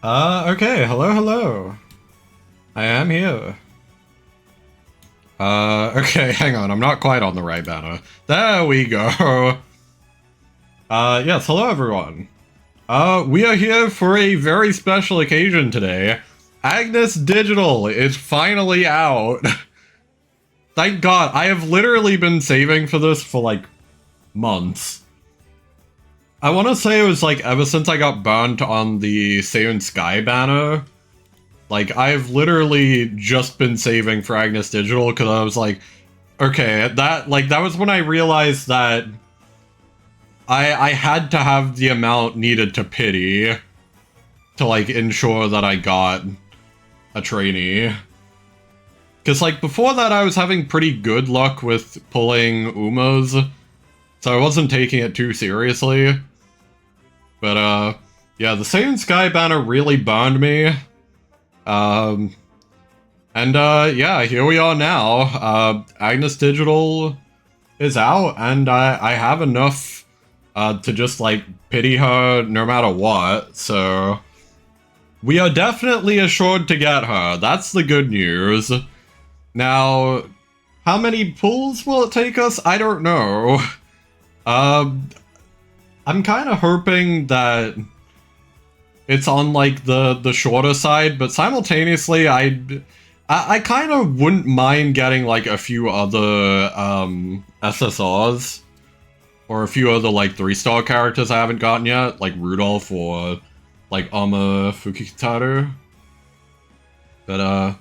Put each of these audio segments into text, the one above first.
Okay, hello. I am here. Okay, hang on, I'm not quite on the right banner. There we go. Yes, hello everyone. We are here for a very special occasion today. Agnes Digital is finally out. Thank God, I have literally been saving for this for like months. I want to say it was like ever since I got burnt on the Seiun Sky banner. Like, I've literally just been saving for Agnes Digital because I was like, okay, that was when I realized that I had to have the amount needed to pity to, like, ensure that I got a trainee. Because, like, before that I was having pretty good luck with pulling Umas, so I wasn't taking it too seriously. But, yeah, the Saiyan Sky banner really burned me. Yeah, here we are now. Agnes Digital is out, and I have enough, to just, like, pity her no matter what, so... We are definitely assured to get her, that's the good news. Now, how many pulls will it take us? I don't know. I'm kinda hoping that it's on, like, the shorter side, but simultaneously, I kind of wouldn't mind getting, like, a few other, SSRs. Or a few other, like, 3-star characters I haven't gotten yet, like Rudolph or, like, Fukitaru. But,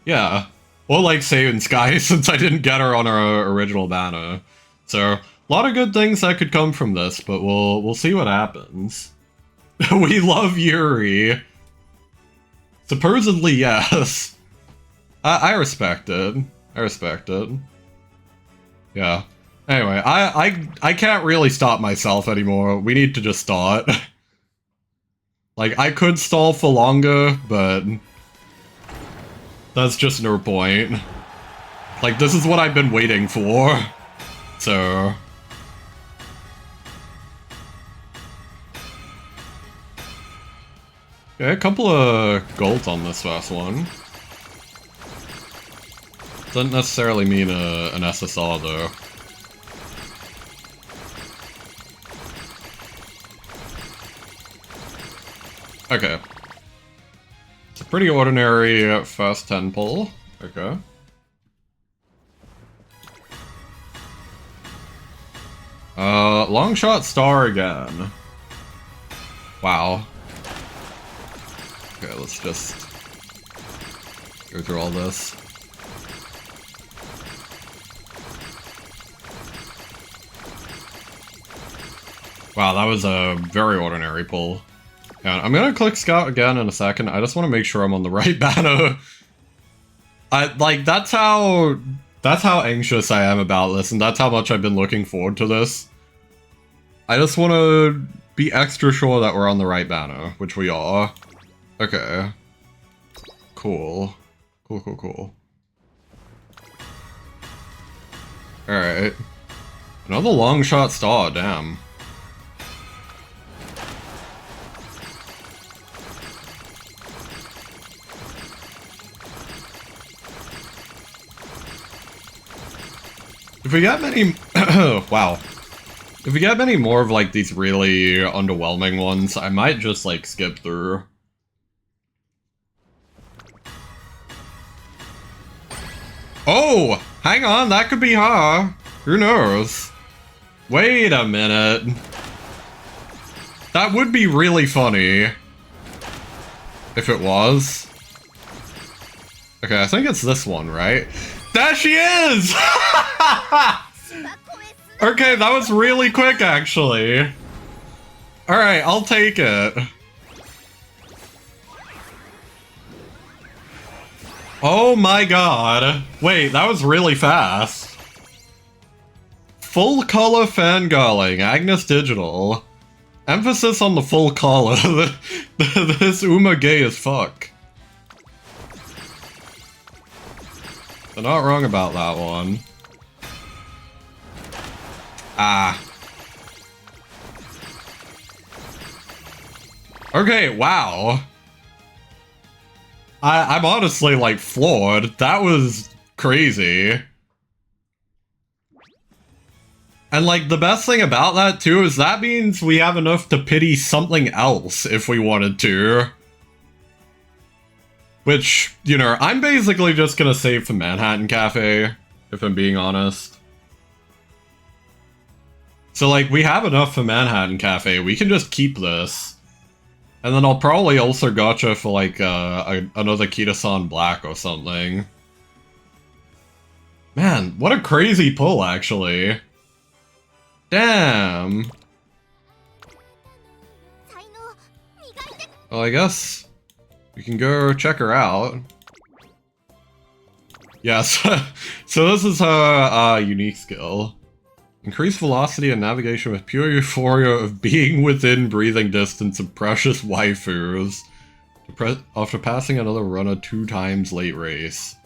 yeah. Or, like, Seiun Sky, since I didn't get her on her original banner. So, a lot of good things that could come from this, but we'll see what happens. We love Yuri. Supposedly, yes. I respect it. I respect it. Yeah. Anyway, I can't really stop myself anymore. We need to just start. Like, I could stall for longer, but... that's just no point. Like, this is what I've been waiting for. So... okay, a couple of golds on this first one. Doesn't necessarily mean an SSR, though. Okay. It's a pretty ordinary first 10 pull. Okay. Long shot star again. Wow. Okay, let's just go through all this. Wow, that was a very ordinary pull. Yeah, I'm gonna click Scout again in a second. I just want to make sure I'm on the right banner. That's how anxious I am about this, and that's how much I've been looking forward to this. I just want to be extra sure that we're on the right banner, which we are. Okay. Cool. Cool. Alright. Another long shot star, damn. If we get many... wow. If we get many more of, like, these really underwhelming ones, I might just, like, skip through. Oh! Hang on, that could be her! Who knows? Wait a minute. That would be really funny. If it was. Okay, I think it's this one, right? There she is! Okay, that was really quick, actually. Alright, I'll take it. Oh my god. Wait, that was really fast. Full color fangirling, Agnes Digital. Emphasis on the full color. This Uma gay as fuck. They're not wrong about that one. Ah. Okay, wow. I'm honestly, like, floored. That was crazy. And, like, the best thing about that, too, is that means we have enough to pity something else if we wanted to. Which, you know, I'm basically just gonna save for Manhattan Cafe, if I'm being honest. So, like, we have enough for Manhattan Cafe, we can just keep this. And then I'll probably also gotcha for, like, another Kita-san Black or something. Man, what a crazy pull, actually. Damn. Well, I guess we can go check her out. Yes, so this is her unique skill. Increased velocity and navigation with pure euphoria of being within breathing distance of precious waifus. After passing another runner 2 times late race.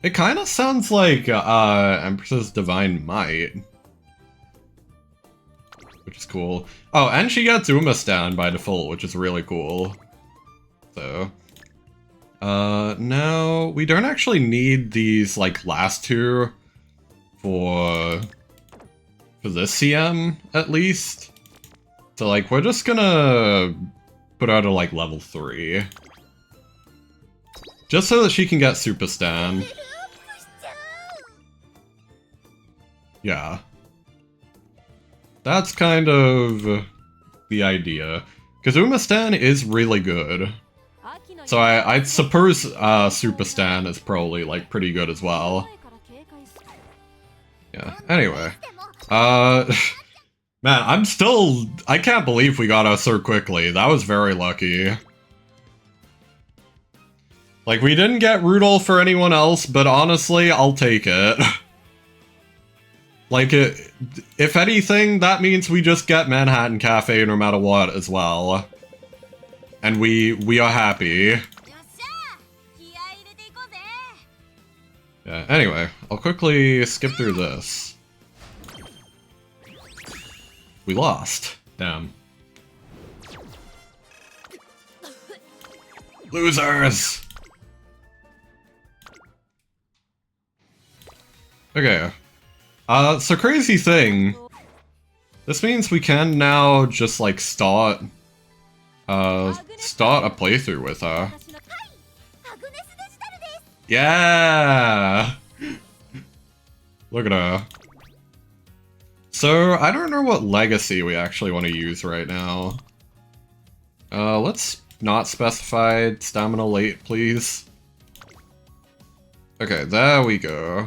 It kind of sounds like Empress's Divine Might. Which is cool. Oh, and she gets Umastan by default, which is really cool. So, no, we don't actually need these, like, last two for this CM, at least. So, like, we're just gonna put her to, like, level 3. Just so that she can get Super Stan. Yeah. That's kind of the idea. Because Umastan is really good. So I suppose Super Stan is probably, like, pretty good as well. Yeah, anyway. Man, I can't believe we got her so quickly. That was very lucky. Like, we didn't get Rudolph or anyone else, but honestly, I'll take it. Like, if anything, that means we just get Manhattan Cafe no matter what as well. And we are happy. Yeah, anyway, I'll quickly skip through this. We lost. Damn. Losers! Okay. So crazy thing. This means we can now just, like, start a playthrough with her. Yeah! Look at her. So, I don't know what legacy we actually want to use right now. Let's not specify stamina late, please. Okay, there we go.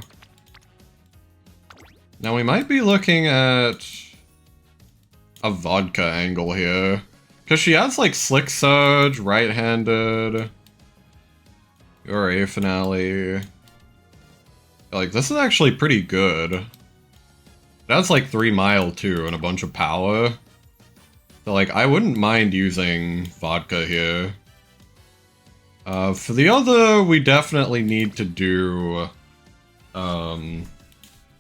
Now we might be looking at a vodka angle here. Because she has, like, Slick Surge, right-handed, or a finale. Like, this is actually pretty good. It has, like, 3 mile, too, and a bunch of power. So, like, I wouldn't mind using vodka here. For the other, we definitely need to do,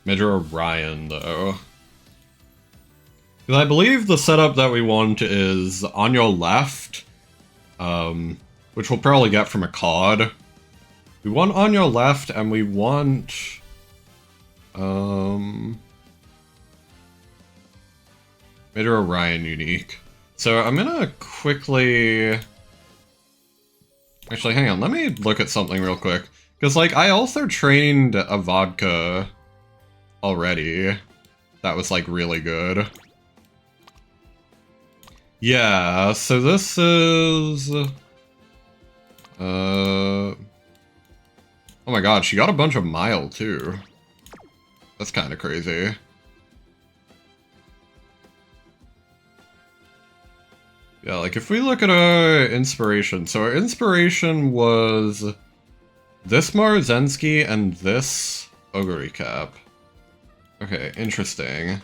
Major Orion, though. Because I believe the setup that we want is on your left, which we'll probably get from a card. We want on your left, and we want, Major Orion unique. So I'm gonna quickly... Actually, hang on, let me look at something real quick. Because, like, I also trained a vodka already. That was, like, really good. Yeah, so this is... Oh my god, she got a bunch of mile, too. That's kind of crazy. Yeah, like, if we look at our inspiration, so our inspiration was this Marzensky and this Ogre Cap. Okay, interesting.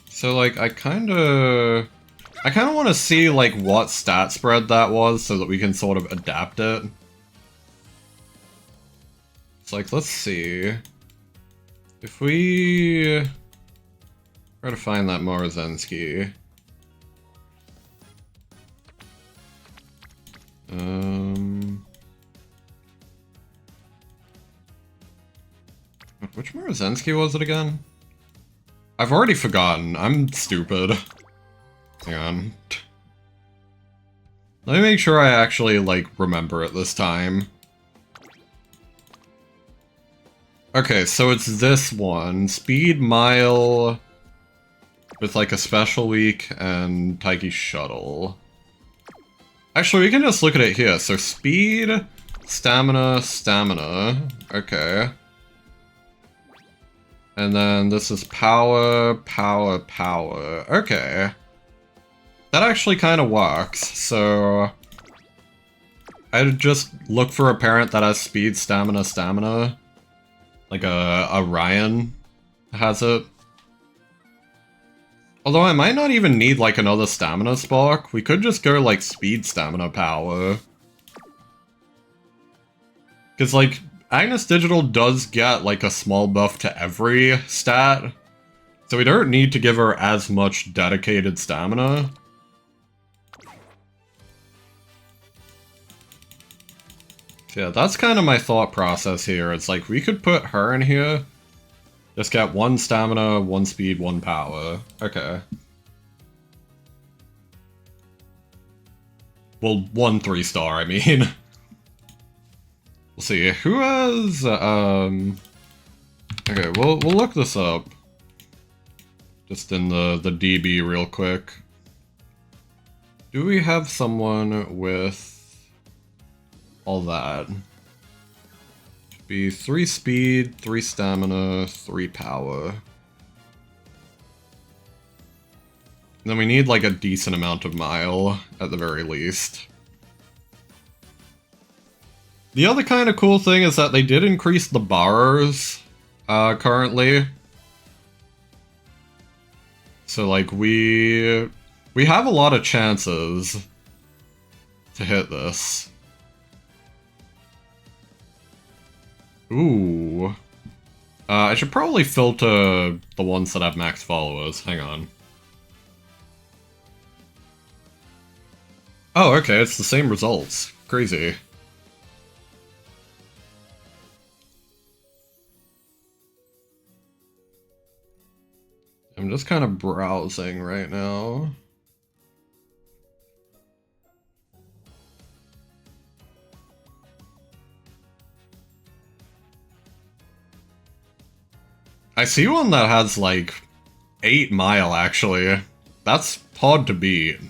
So, like, I kinda want to see, like, what stat spread that was so that we can sort of adapt it. It's like, let's see. If we try to find that Marzensky. Which Murozensky was it again? I've already forgotten. I'm stupid. Hang on. Let me make sure I actually, like, remember it this time. Okay, so it's this one. Speed Mile with, like, a special week and Taiki Shuttle. Actually, we can just look at it here. So speed, stamina, stamina. Okay. And then this is power, power, power. Okay. That actually kind of works. So I'd just look for a parent that has speed, stamina, stamina. Like a Ryan has it. Although I might not even need like another stamina spark. We could just go like speed, stamina, power. Because like Agnes Digital does get like a small buff to every stat. So we don't need to give her as much dedicated stamina. So yeah, that's kind of my thought process here. It's like we could put her in here. Just get 1 stamina, 1 speed, 1 power. Okay. Well, 1 3-star, I mean. We'll see. Who has, Okay, we'll look this up. Just in the DB real quick. Do we have someone with all that? Should be 3 speed, 3 stamina, 3 power. And then we need like a decent amount of mile, at the very least. The other kind of cool thing is that they did increase the bars, currently. So like we have a lot of chances to hit this. Ooh. I should probably filter the ones that have max followers. Hang on. Oh, okay, it's the same results. Crazy. I'm just kind of browsing right now. I see one that has like 8 mile actually. That's hard to beat.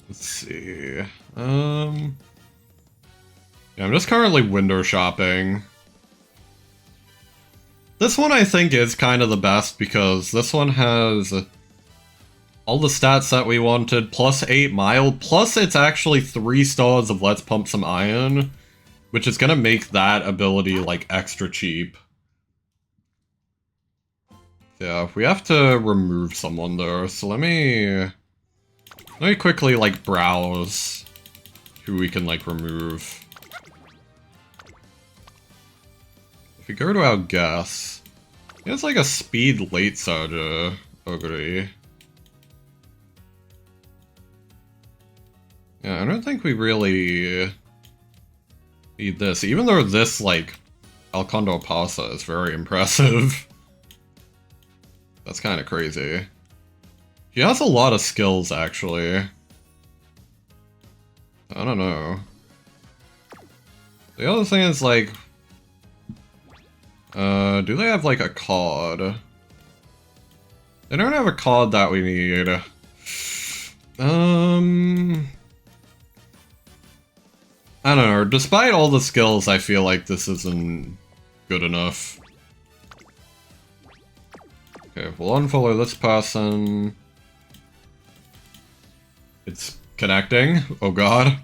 Let's see. Yeah, I'm just currently window shopping. This one I think is kind of the best because this one has all the stats that we wanted, plus 8 mile, plus it's actually 3 stars of Let's Pump Some Iron, which is gonna make that ability like extra cheap. Yeah, we have to remove someone though, so let me quickly like browse who we can like remove. If we go to our guess, it's like a speed late surger ogre. Yeah, I don't think we really need this, even though this like Alcondo Pasa is very impressive. That's kind of crazy. He has a lot of skills, actually. I don't know. The other thing is, like... do they have, like, a card? They don't have a card that we need. I don't know. Despite all the skills, I feel like this isn't good enough. Okay, we'll unfollow this person. It's connecting. Oh god.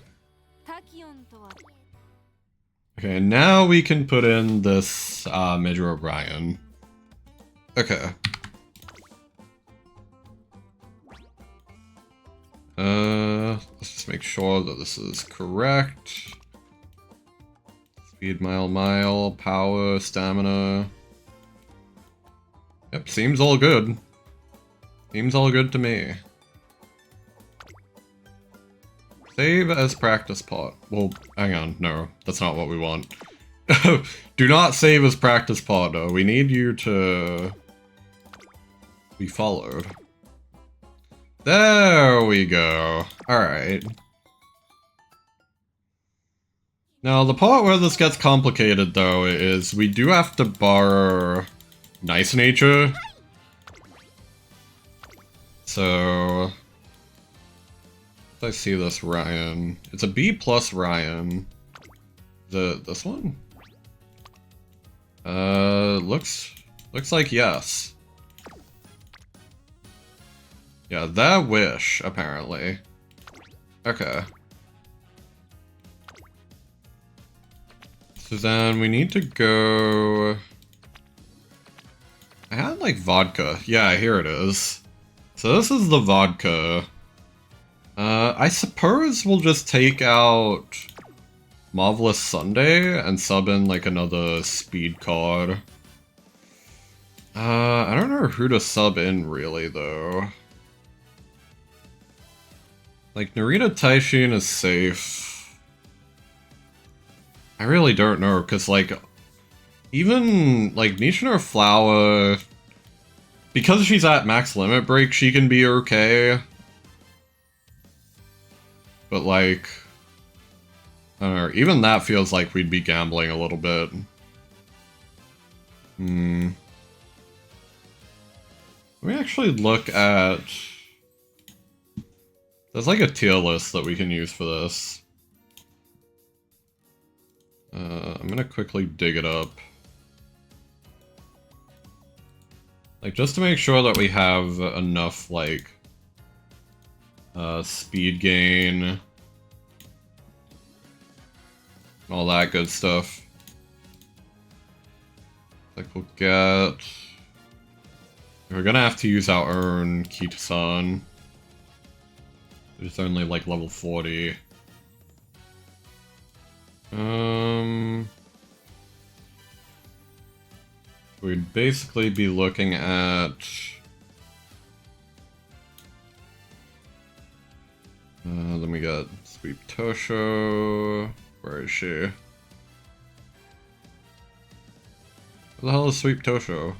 Okay, now we can put in this Major O'Brien. Okay. Let's just make sure that this is correct. Speed, mile, power, stamina. Yep, seems all good. Seems all good to me. Save as practice pot. Well, hang on, no, that's not what we want. Do not save as practice pot, though. We need you to be followed. There we go. Alright. Now, the part where this gets complicated, though, is we do have to borrow Nice Nature. So... I see this Ryan. It's a B plus Ryan. This one? Looks like yes. Yeah, that wish, apparently. Okay. So then we need to go... I had, like, vodka. Yeah, here it is. So this is the vodka. I suppose we'll just take out Marvelous Sunday and sub in, like, another speed card. I don't know who to sub in, really, though. Like, Narita Taishin is safe. I really don't know, because, like, even, like, Nishino Flower, because she's at max limit break, she can be okay. But, like, I don't know, even that feels like we'd be gambling a little bit. Let me actually look at... There's like a tier list that we can use for this. I'm gonna quickly dig it up. Like, just to make sure that we have enough, like, speed gain. All that good stuff. Like, we'll get... We're gonna have to use our own Kita-san. It's only, like, level 40. We'd basically be looking at... let me get Sweep Tosho. Where is she? Where the hell is Sweep Tosho?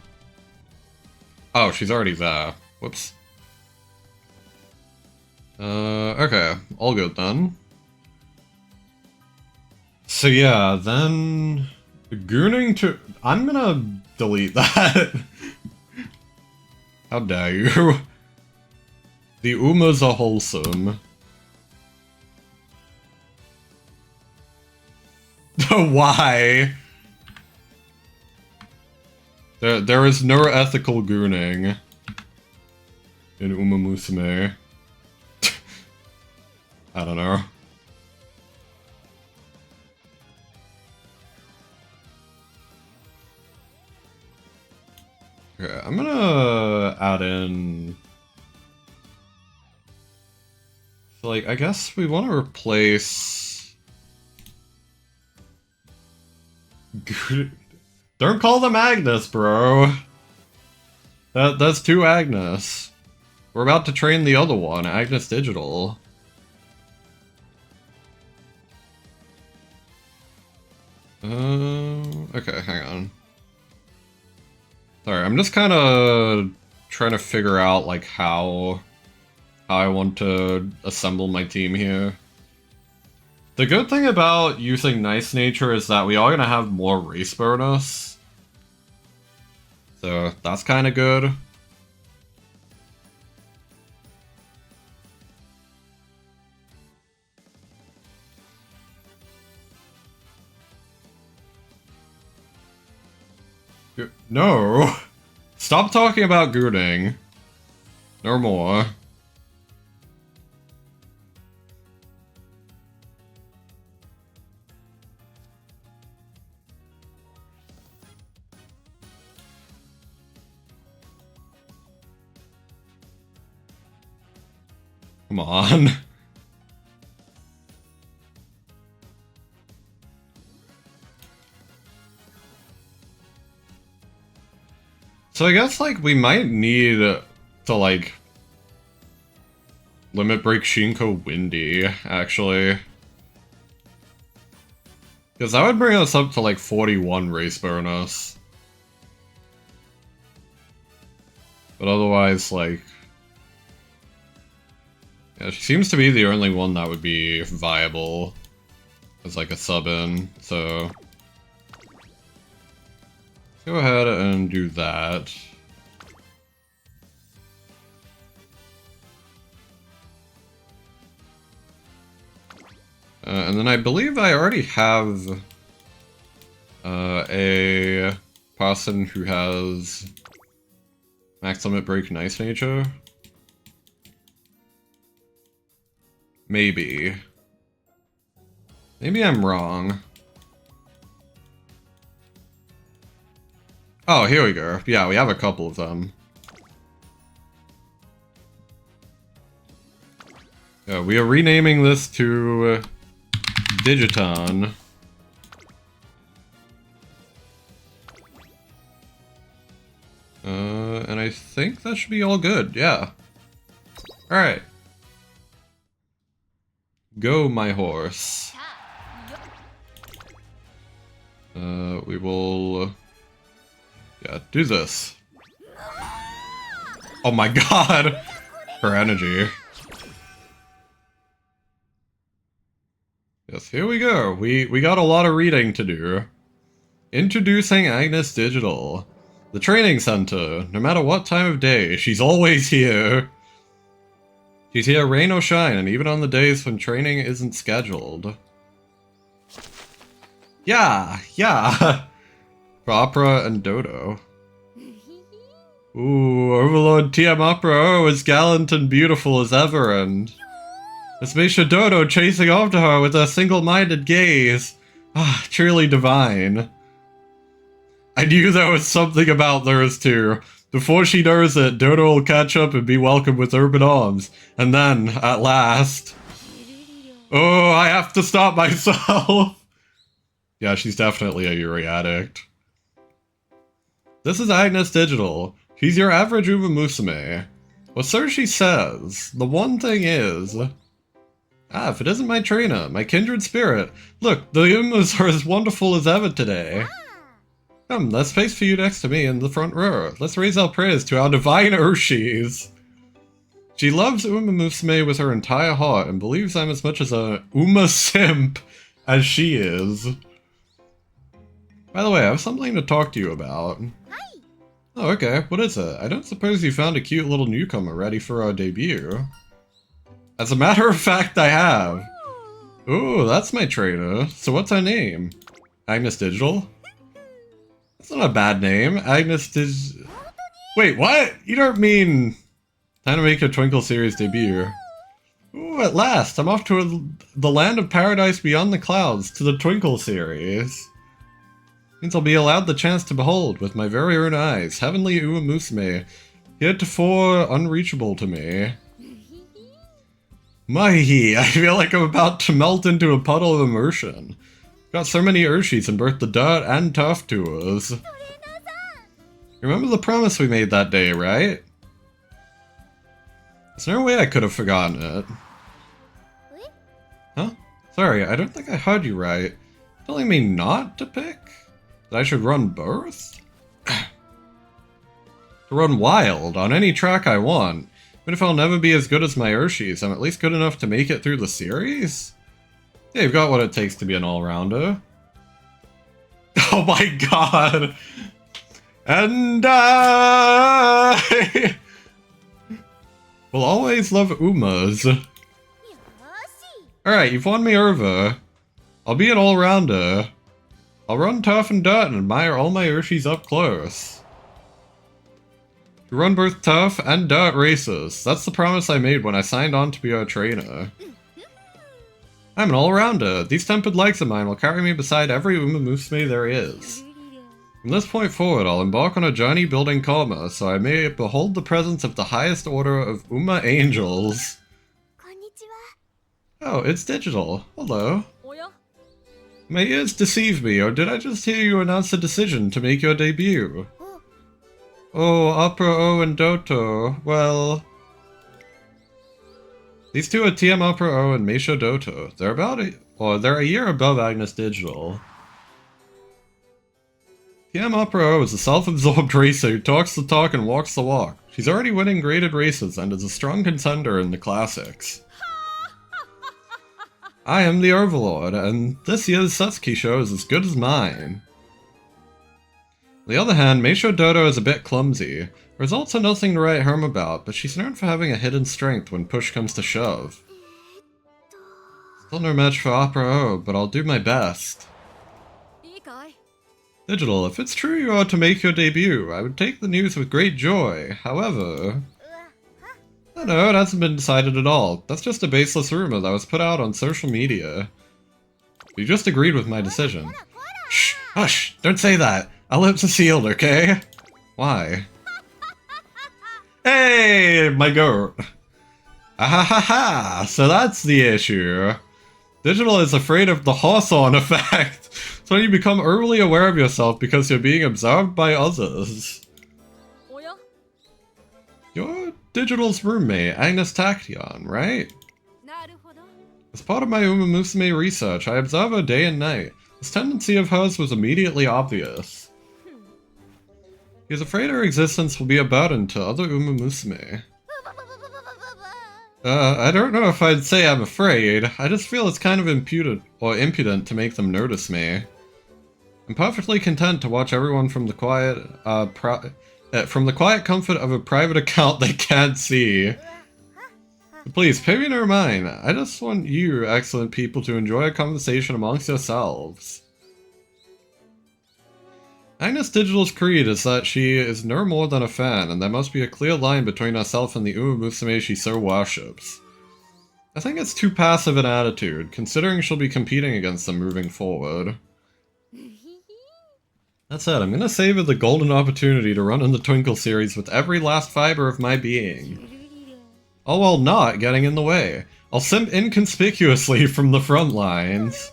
Oh, she's already there. Whoops. Okay. All good then. So yeah, then... Gooning to... I'm gonna delete that. How dare you? The Umas are wholesome. Why? There is no ethical gooning in umamusume. I don't know. Okay, I'm gonna add in... So, like, I guess we want to replace... Don't call them Agnes, bro! That's two Agnes. We're about to train the other one, Agnes Digital. Okay, hang on. Sorry, I'm just kind of trying to figure out, like, how I want to assemble my team here. The good thing about using Nice Nature is that we are going to have more race bonus. So, that's kind of good. No! Stop talking about gooning. No more. Come on. So I guess, like, we might need to, like, limit break Shinko Windy, actually. Because that would bring us up to, like, 41 race bonus. But otherwise, like... yeah, she seems to be the only one that would be viable as, like, a sub-in, so... let's go ahead and do that. And then I believe I already have a person who has max limit break nice nature. Maybe. Maybe I'm wrong. Oh, here we go. Yeah, we have a couple of them. Yeah, we are renaming this to Digiton. And I think that should be all good, yeah. Alright. Go, my horse. We will... yeah, do this. Oh my god! Her energy. Yes, here we go. We got a lot of reading to do. Introducing Agnes Digital. The training center. No matter what time of day, she's always here. She's here rain or shine, and even on the days when training isn't scheduled. Yeah, yeah. For Opera and Dodo. Ooh, Overlord TM Opera is gallant and beautiful as ever, and... Miss Misha Dodo chasing after her with a single-minded gaze. Ah, truly divine. I knew there was something about those two. Before she knows it, Dodo will catch up and be welcomed with open arms. And then, at last... oh, I have to stop myself! Yeah, she's definitely a Yuri addict. This is Agnes Digital. She's your average umamusume. Well, so she says. The one thing is... ah, if it isn't my trainer, my kindred spirit. Look, the umas are as wonderful as ever today. Come, there's space for you next to me in the front row. Let's raise our prayers to our divine Urshis. She loves umamusume with her entire heart and believes I'm as much as a uma simp as she is. By the way, I have something to talk to you about. Oh, okay. What is it? I don't suppose you found a cute little newcomer ready for our debut. As a matter of fact, I have. Ooh, that's my trainer. So what's her name? Agnes Digital? That's not a bad name. Agnes wait, what? You don't mean... time to make a Twinkle series debut. Ooh, at last! I'm off to the land of paradise beyond the clouds, to the Twinkle series. Means I'll be allowed the chance to behold, with my very own eyes, heavenly umamusume, heretofore unreachable to me. Mahi, I feel like I'm about to melt into a puddle of immersion. Got so many Urshis and both the dirt and tough tours. Remember the promise we made that day, right? There's no way I could have forgotten it. Huh? Sorry, I don't think I heard you right. Telling me not to pick? That I should run both? To run wild, on any track I want. Even if I'll never be as good as my Urshis, I'm at least good enough to make it through the series? Yeah, you've got what it takes to be an all-rounder. Oh my god! And I will always love Umas. Alright, you've won me over. I'll be an all-rounder. I'll run tough and dirt and admire all my Urshis up close. To run both tough and dirt races. That's the promise I made when I signed on to be our trainer. I'm an all-rounder. These tempered legs of mine will carry me beside every umamusume there is. From this point forward, I'll embark on a journey building karma, so I may behold the presence of the highest order of Uma Angels. Oh, it's Digital. Hello. My ears deceive me, or did I just hear you announce a decision to make your debut? Oh, Opera O and Doto. Well, these two are TM Opera O and Meisho Doto. They're a year above Agnes Digital. TM Opera O is a self-absorbed racer who talks the talk and walks the walk. She's already winning graded races and is a strong contender in the classics. I am the Overlord, and this year's Satsuki show is as good as mine. On the other hand, Meisho Dodo is a bit clumsy. Results are nothing to write home about, but she's known for having a hidden strength when push comes to shove. Still no match for Opera O, but I'll do my best. Digital, if it's true you are to make your debut, I would take the news with great joy. However... No, it hasn't been decided at all. That's just a baseless rumor that was put out on social media. You just agreed with my decision. Shh! Hush! Don't say that! Our lips are sealed, okay? Why? Hey! My goat! Ahahaha! So that's the issue. Digital is afraid of the Hawthorne effect. So you become overly aware of yourself because you're being observed by others. You're Digital's roommate, Agnes Tachyon, right? As part of my umamusume research, I observe her day and night. This tendency of hers was immediately obvious. He's afraid her existence will be a burden to other umamusume. I don't know if I'd say I'm afraid. I just feel it's kind of impudent to make them notice me. I'm perfectly content to watch everyone from the quiet comfort of a private account they can't see. Please, pay me no mind. I just want you, excellent people, to enjoy a conversation amongst yourselves. Agnes Digital's creed is that she is no more than a fan, and there must be a clear line between herself and the umamusume she so worships. I think it's too passive an attitude, considering she'll be competing against them moving forward. That said, I'm gonna savor the golden opportunity to run in the Twinkle series with every last fiber of my being. All while not getting in the way. I'll simp inconspicuously from the front lines.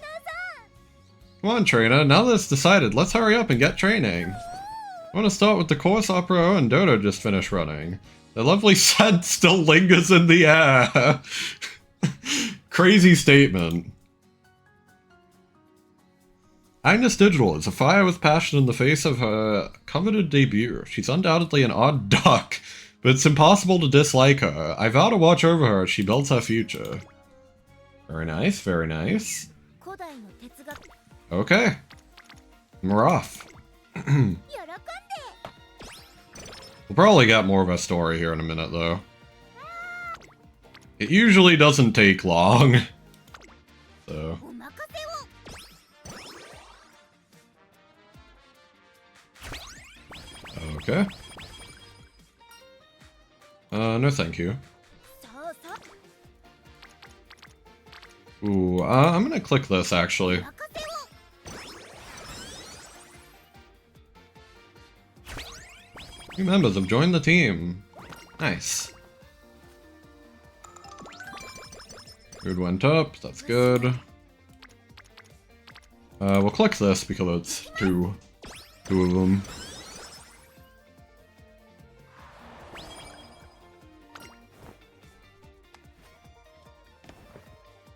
Come on, trainer, now that it's decided, let's hurry up and get training. I want to start with the course Opera O and Dodo just finished running. The lovely scent still lingers in the air. Crazy statement. Agnes Digital is afire with passion in the face of her coveted debut. She's undoubtedly an odd duck, but it's impossible to dislike her. I vow to watch over her as she builds her future. Very nice, very nice. Okay. We're off. We'll probably get more of a story here in a minute, though. It usually doesn't take long. So... Okay. No thank you. Ooh, I'm gonna click this, actually. New members have joined the team. Nice. Food went up, that's good. We'll click this because it's two of them.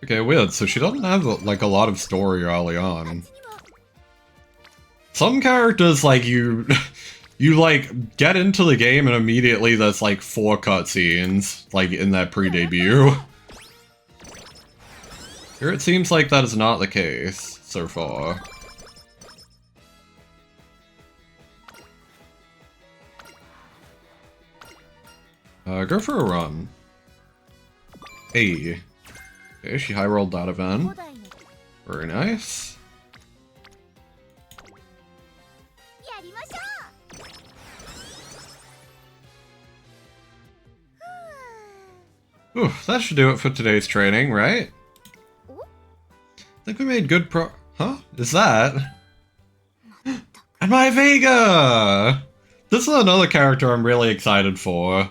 Okay, weird. So she doesn't have, like, a lot of story early on. Some characters, like, you, like, get into the game and immediately there's, like, 4 cutscenes, like, in that pre-debut. Here it seems like that is not the case, so far. Go for a run. Hey. Okay, she high rolled that event. Very nice. Ooh, that should do it for today's training, right? I think we made good Huh? Is that? And my Vega! This is another character I'm really excited for.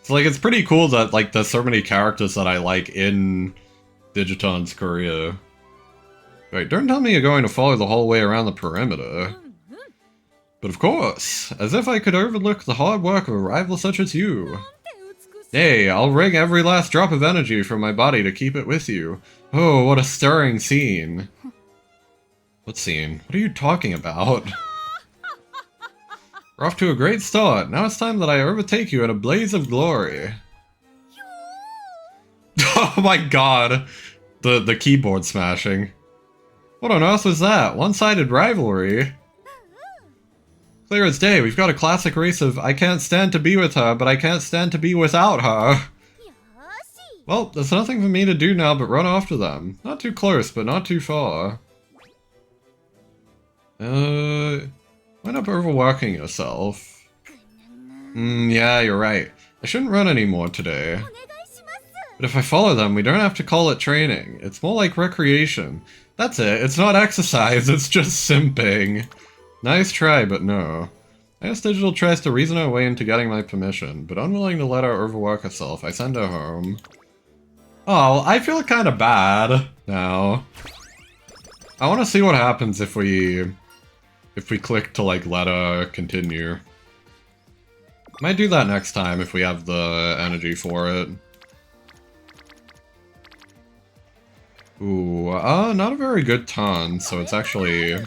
So, like, it's pretty cool that, like, there's so many characters that I like in Digiton's career. Wait, don't tell me you're going to follow the whole way around the perimeter. But of course, as if I could overlook the hard work of a rival such as you. Hey, I'll wring every last drop of energy from my body to keep it with you. Oh, what a stirring scene. What scene? What are you talking about? We're off to a great start. Now it's time that I overtake you in a blaze of glory. Oh my god. The keyboard smashing. What on earth was that? One-sided rivalry? Clear as day, we've got a classic race of I can't stand to be with her, but I can't stand to be without her. Well, there's nothing for me to do now but run after them. Not too close, but not too far. Wind up overworking yourself. Yeah, you're right. I shouldn't run anymore today. But if I follow them, we don't have to call it training. It's more like recreation. That's it, it's not exercise, it's just simping. Nice try, but no. Agnes Digital tries to reason her way into getting my permission, but unwilling to let her overwork herself, I send her home. Oh, I feel kinda bad now. I wanna see what happens if we click to, like, let her continue. Might do that next time if we have the energy for it. Ooh, not a very good ton, so it's actually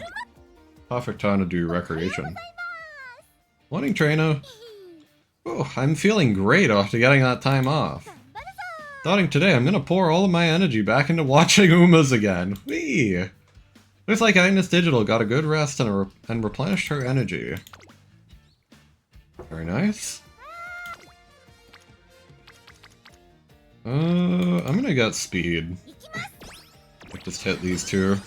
perfect time to do recreation. Morning, trainer. Oh, I'm feeling great after getting that time off. Starting today, I'm gonna pour all of my energy back into watching Umas again. Whee! Looks like Agnes Digital got a good rest and replenished her energy. Very nice. I'm gonna get speed. Just hit these two.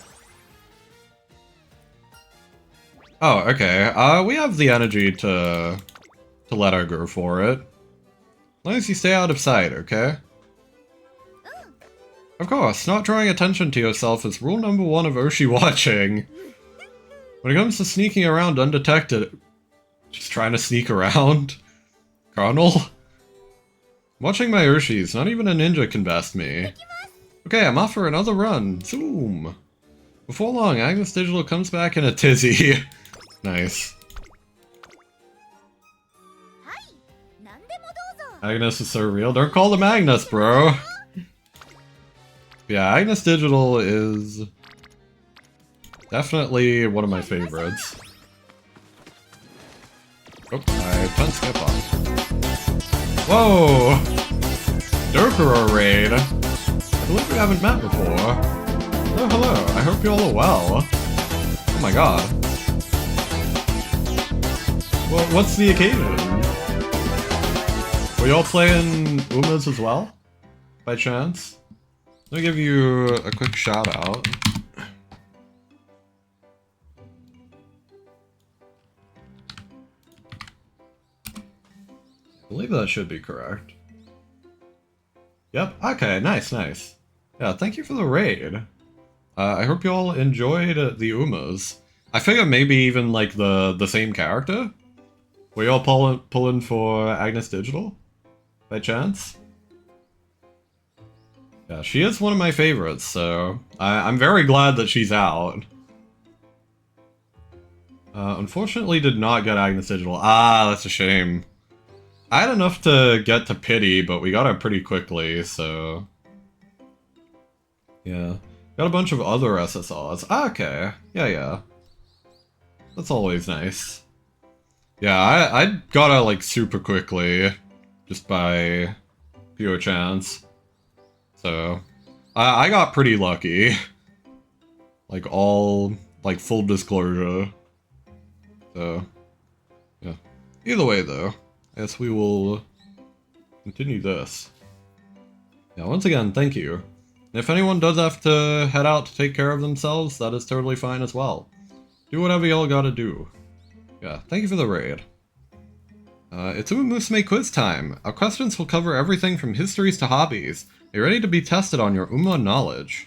Oh, okay. We have the energy to let her go for it. As long as you stay out of sight, okay? Of course, not drawing attention to yourself is rule number 1 of Oshi watching. When it comes to sneaking around undetected... Just trying to sneak around? Colonel? Watching my Oshis, not even a ninja can best me. Okay, I'm off for another run. Zoom! Before long, Agnes Digital comes back in a tizzy. Nice. Agnes is so real. Don't call them Agnes, bro! Yeah, Agnes Digital is definitely one of my favorites. Oh, I done skip off. Whoa! Dracoraz raid! I believe we haven't met before. Oh, hello. I hope you all are well. Oh my god. Well, what's the occasion? Were y'all playing Umas as well? By chance? Let me give you a quick shout out. I believe that should be correct. Yep, okay, nice, nice. Yeah, thank you for the raid. I hope you all enjoyed the Umas. I figure maybe even like the same character? Were y'all pulling for Agnes Digital? By chance? Yeah, she is one of my favorites, so I'm very glad that she's out. Unfortunately did not get Agnes Digital. Ah, that's a shame. I had enough to get to Pity, but we got her pretty quickly, so... Yeah. Got a bunch of other SSRs. Ah, okay. Yeah. That's always nice. Yeah, I got her, like, super quickly. Just by pure chance. So... I got pretty lucky. Like, all... like, full disclosure. So... Yeah. Either way, though. I guess we will continue this. Yeah, once again, thank you. And if anyone does have to head out to take care of themselves, that is totally fine as well. Do whatever y'all gotta do. Yeah, thank you for the raid. It's umamusume quiz time. Our questions will cover everything from histories to hobbies. Are you ready to be tested on your Uma knowledge?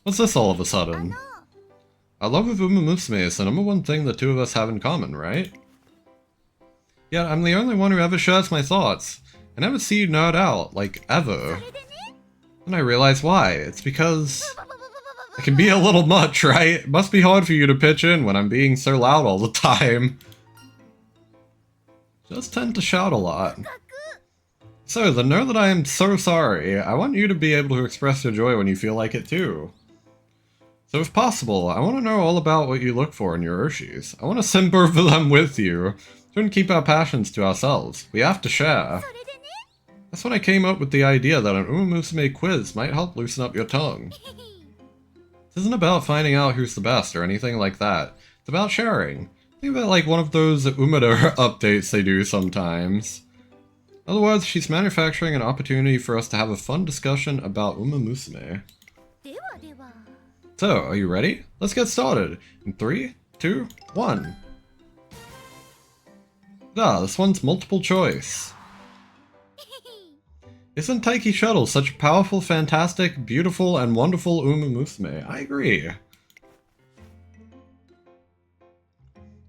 What's this all of a sudden? Our love of umamusume is the #1 thing the two of us have in common, right? Yeah, I'm the only one who ever shares my thoughts. I never see you nerd out, like, ever. And I realize why. It's because... it can be a little much, right? It must be hard for you to pitch in when I'm being so loud all the time. does tend to shout a lot. So, then know that I am so sorry. I want you to be able to express your joy when you feel like it too. So if possible, I want to know all about what you look for in your Oshis. I want to simp over them with you. Shouldn't keep our passions to ourselves. We have to share. That's when I came up with the idea that an umamusume quiz might help loosen up your tongue. This isn't about finding out who's the best or anything like that. It's about sharing. Think of it like one of those Umada updates they do sometimes. In other words, she's manufacturing an opportunity for us to have a fun discussion about umamusume. So, are you ready? Let's get started. In 3, 2, 1. This one's multiple choice. Isn't Taiki Shuttle such a powerful, fantastic, beautiful, and wonderful umamusume? I agree.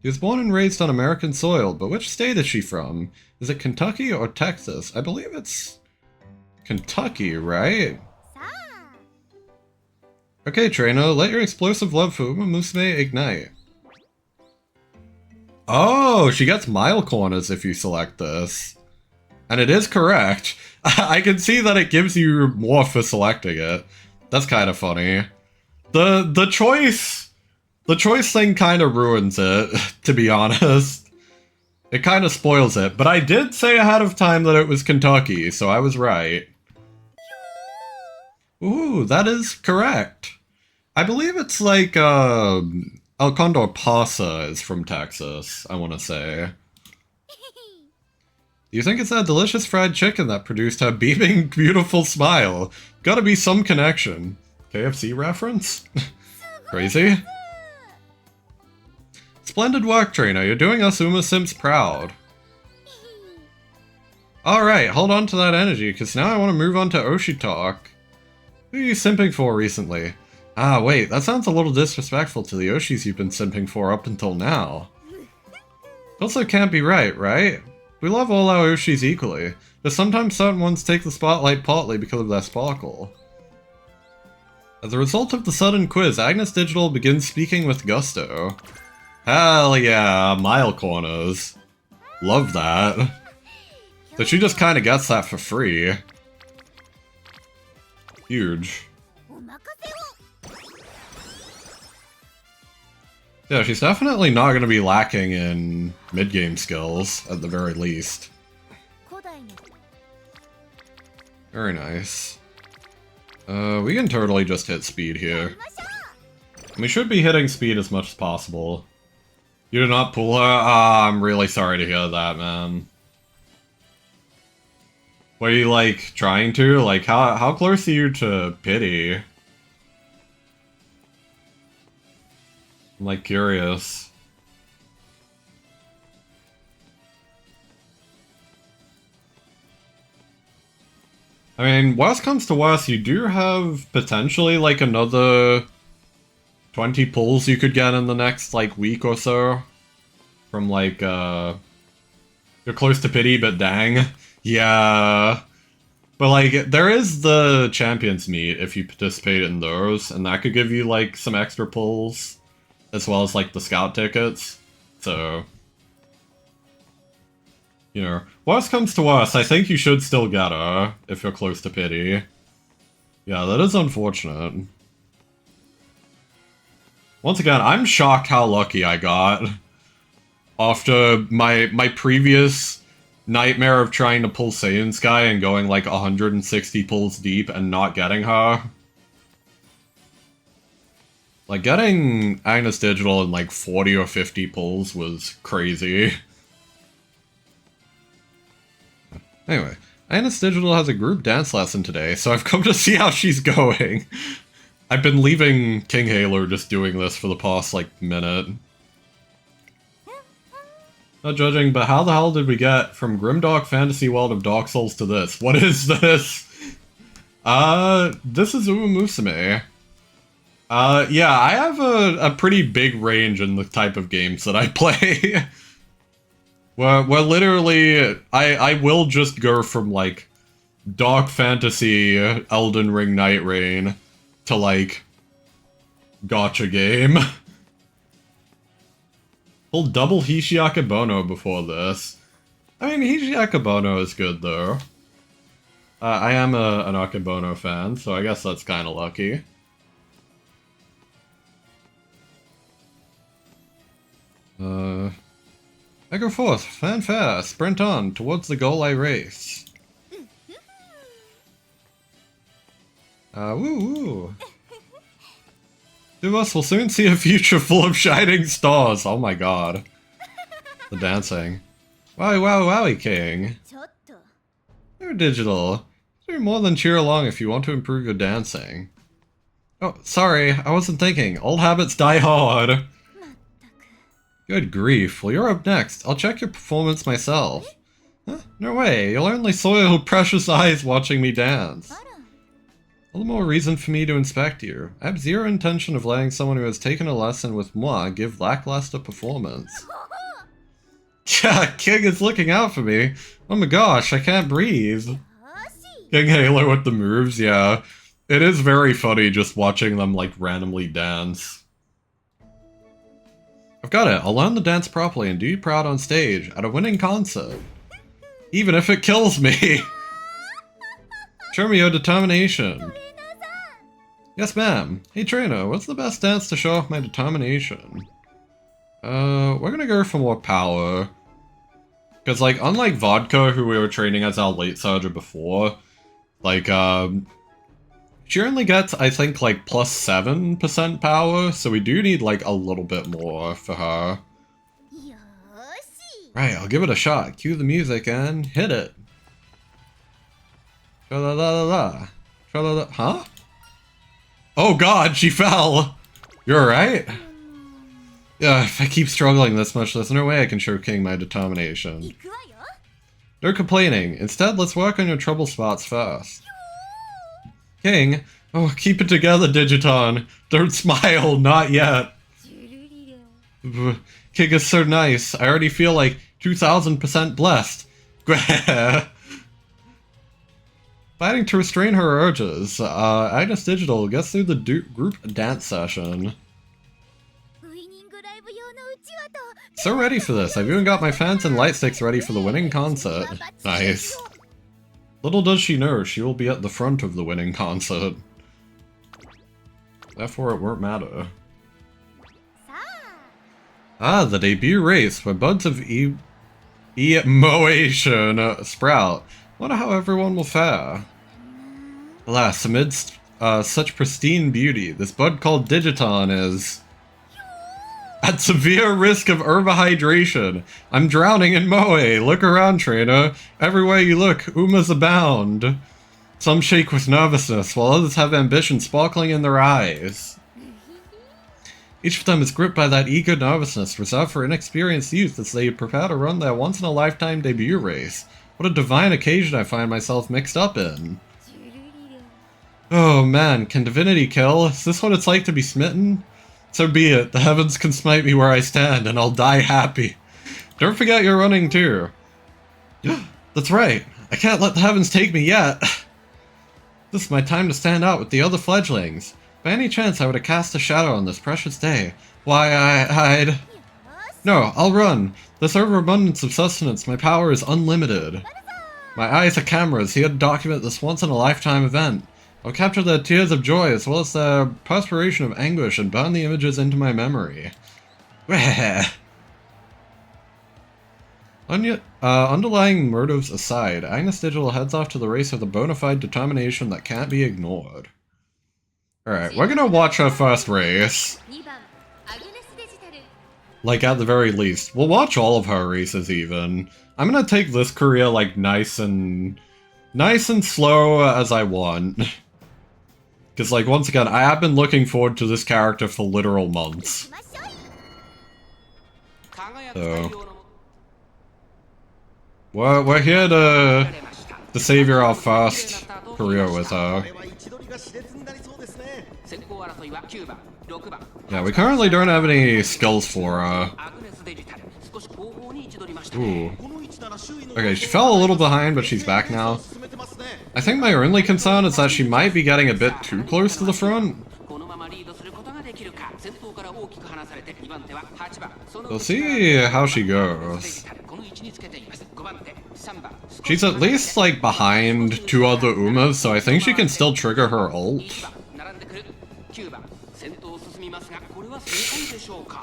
She was born and raised on American soil, but which state is she from? Is it Kentucky or Texas? I believe it's Kentucky, right? Okay, trainer, let your explosive love for umamusume ignite. Oh, she gets mile corners if you select this. And it is correct. I can see that it gives you more for selecting it. That's kind of funny. The choice thing kind of ruins it, to be honest. It kind of spoils it, but I did say ahead of time that it was Kentucky, so I was right. Ooh, that is correct. I believe it's like, El Condor Pasa is from Texas, I want to say. Do you think it's that delicious fried chicken that produced her beaming, beautiful smile? Gotta be some connection. KFC reference? Crazy? Splendid work, trainer. You're doing us Uma Simps proud. Alright, hold on to that energy, because now I want to move on to Oshi talk. Who are you simping for recently? Ah, wait, that sounds a little disrespectful to the Oshis you've been simping for up until now. Also can't be right, right? We love all our Oshis equally, but sometimes certain ones take the spotlight partly because of their sparkle. As a result of the sudden quiz, Agnes Digital begins speaking with gusto. Hell yeah, mile corners. Love that. So she just kinda gets that for free. Huge. Yeah, she's definitely not going to be lacking in mid-game skills, at the very least. Very nice. We can totally just hit speed here. We should be hitting speed as much as possible. You did not pull her? Ah, I'm really sorry to hear that, man. Were you, like, trying to? Like, how close are you to pity? I'm, like, curious. I mean, worst comes to worst, you do have potentially, like, another 20 pulls you could get in the next, like, week or so. From, like, you're close to pity, but dang. Yeah. But, like, there is the Champions Meet if you participate in those, and that could give you, like, some extra pulls. As well as, like, the scout tickets. So, you know, worst comes to worst, I think you should still get her, if you're close to pity. Yeah, that is unfortunate. Once again, I'm shocked how lucky I got. After my previous nightmare of trying to pull Saiyan Sky and going, like, 160 pulls deep and not getting her. Like, getting Agnes Digital in, like, 40 or 50 pulls was crazy. Anyway, Agnes Digital has a group dance lesson today, so I've come to see how she's going. I've been leaving King Halo just doing this for the past, like, minute. Not judging, but how the hell did we get from Grimdark Fantasy World of Dark Souls to this? What is this? This is umamusume. Yeah, I have a pretty big range in the type of games that I play. Where literally, I will just go from, like, Dark Fantasy, Elden Ring Night Rain, to, like, gacha game. Pulled double Hishiakibono before this. I mean, Hijiakabono is good, though. I am an Akebono fan, so I guess that's kind of lucky. I go forth, fanfare, sprint on, towards the goal I race. Woo woo. Two of us will soon see a future full of shining stars. Oh my god. The dancing. Wowie wowie wowie king. You're digital. Do more than cheer along if you want to improve your dancing. Oh, sorry, I wasn't thinking. Old habits die hard. Good grief. Well, you're up next. I'll check your performance myself. Huh? No way. You'll only soil precious eyes watching me dance. All the more reason for me to inspect you. I have zero intention of letting someone who has taken a lesson with moi give lackluster performance. Yeah, King is looking out for me. Oh my gosh, I can't breathe. King Halo with the moves, yeah. It is very funny just watching them, like, randomly dance. I've got it. I'll learn the dance properly and do you proud on stage at a winning concert. Even if it kills me. Show me your determination. Yes, ma'am. Hey, trainer, what's the best dance to show off my determination? We're gonna go for more power. Because, like, unlike Vodka, who we were training as our late surger before, like, she only gets, I think, like, plus 7% power, so we do need, like, a little bit more for her. Right, I'll give it a shot. Cue the music and hit it. Tra-la-la-la-la. Tra-la-la. Huh? Oh god, she fell! You're alright? Yeah, if I keep struggling this much, there's no way I can show King my determination. No complaining. Instead, let's work on your trouble spots first. King? Oh, keep it together, Digiton. Don't smile, not yet. King is so nice. I already feel like 2000% blessed. Fighting to restrain her urges. Agnes Digital gets through the group dance session. So ready for this. I've even got my fans and light sticks ready for the winning concert. Nice. Little does she know, she will be at the front of the winning concert. Therefore, it won't matter. Ah, the debut race, where buds of emotion sprout. Wonder how everyone will fare. Alas, amidst such pristine beauty, this bud called Digiton is at severe risk of overhydration. I'm drowning in moe. Look around, trainer. Everywhere you look, umas abound. Some shake with nervousness, while others have ambition sparkling in their eyes. Each of them is gripped by that eager nervousness reserved for inexperienced youth as they prepare to run their once-in-a-lifetime debut race. What a divine occasion I find myself mixed up in. Oh man, can divinity kill? Is this what it's like to be smitten? So be it, the heavens can smite me where I stand, and I'll die happy. Don't forget you're running too. That's right, I can't let the heavens take me yet. This is my time to stand out with the other fledglings. By any chance I would have cast a shadow on this precious day. Why, I'd... No, I'll run. This overabundance of sustenance, my power is unlimited. My eyes are cameras, here to document this once-in-a-lifetime event. I'll capture their tears of joy as well as their perspiration of anguish and burn the images into my memory. Underlying motives aside, Agnes Digital heads off to the race with a bona fide determination that can't be ignored. Alright, we're gonna watch our first race. Like, at the very least. We'll watch all of her races, even. I'm gonna take this career, like, nice and slow as I want. Because, like, once again, I have been looking forward to this character for literal months. So... We're here to savor our first career with her. Yeah, we currently don't have any skills for her. Ooh. Okay, she fell a little behind, but she's back now. I think my only concern is that she might be getting a bit too close to the front. We'll see how she goes. She's at least, like, behind 2 other Umas, so I think she can still trigger her ult.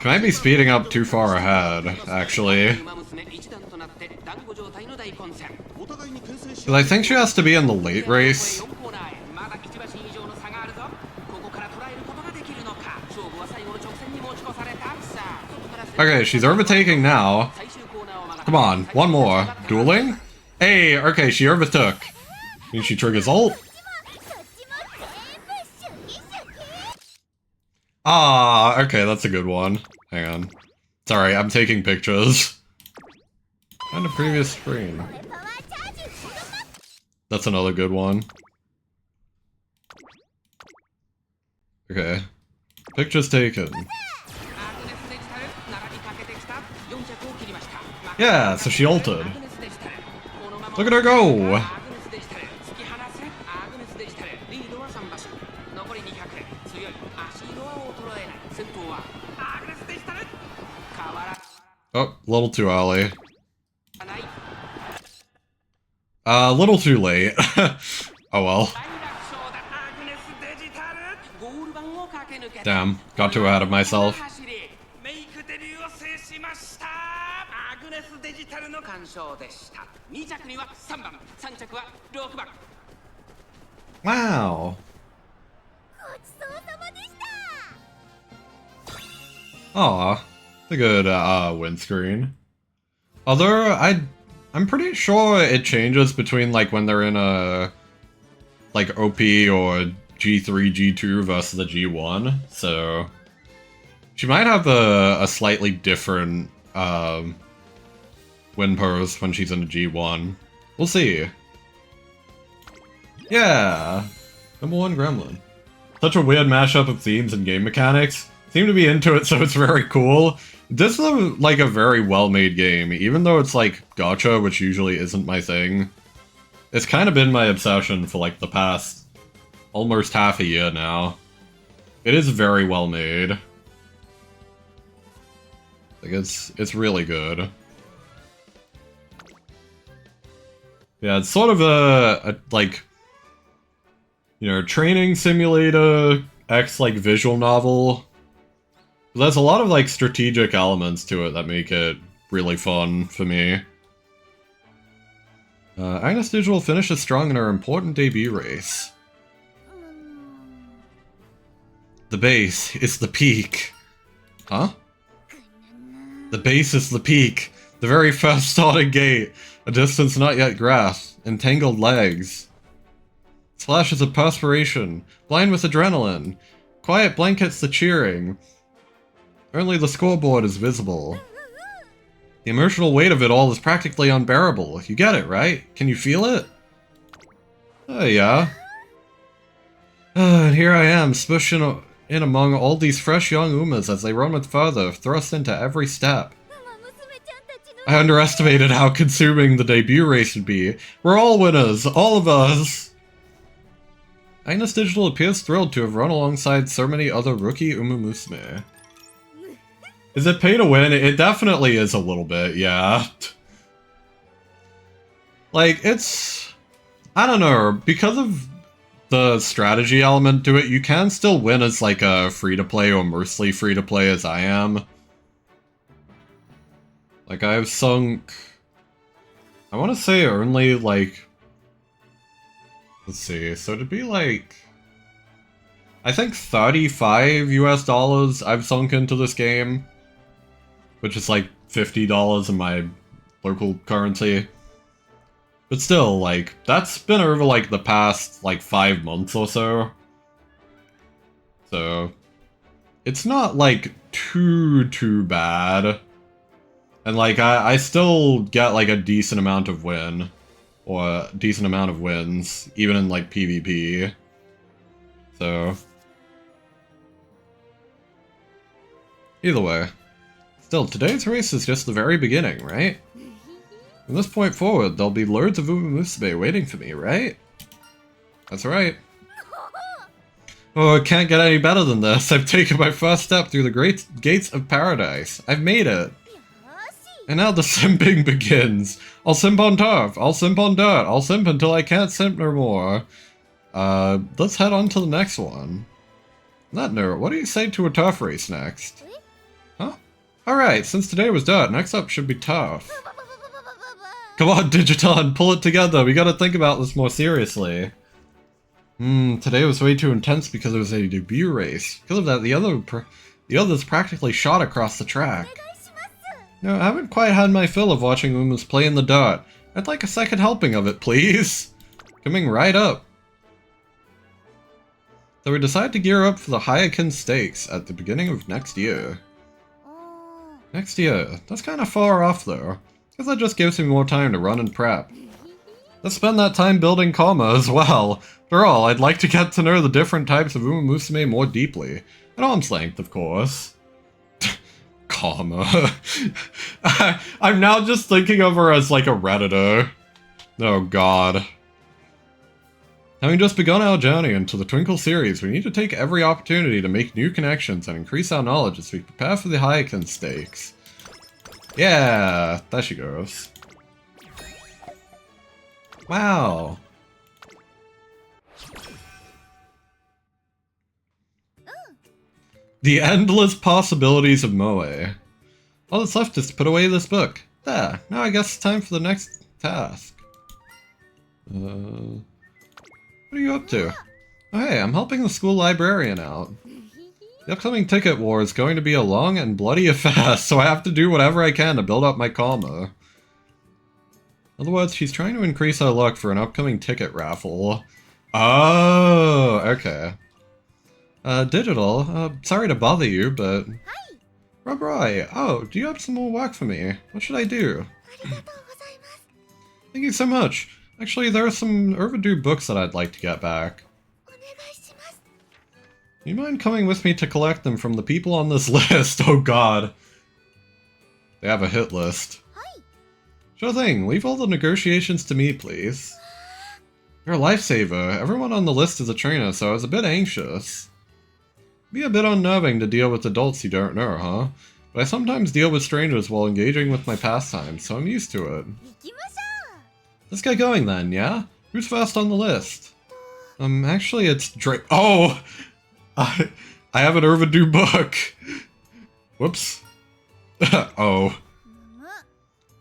She might be speeding up too far ahead, actually. Because I think she has to be in the late race. Okay, she's overtaking now. Come on, one more. Dueling? Hey, okay, she overtook. Means she triggers ult. Ah, okay, that's a good one. Hang on. Sorry, I'm taking pictures. On the previous screen. That's another good one. Okay. Pictures taken. Yeah, so she ulted. Look at her go! Oh, a little too early. A little too late. Oh well. Damn, got too ahead of myself. Wow. Aw, it's a good win screen. Although I'm pretty sure it changes between like when they're in a like OP or G3, G2 versus the G1, so she might have a slightly different win pose when she's in a G1. We'll see. Yeah, #1 Gremlin. Such a weird mashup of themes and game mechanics. Seem to be into it, so it's very cool. This is like a very well-made game, even though it's like gacha, which usually isn't my thing. It's kind of been my obsession for like the past almost half a year now. It is very well made. Like it's really good. Yeah, it's sort of a like, you know, training simulator X like visual novel. There's a lot of like strategic elements to it that make it really fun for me. Agnes Digital finishes strong in her important debut race. The base is the peak. Huh? The base is the peak. The very first starting gate. A distance not yet grasped. Entangled legs. Splashes of perspiration. Blind with adrenaline. Quiet blankets the cheering. Only the scoreboard is visible. The emotional weight of it all is practically unbearable. You get it, right? Can you feel it? Oh, yeah. And here I am, smushed in among all these fresh young Umas as they run with fervor, thrust into every step. I underestimated how consuming the debut race would be. We're all winners, all of us! Agnes Digital appears thrilled to have run alongside so many other rookie umamusume. Is it pay to win? It definitely is a little bit, yeah. Like, it's... I don't know, because of the strategy element to it, you can still win as like a free-to-play or mostly free-to-play as I am. Like, I've sunk... I want to say only, like... Let's see, so to be like... I think $35 US I've sunk into this game. Which is like $50 in my local currency. But still, like, that's been over like the past like 5 months or so. So it's not like too bad. And like I still get like a decent amount of win. Or a decent amount of wins, even in like PvP. So either way. Still, today's race is just the very beginning, right? From this point forward, there'll be loads of umamusume waiting for me, right? That's right. Oh, it can't get any better than this. I've taken my first step through the great gates of paradise. I've made it. And now the simping begins. I'll simp on turf, I'll simp on dirt, I'll simp until I can't simp no more. Let's head on to the next one. On that note, what do you say to a turf race next? Huh? Alright, since today was dirt, next up should be turf. Come on, Digiton, pull it together, we gotta think about this more seriously. Today was way too intense because it was a debut race. Because of that, the others practically shot across the track. No, I haven't quite had my fill of watching Umas play in the dirt. I'd like a second helping of it, please. Coming right up. So we decided to gear up for the Hyakin Stakes at the beginning of next year. Next year. That's kind of far off though, because that just gives me more time to run and prep. Let's spend that time building karma as well. After all, I'd like to get to know the different types of umamusume more deeply. At arm's length, of course. Karma. I'm now just thinking of her as like a Redditor. Oh god. Having just begun our journey into the Twinkle series, we need to take every opportunity to make new connections and increase our knowledge as we prepare for the Hyakin Stakes. Yeah, there she goes. Wow. The endless possibilities of Moe. All that's left is to put away this book. There, now I guess it's time for the next task. What are you up to? Oh hey, I'm helping the school librarian out. The upcoming ticket war is going to be a long and bloody affair, so I have to do whatever I can to build up my karma. In other words, she's trying to increase our luck for an upcoming ticket raffle. Oh, okay. Digital, sorry to bother you, but... Hi! Rob Roy, oh, do you have some more work for me? What should I do? Thank you so much. Actually, there are some overdue books that I'd like to get back. Do you mind coming with me to collect them from the people on this list? Oh god. They have a hit list. Sure thing, leave all the negotiations to me, please. You're a lifesaver. Everyone on the list is a trainer, so I was a bit anxious. Be a bit unnerving to deal with adults you don't know, huh? But I sometimes deal with strangers while engaging with my pastimes, so I'm used to it. Let's get going then, yeah? Who's first on the list? Actually it's Drake. Oh! I have an overdue book! Whoops. Oh.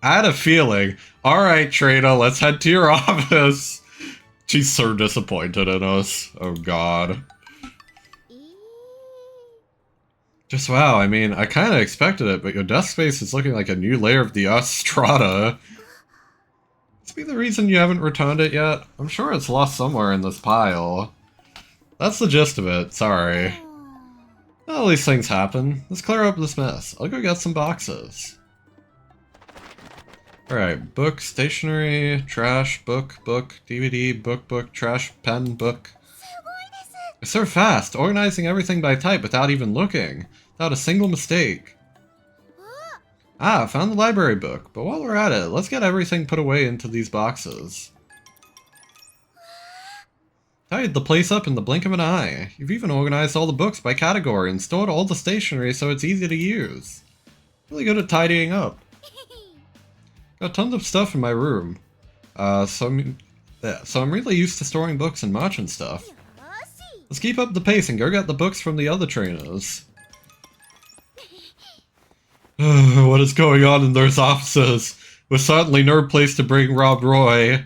I had a feeling. Alright, trainer, let's head to your office. She's so disappointed in us. Oh god. Just wow, I mean, I kinda expected it, but your desk space is looking like a new layer of the strata. This be the reason you haven't returned it yet? I'm sure it's lost somewhere in this pile. That's the gist of it, sorry. Well, these things happen. Let's clear up this mess. I'll go get some boxes. Alright, book, stationery, trash, book, DVD, book, trash, pen, book. It's so fast, organizing everything by type without even looking. Without a single mistake. Ah, found the library book, but while we're at it, let's get everything put away into these boxes. Tidied the place up in the blink of an eye. You've even organized all the books by category and stored all the stationery so it's easy to use. Really good at tidying up. Got tons of stuff in my room. So I'm really used to storing books and merchant stuff. Let's keep up the pace and go get the books from the other trainers. What is going on in those offices? Was certainly no place to bring Rob Roy.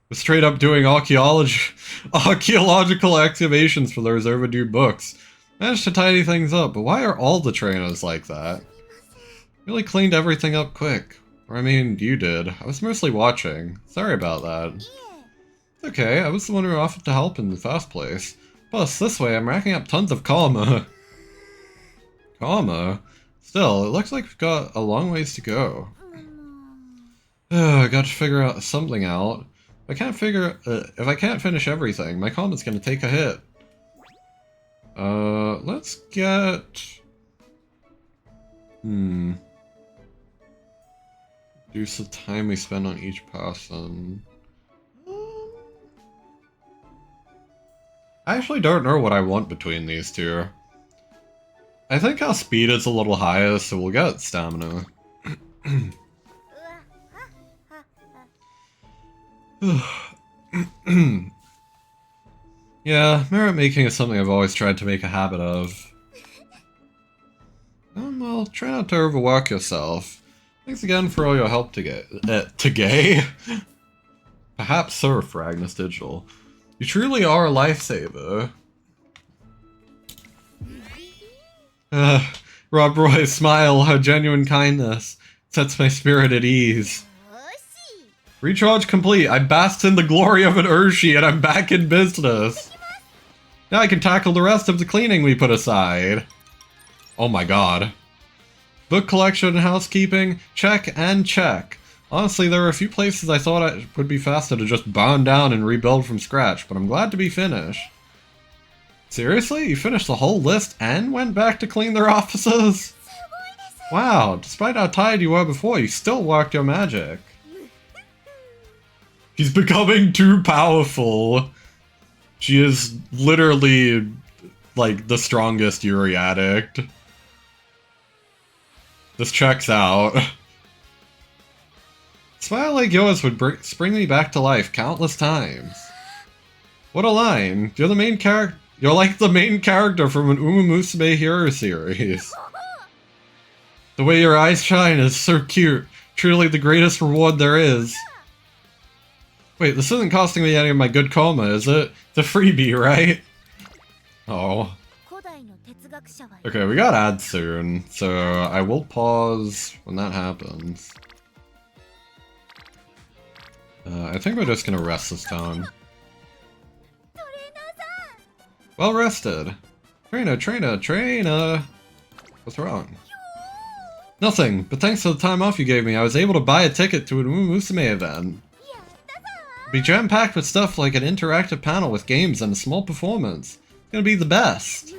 We're straight up doing archaeological excavations for those overdue books. Managed to tidy things up, but why are all the trainers like that? Really cleaned everything up quick. Or I mean, you did. I was mostly watching. Sorry about that. It's okay, I was the one who offered to help in the first place. Plus, this way I'm racking up tons of karma. Karma? Still, it looks like we've got a long ways to go. I got to figure out something out. If I can't finish everything, my karma's gonna take a hit. Let's get... Reduce the time we spend on each person. I actually don't know what I want between these two. I think our speed is a little higher, so we'll get stamina. Yeah, merit making is something I've always tried to make a habit of. Well, try not to overwork yourself. Thanks again for all your help today. Perhaps so, for Agnes Digital. You truly are a lifesaver. Rob Roy's smile, her genuine kindness, sets my spirit at ease. Recharge complete. I basked in the glory of an Urshi and I'm back in business. Now I can tackle the rest of the cleaning we put aside. Oh my god. Book collection and housekeeping, check and check. Honestly, there were a few places I thought it would be faster to just burn down and rebuild from scratch, but I'm glad to be finished. Seriously? You finished the whole list and went back to clean their offices? Wow, despite how tired you were before, you still worked your magic. She's becoming too powerful. She is literally, like, the strongest Yuri addict. This checks out. Smile like yours would spring me back to life countless times. What a line. You're the main character. You're like the main character from an umamusume hero series. The way your eyes shine is so cute. Truly the greatest reward there is. Wait, this isn't costing me any of my good karma, is it? It's a freebie, right? Oh. Okay, we got ads soon, so I will pause when that happens. I think we're just gonna rest this time. Well rested. Trainer. What's wrong? Nothing, but thanks to the time off you gave me, I was able to buy a ticket to an umamusume event. It'll be jam-packed with stuff like an interactive panel with games and a small performance. It's gonna be the best.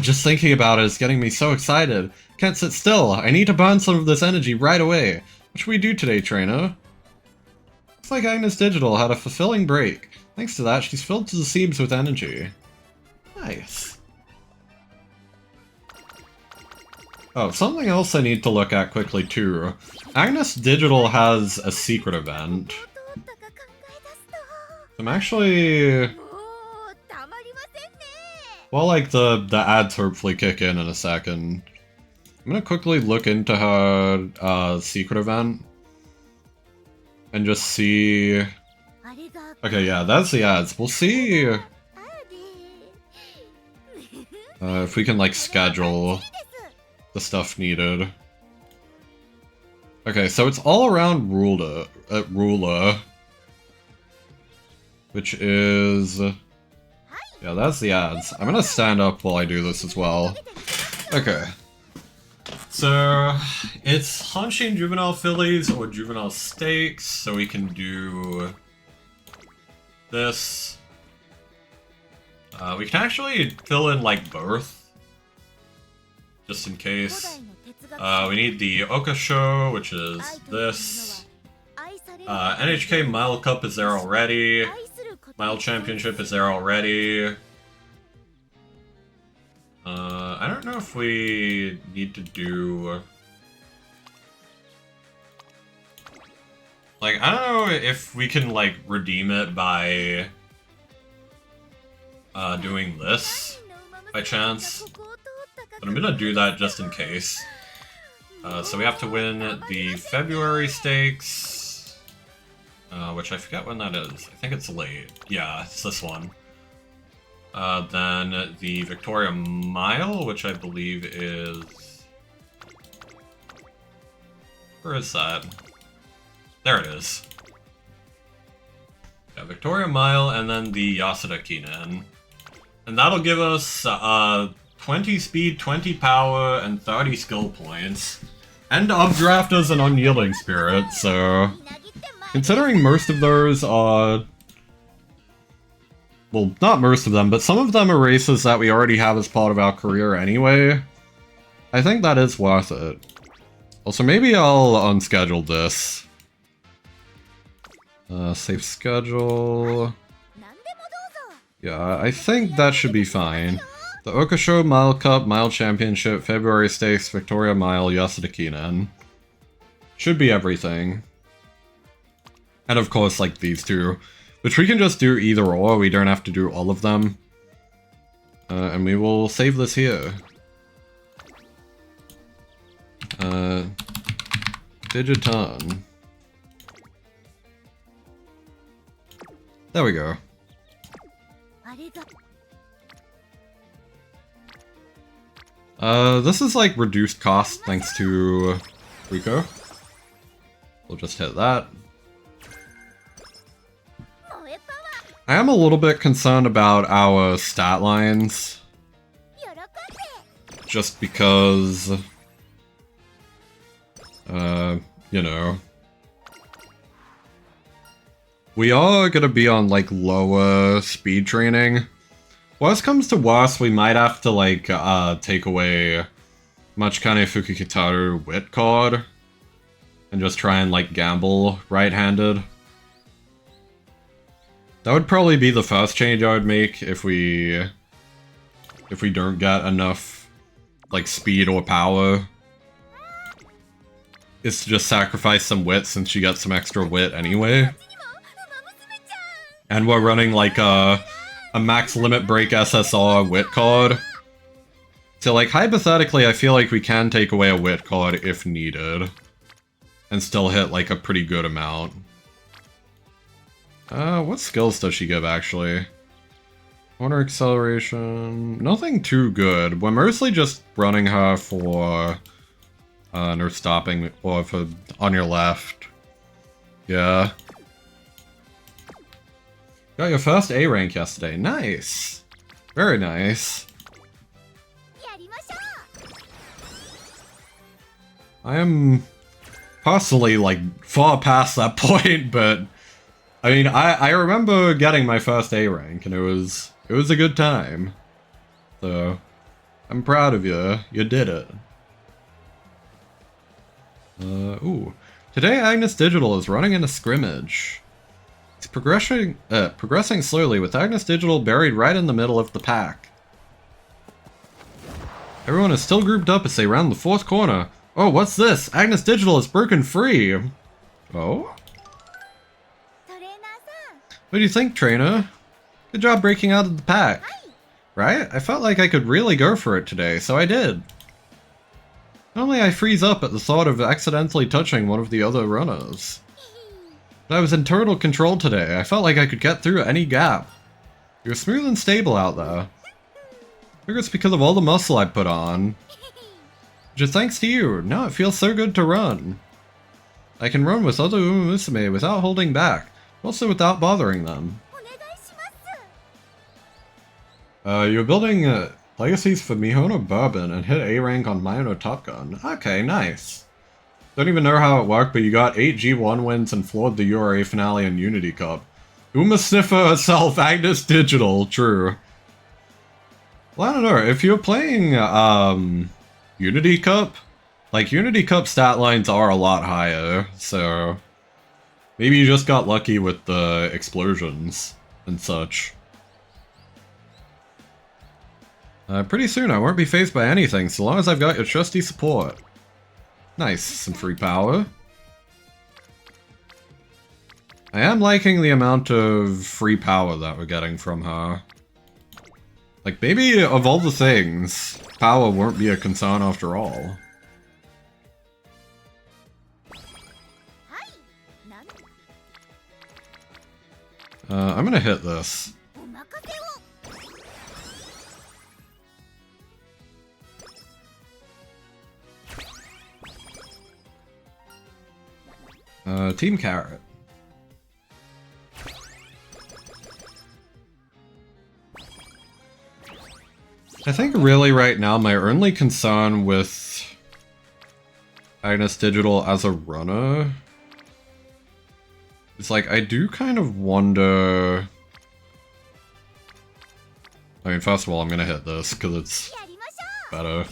Just thinking about it is getting me so excited. Can't sit still. I need to burn some of this energy right away. What should we do today, trainer? Looks like Agnes Digital had a fulfilling break. Thanks to that, she's filled to the seams with energy. Nice. Oh, something else I need to look at quickly too. Agnes Digital has a secret event. I'm actually... Well, like, the ads hopefully kick in a second. I'm gonna quickly look into her secret event. And just see... Okay, yeah, that's the ads. We'll see... if we can, like, schedule the stuff needed. Okay, so it's all around Ruler. Which is... Yeah, that's the ads. I'm gonna stand up while I do this as well. Okay. So, it's hunching juvenile fillies or juvenile steaks, so we can do this. We can actually fill in, like, both, just in case. We need the Okasho, which is this. NHK Mile Cup is there already. Mile Championship is there already. I don't know if we need to do... Like, I don't know if we can, like, redeem it by... doing this, by chance. But I'm gonna do that just in case. So we have to win the February stakes, which I forget when that is. I think it's late. Yeah, it's this one. Then the Victoria Mile, which I believe is... Where is that? There it is. Yeah, Victoria Mile, and then the Yasuda Kinen. And that'll give us 20 speed, 20 power, and 30 skill points. And Updrafters and Unyielding Spirit, so... Considering most of those are... Well, not most of them, but some of them are races that we already have as part of our career anyway. I think that is worth it. Also, maybe I'll unschedule this. Save schedule... Yeah, I think that should be fine. The Okasho Mile Cup, Mile Championship, February Stakes, Victoria Mile, Yasuda Kinen. Should be everything. And of course, like these two. Which we can just do either or, we don't have to do all of them. And we will save this here. Digiton. There we go. This is like reduced cost thanks to Rico. We'll just hit that. I am a little bit concerned about our stat lines. Just because, you know. We are gonna be on like lower speed training. Worst comes to worst, we might have to like take away Machikane Fukikitaru Wit card and just try and like gamble right-handed. That would probably be the first change I would make if we don't get enough like speed or power. Is to just sacrifice some wit since you get some extra wit anyway. And we're running like a max limit break SSR wit card. So like hypothetically I feel like we can take away a wit card if needed. And still hit like a pretty good amount. What skills does she give actually? Corner acceleration, nothing too good. We're mostly just running her for nerf stopping or for on your left. Yeah. Got your first A rank yesterday. Nice. Very nice. I am personally like far past that point, but I mean I remember getting my first A rank and it was a good time. So I'm proud of you. You did it. Ooh. Today Agnes Digital is running in a scrimmage. It's progressing slowly, with Agnes Digital buried right in the middle of the pack. Everyone is still grouped up as they round the fourth corner. Oh, what's this? Agnes Digital is broken free! Oh? What do you think, trainer? Good job breaking out of the pack. Right? I felt like I could really go for it today, so I did. Normally I freeze up at the thought of accidentally touching one of the other runners. But I was in total control today. I felt like I could get through any gap. You're smooth and stable out there. I figure it's because of all the muscle I put on. Just thanks to you, now it feels so good to run. I can run with other umamusume without holding back, also without bothering them. You're building legacies for Mihono Bourbon and hit A rank on Mino Top Gun. Okay, nice. Don't even know how it worked, but you got 8 G1 wins and floored the URA finale in Unity Cup. Uma Sniffer herself, Agnes Digital, true. Well, I don't know, if you're playing, Unity Cup, like, Unity Cup stat lines are a lot higher, so maybe you just got lucky with the explosions and such. Pretty soon I won't be fazed by anything, so long as I've got your trusty support. Nice, some free power. I am liking the amount of free power that we're getting from her. Like, maybe of all the things, power won't be a concern after all. I'm gonna hit this. Team Carrot. I think really right now my only concern with Agnes Digital as a runner is like I do kind of wonder. I mean, first of all, I'm gonna hit this because it's better.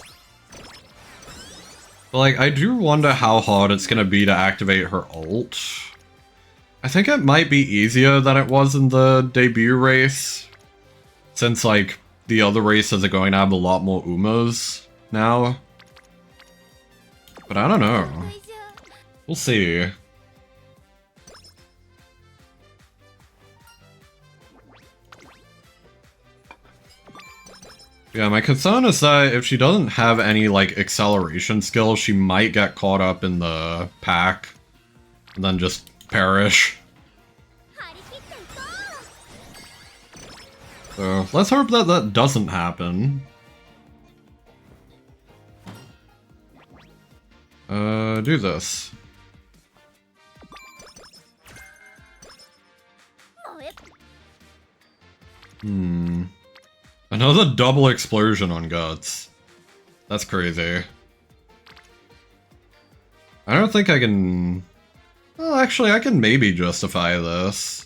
But like, I do wonder how hard it's gonna be to activate her ult. I think it might be easier than it was in the debut race, since like the other races are going to have a lot more Umas now. But I don't know. We'll see. Yeah, my concern is that if she doesn't have any, like, acceleration skills, she might get caught up in the pack and then just perish. So, let's hope that that doesn't happen. Do this. Another double explosion on Guts. That's crazy. I don't think I can... Well, actually, I can maybe justify this.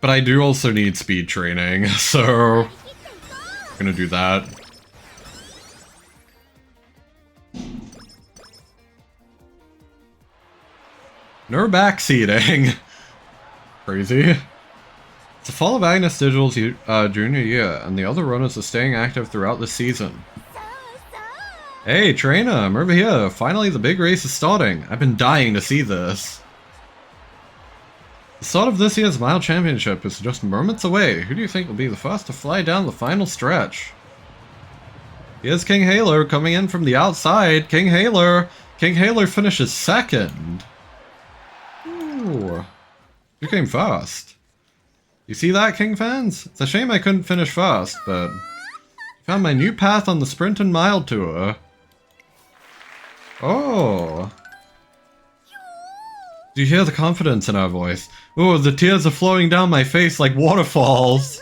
But I do also need speed training, so... I'm gonna do that. No backseating. Crazy. It's the fall of Agnes Digital's junior year, and the other runners are staying active throughout the season. Hey, trainer, I'm over here. Finally, the big race is starting. I've been dying to see this. The start of this year's Mile Championship is just moments away. Who do you think will be the first to fly down the final stretch? Here's King Halo coming in from the outside. King Halo finishes second. Ooh. You came first. You see that, King fans? It's a shame I couldn't finish first, but... I found my new path on the Sprint and Mile Tour. Oh. Do you hear the confidence in our voice? Oh, the tears are flowing down my face like waterfalls.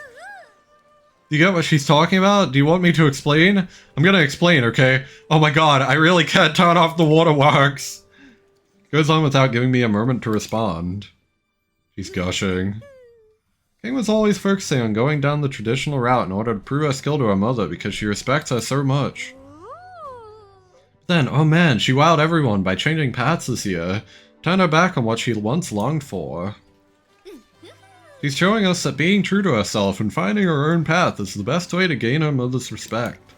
Do you get what she's talking about? Do you want me to explain? I'm gonna explain, okay? Oh my god, I really can't turn off the waterworks. Goes on without giving me a moment to respond. She's gushing. King was always focusing on going down the traditional route in order to prove her skill to her mother because she respects her so much. Then, oh man, she wowed everyone by changing paths this year, turned her back on what she once longed for. She's showing us that being true to herself and finding her own path is the best way to gain her mother's respect.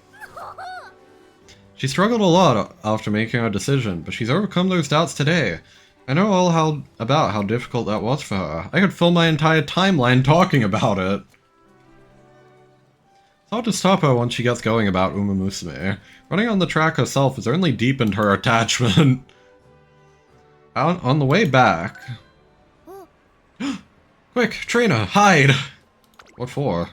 She struggled a lot after making her decision, but she's overcome those doubts today. I know all about how difficult that was for her. I could fill my entire timeline talking about it. It's hard to stop her once she gets going about Umamusume. Running on the track herself has only deepened her attachment. On the way back... Quick, trainer, hide! What for?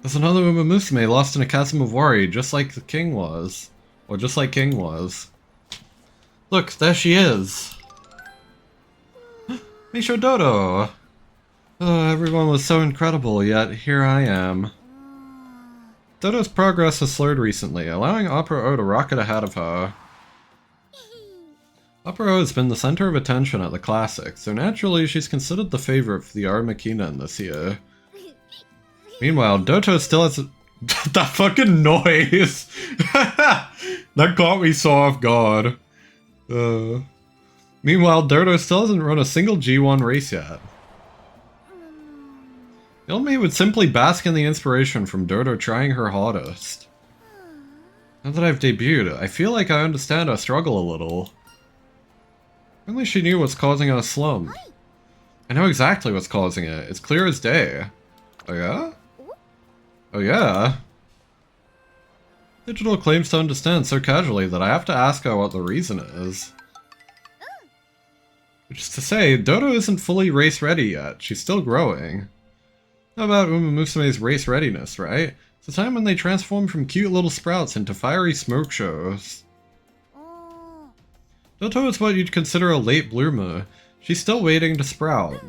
There's another Umamusume lost in a chasm of worry, just like the king was. Or just like King was. Look, there she is! Misho Dodo! Oh, everyone was so incredible, yet here I am. Dodo's progress has slowed recently, allowing Opera O to rocket ahead of her. Opera O has been the center of attention at the Classics, so naturally she's considered the favorite for the Armakinen this year. Meanwhile, Doto still has that fucking noise! That caught me so off guard. Meanwhile, Doto still hasn't run a single G1 race yet. Ilmi would simply bask in the inspiration from Doto trying her hardest. Now that I've debuted, I feel like I understand her struggle a little. If only she knew what's causing her slump. I know exactly what's causing it. It's clear as day. Oh yeah? Oh yeah? Digital claims to understand so casually that I have to ask her what the reason is. Which is to say, Dodo isn't fully race ready yet. She's still growing. How about Umamusume's race readiness, right? It's the time when they transform from cute little sprouts into fiery smoke shows. Doto is what you'd consider a late bloomer. She's still waiting to sprout.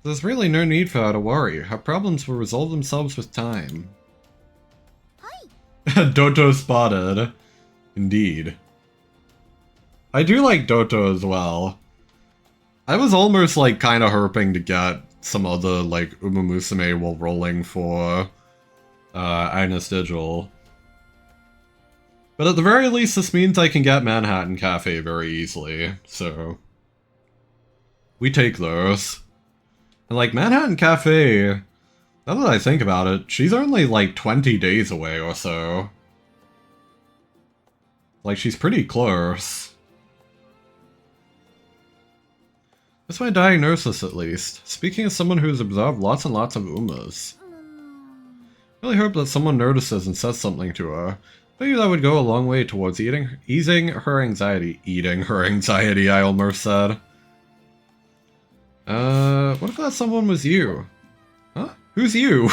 There's really no need for her to worry. Her problems will resolve themselves with time. Doto spotted. Indeed. I do like Doto as well. I was almost like kind of hoping to get some other like Umamusume while rolling for Agnes Digital. But at the very least this means I can get Manhattan Cafe very easily, so... we take those. And like Manhattan Cafe, now that I think about it, she's only like 20 days away or so. Like, she's pretty close. That's my diagnosis, at least. Speaking as someone who's observed lots and lots of umas. I really hope that someone notices and says something to her. Maybe that would go a long way towards easing her anxiety. Eating her anxiety, I almost said. What if that someone was you? Huh? Who's you?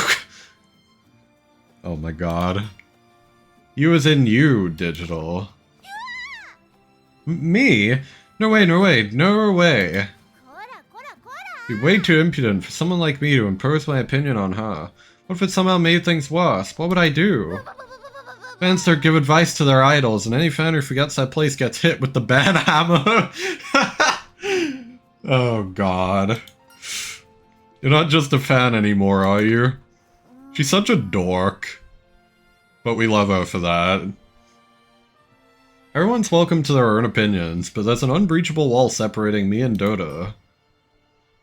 Oh my god. You as in you, digital. Me? No way, no way, no way. You're way too impudent for someone like me to impose my opinion on her. What if it somehow made things worse? What would I do? Fans don't give advice to their idols, and any fan who forgets that place gets hit with the bad hammer. Oh god. You're not just a fan anymore, are you? She's such a dork. But we love her for that. Everyone's welcome to their own opinions, but there's an unbreachable wall separating me and Dota.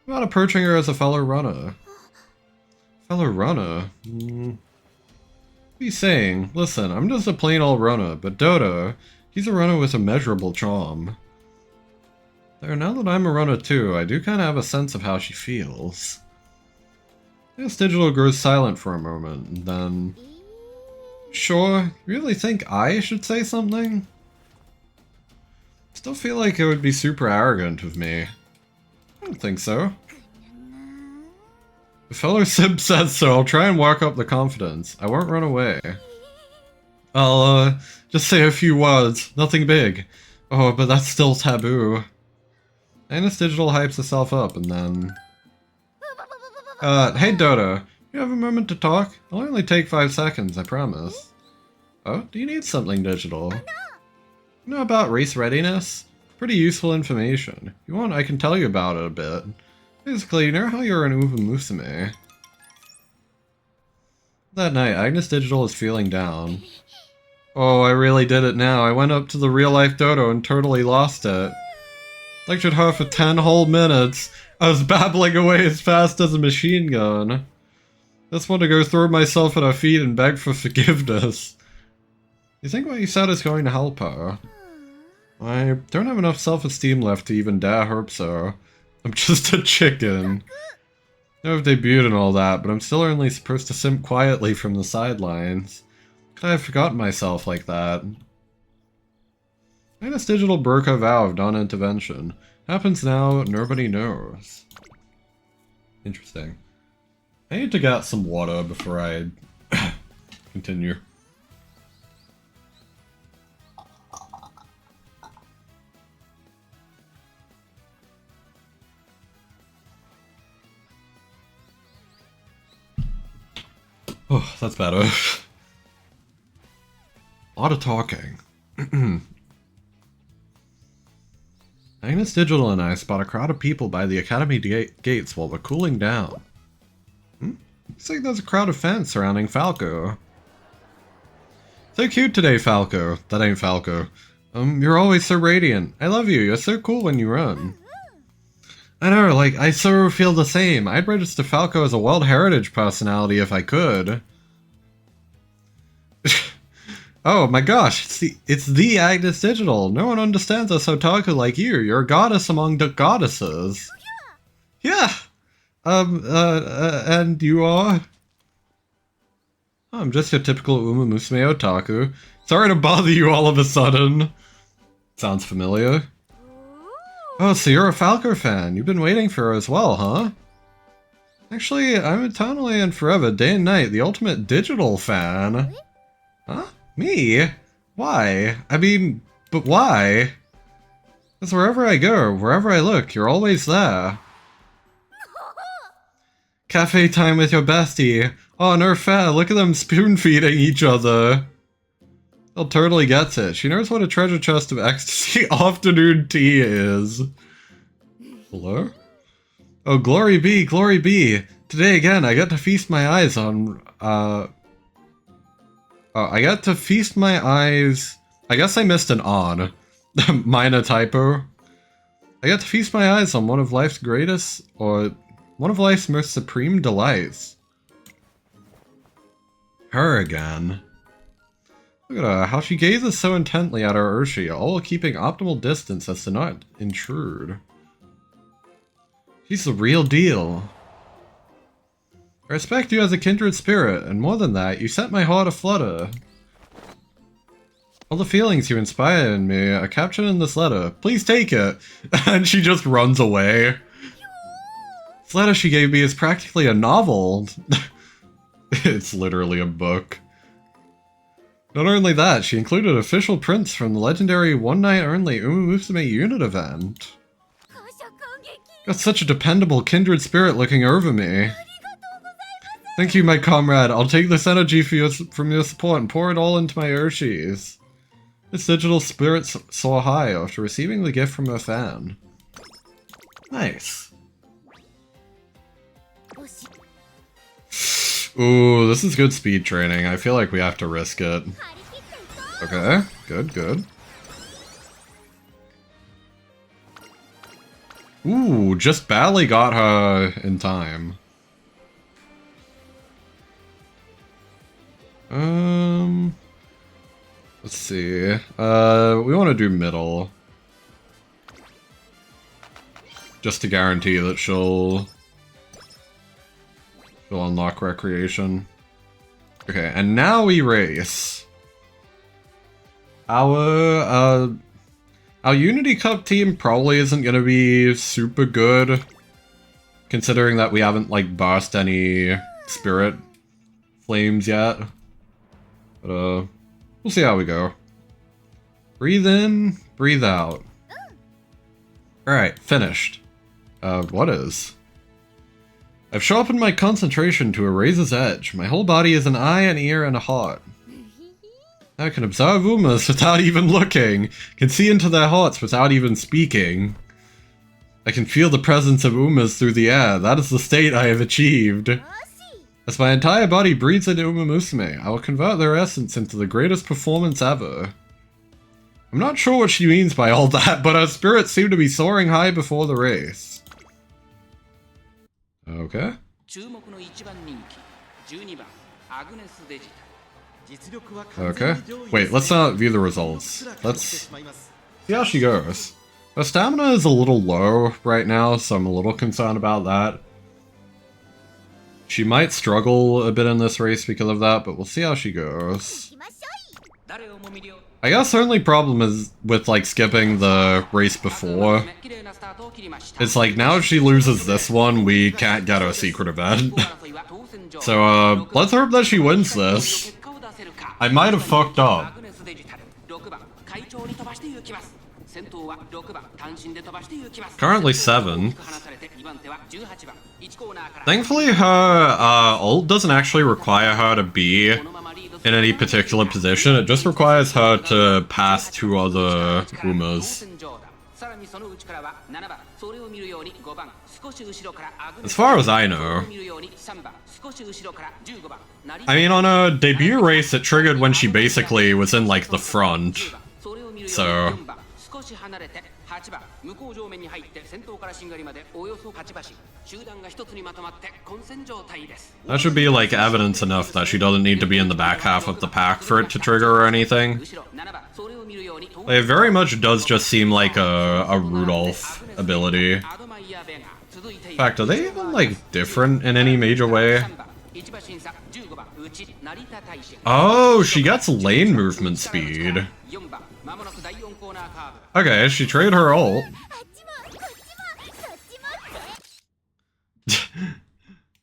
I'm not approaching her as a fellow runner. Fellow runner? What are you saying? Listen, I'm just a plain old runner, but Dota, he's a runner with immeasurable charm. There, now that I'm a runner too, I do kind of have a sense of how she feels. I guess Digital grows silent for a moment, and then... Sure, you really think I should say something? Still feel like it would be super arrogant of me. I don't think so. The fellow Sib says so, I'll try and work up the confidence. I won't run away. I'll, just say a few words. Nothing big. Oh, but that's still taboo. Agnes Digital hypes herself up, and then... hey Dota, you have a moment to talk? I'll only take 5 seconds, I promise. Oh, do you need something, Digital? You know about race readiness? Pretty useful information. If you want, I can tell you about it a bit. Basically, you know how you're an umamusume? That night, Agnes Digital is feeling down. Oh, I really did it now. I went up to the real-life Dodo and totally lost it. Lectured her for 10 whole minutes. I was babbling away as fast as a machine gun. Just want to go throw myself at her feet and beg for forgiveness. You think what you said is going to help her? I don't have enough self-esteem left to even dare hope so. I'm just a chicken. I know I've debuted and all that, but I'm still only supposed to simp quietly from the sidelines. Could I have forgotten myself like that? Agnes Digital broke her vow of non-intervention. Happens now, nobody knows. Interesting. I need to get some water before I continue. Oh, that's better. A lot of talking. Agnes Digital and I spot a crowd of people by the Academy gates while we're cooling down. Looks like there's a crowd of fans surrounding Falco. So cute today, Falco. That ain't Falco. You're always so radiant. I love you. You're so cool when you run. I know, like, I so feel the same. I'd register Falco as a World Heritage personality if I could. Oh my gosh, it's the Agnes Digital. No one understands us otaku like you. You're a goddess among the goddesses. Yeah! And you are? Oh, I'm just your typical umamusume otaku. Sorry to bother you all of a sudden. Sounds familiar. Oh, so you're a Falco fan. You've been waiting for her as well, huh? Actually, I'm eternally and forever, day and night, the ultimate digital fan. Huh? Me? Why? I mean, but why? Because wherever I go, wherever I look, you're always there. Cafe time with your bestie. Oh, no fair, look at them spoon-feeding each other. Elle totally gets it. She knows what a treasure chest of ecstasy afternoon tea is. Hello? Oh, glory be, glory be. Today again, I get to feast my eyes on, Oh, I get to feast my eyes... I guess I missed an on. Minor typo. I get to feast my eyes on one of life's greatest, or one of life's most supreme delights. Her again. Look at her, how she gazes so intently at her Urshi, all while keeping optimal distance as to not intrude. She's the real deal. I respect you as a kindred spirit, and more than that, you set my heart aflutter. All the feelings you inspire in me are captured in this letter. Please take it! And she just runs away. This letter she gave me is practically a novel. It's literally a book. Not only that, she included official prints from the legendary one-night-only Umamusume unit event. Got such a dependable kindred spirit looking over me. Thank you, my comrade. I'll take this energy from your support and pour it all into my Urshis. This digital spirit soar high after receiving the gift from her fan. Nice. Ooh, this is good speed training. I feel like we have to risk it. Okay, good, good. Ooh, just barely got her in time. Let's see. We want to do middle. Just to guarantee that she'll unlock recreation. Okay, and now we race. Our Unity Cup team probably isn't gonna be super good, considering that we haven't like burst any spirit flames yet. But we'll see how we go. Breathe in, breathe out. Alright, finished. What is? I've sharpened my concentration to a razor's edge. My whole body is an eye, an ear, and a heart. I can observe Umas without even looking, can see into their hearts without even speaking. I can feel the presence of Umas through the air. That is the state I have achieved. As my entire body breathes into umamusume, I will convert their essence into the greatest performance ever. I'm not sure what she means by all that, but her spirits seem to be soaring high before the race. Okay. Okay. Wait, let's not view the results. Let's see how she goes. Her stamina is a little low right now, so I'm a little concerned about that. She might struggle a bit in this race because of that, but we'll see how she goes. I guess the only problem is with like skipping the race before. It's like now if she loses this one, we can't get her secret event. So let's hope that she wins this. I might have fucked up. Currently 7. Thankfully her ult doesn't actually require her to be in any particular position, it just requires her to pass 2 other Umas. As far as I know. I mean, on a debut race, it triggered when she basically was in, like, the front. So... that should be, like, evidence enough that she doesn't need to be in the back half of the pack for it to trigger or anything. It very much does just seem like a Rudolph ability. In fact, are they even, like, different in any major way? Oh, she gets lane movement speed. Okay, she traded her ult.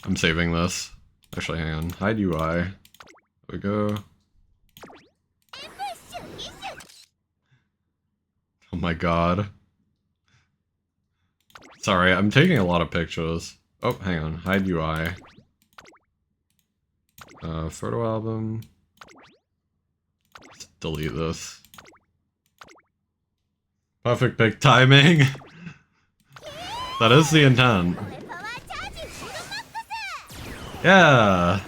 I'm saving this. Actually, hang on. Hide UI. There we go. Oh my god. Sorry, I'm taking a lot of pictures. Oh, hang on. Hide UI. Photo album. Let's delete this. Perfect pick timing. That is the intent. Yeah.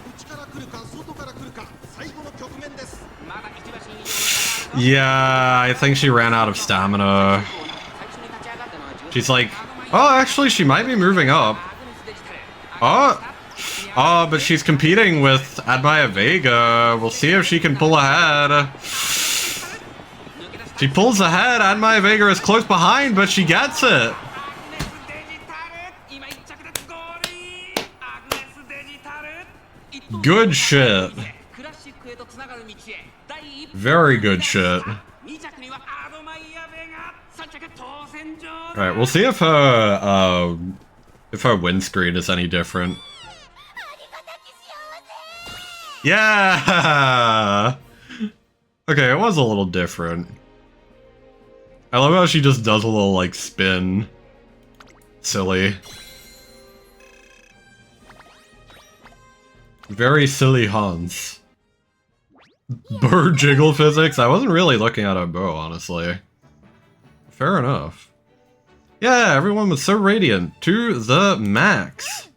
Yeah, I think she ran out of stamina. She's like, oh, actually, she might be moving up. Oh, Oh, but she's competing with Admaya Vega. We'll see if she can pull ahead. She pulls ahead. Admaya Vega is close behind, but she gets it. Good shit. Very good shit. Alright, we'll see if her windscreen is any different. Yeah! Okay, it was a little different. I love how she just does a little, like, spin. Silly. Very silly Hans. Bird jiggle physics? I wasn't really looking at a bow, honestly. Fair enough. Yeah, everyone was so radiant. To the max.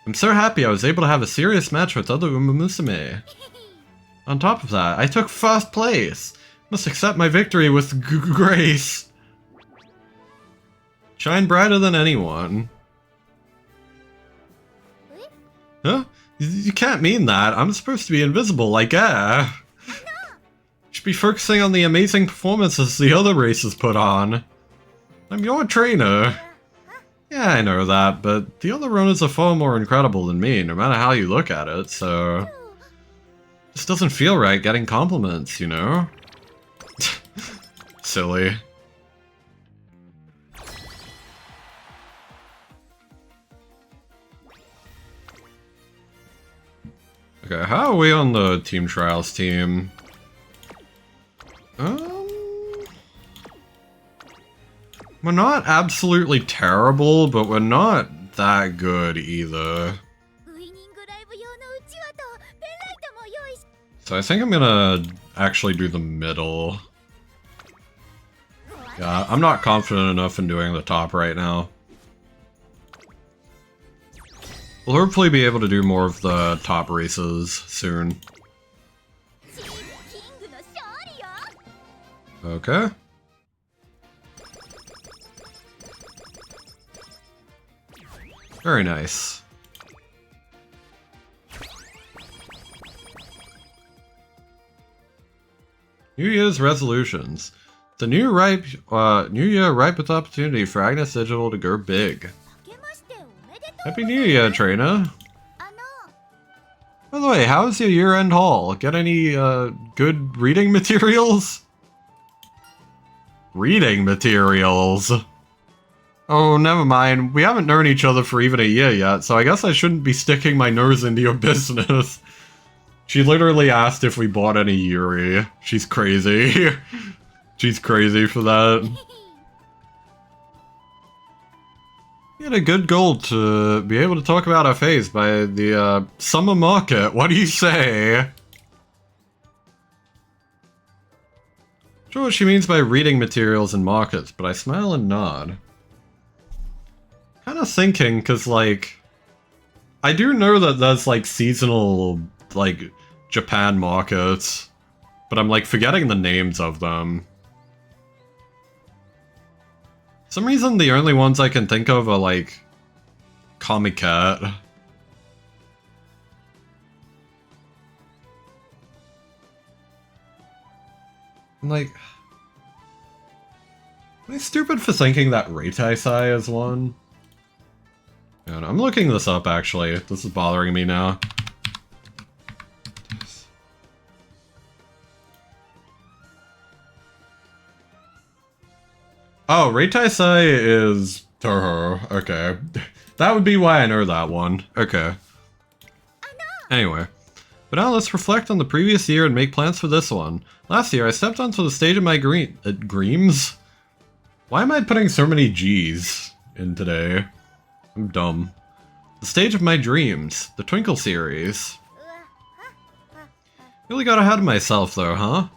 I'm so happy I was able to have a serious match with other umamusume. On top of that, I took first place. Must accept my victory with grace. Shine brighter than anyone. Huh? You can't mean that. I'm supposed to be invisible like air. Should be focusing on the amazing performances the other races put on. I'm your trainer. Yeah, I know that, but the other runners are far more incredible than me, no matter how you look at it, so... Just doesn't feel right getting compliments, you know? Silly. Okay, how are we on the Team Trials team? We're not absolutely terrible, but we're not that good either. So I think I'm gonna actually do the middle. Yeah, I'm not confident enough in doing the top right now. We'll hopefully be able to do more of the top races soon. Okay. Very nice. New Year's resolutions. The new year ripe with opportunity for Agnes Digital to go big. Happy New Year, trainer. By the way, how's your year-end haul? Get any good reading materials? Reading materials? Oh, never mind. We haven't known each other for even a year yet, so I guess I shouldn't be sticking my nose into your business. She literally asked if we bought any Yuri. She's crazy. She's crazy for that. We had a good goal to be able to talk about our phase by the summer market. What do you say? Sure what she means by reading materials and markets, but I smile and nod. Kind of thinking, because, like, I do know that there's, like, seasonal, like, Japan markets, but I'm, like, forgetting the names of them. For some reason, the only ones I can think of are, like, Comiket. I'm like... Am I stupid for thinking that Reitaisai is one? And I'm looking this up, actually. This is bothering me now. Oh, Reitaisai is Toho. Okay. That would be why I know that one. Okay. Anyway. But now let's reflect on the previous year and make plans for this one. Last year, I stepped onto the stage of my dreams? Why am I putting so many G's in today? I'm dumb. The stage of my dreams. The Twinkle series. Really got ahead of myself though, huh?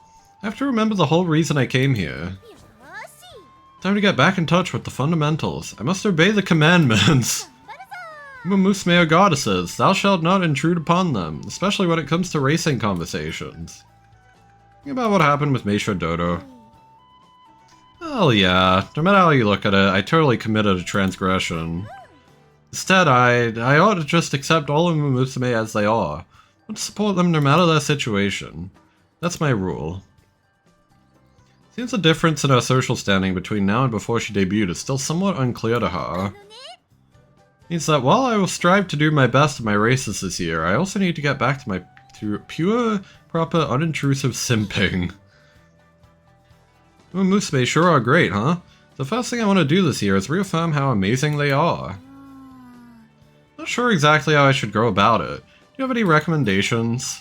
I have to remember the whole reason I came here. Time to get back in touch with the fundamentals. I must obey the commandments. Umamusume are goddesses. Thou shalt not intrude upon them, especially when it comes to racing conversations. Think about what happened with Meisha Dodo. Well, yeah. No matter how you look at it, I totally committed a transgression. Instead, I ought to just accept all of umamusume as they are. And support them no matter their situation. That's my rule. Seems the difference in her social standing between now and before she debuted is still somewhat unclear to her. Means that while I will strive to do my best in my races this year, I also need to get back to my pure, proper, unintrusive simping. Umamusume sure are great, huh? The first thing I want to do this year is reaffirm how amazing they are. Not sure exactly how I should go about it. Do you have any recommendations?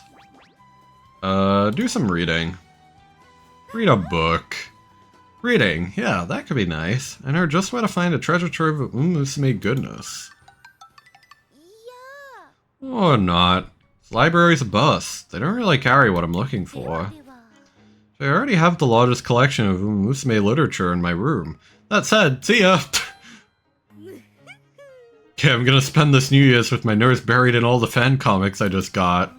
Do some reading. Read a book. Reading, yeah, that could be nice. I know just where to find a treasure trove of umamusume goodness. Or not. This library's a bust. They don't really carry what I'm looking for. I already have the largest collection of umamusume literature in my room. That said, see ya! Okay, I'm gonna spend this New Year's with my nose buried in all the fan comics I just got.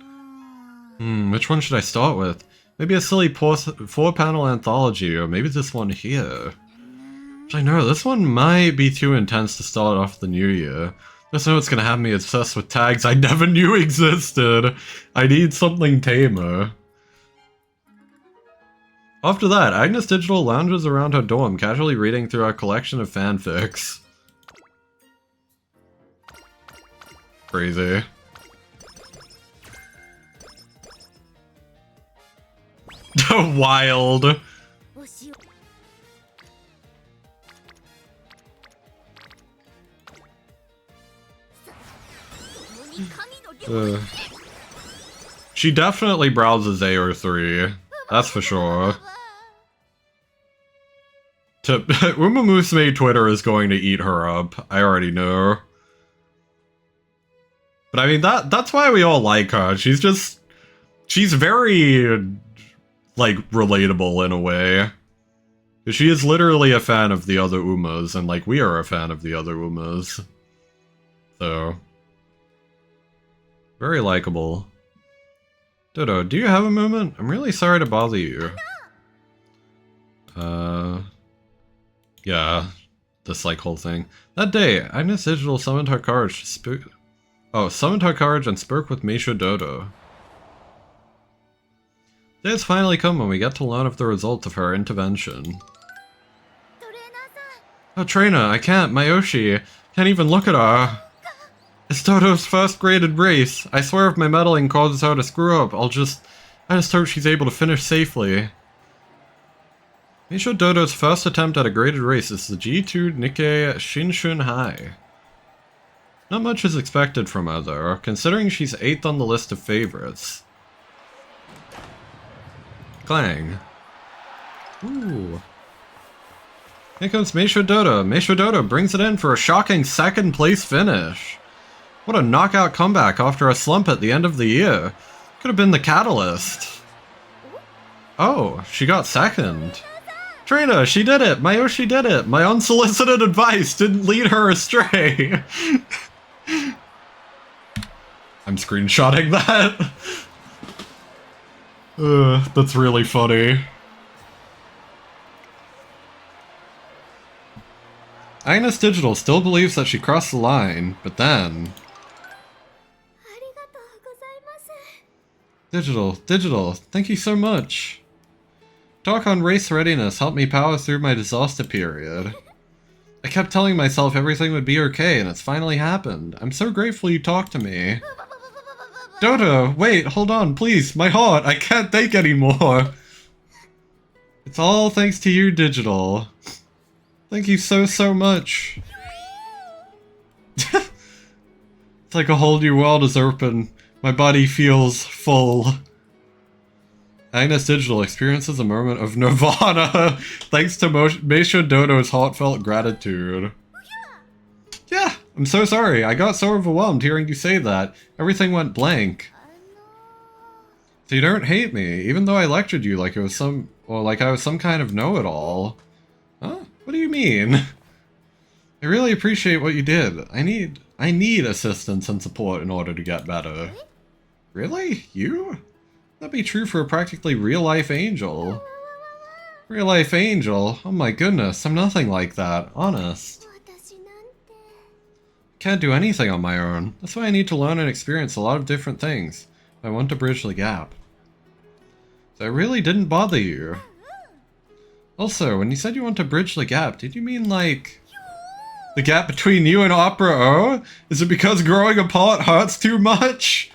Which one should I start with? Maybe a silly 4-panel anthology, or maybe this one here. I know, this one might be too intense to start off the new year. Just know it's gonna have me obsessed with tags I never knew existed. I need something tamer. After that, Agnes Digital lounges around her dorm, casually reading through our collection of fanfics. Crazy. Wild. She definitely browses AO3. That's for sure. Umamusume Twitter is going to eat her up. I already know. But I mean, that's why we all like her. She's very, like, relatable in a way. She is literally a fan of the other Umas, and, like, we are a fan of the other Umas. So. Very likable. Dodo, do you have a moment? I'm really sorry to bother you. Yeah. This, like, whole thing. That day, Agnes Digital summoned her courage to summoned her courage and spoke with Meisha Dodo. The day has finally come when we get to learn of the results of her intervention. Oh, trainer, I can't. Mayoshi. Can't even look at her. It's Dodo's first graded race. I swear if my meddling causes her to screw up, I just hope she's able to finish safely. Meisha Dodo's first attempt at a graded race is the G2 Nikkei Shinshun High. Not much is expected from her, though, considering she's 8th on the list of favorites. Clang. Ooh. Here comes Meisha Dodo. Meisha Dodo brings it in for a shocking 2nd place finish. What a knockout comeback after a slump at the end of the year. Could have been the catalyst. Oh, she got 2nd. Trainer, she did it! Mayoshi did it! My unsolicited advice didn't lead her astray! I'm screenshotting that. That's really funny. Agnes Digital still believes that she crossed the line, but then... Digital, thank you so much. Talk on race readiness helped me power through my disaster period. I kept telling myself everything would be okay, and it's finally happened. I'm so grateful you talked to me. Dodo, wait, hold on, please, my heart, I can't think anymore. It's all thanks to you, Digital. Thank you so much. It's like a whole new world is open. My body feels full. Agnes Digital experiences a moment of nirvana thanks to Meisha Dodo's heartfelt gratitude. Yeah, I'm so sorry. I got so overwhelmed hearing you say that. Everything went blank. So you don't hate me, even though I lectured you like I was some kind of know-it-all. Huh? What do you mean? I really appreciate what you did. I need assistance and support in order to get better. Really? You? That'd be true for a practically real-life angel. Real-life angel? Oh my goodness, I'm nothing like that, honest. Can't do anything on my own. That's why I need to learn and experience a lot of different things if I want to bridge the gap. So I really didn't bother you. Also, when you said you want to bridge the gap, did you mean like the gap between you and Opera O? Is it because growing apart hurts too much?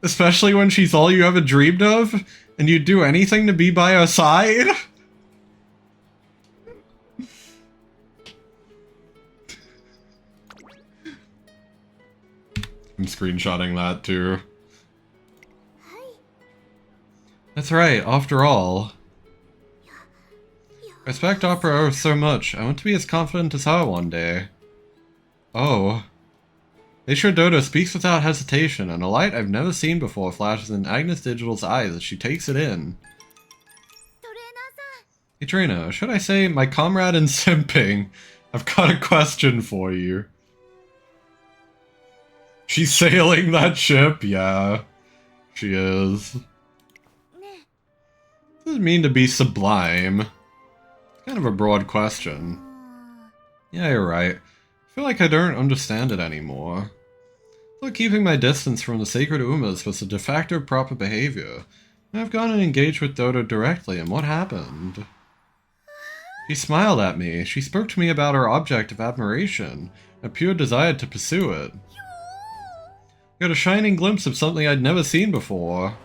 Especially when she's all you ever dreamed of, and you'd do anything to be by her side? I'm screenshotting that too. That's right, after all. I respect Opera O so much, I want to be as confident as her one day. Oh. Make sure Dodo speaks without hesitation, and a light I've never seen before flashes in Agnes Digital's eyes as she takes it in. Hey Trainer, should I say my comrade in simping? I've got a question for you. She's sailing that ship? Yeah, she is. What does it mean to be sublime? It's kind of a broad question. Yeah, you're right. I feel like I don't understand it anymore. I thought keeping my distance from the sacred Umas was the de facto proper behavior. I've gone and engaged with Dodo directly, and what happened? She smiled at me. She spoke to me about her object of admiration, a pure desire to pursue it. I got a shining glimpse of something I'd never seen before.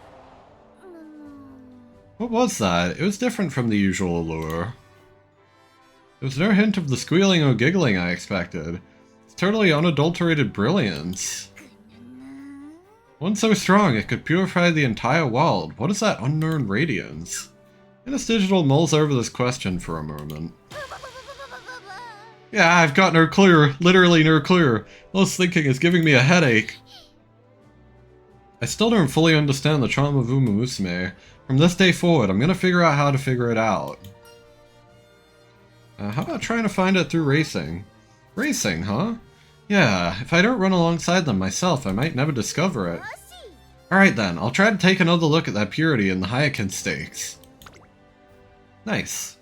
What was that? It was different from the usual allure. There was no hint of the squealing or giggling I expected. It's totally unadulterated brilliance. One so strong it could purify the entire world. What is that unknown radiance? Agnes Digital mulls over this question for a moment. Yeah, I've got no clue. Literally no clue. All this thinking is giving me a headache. I still don't fully understand the charm of Umamusume. From this day forward, I'm gonna figure out how to figure it out. How about trying to find it through racing? Racing, huh? Yeah, if I don't run alongside them myself, I might never discover it. Alright then, I'll try to take another look at that purity in the Hyakin stakes. Nice.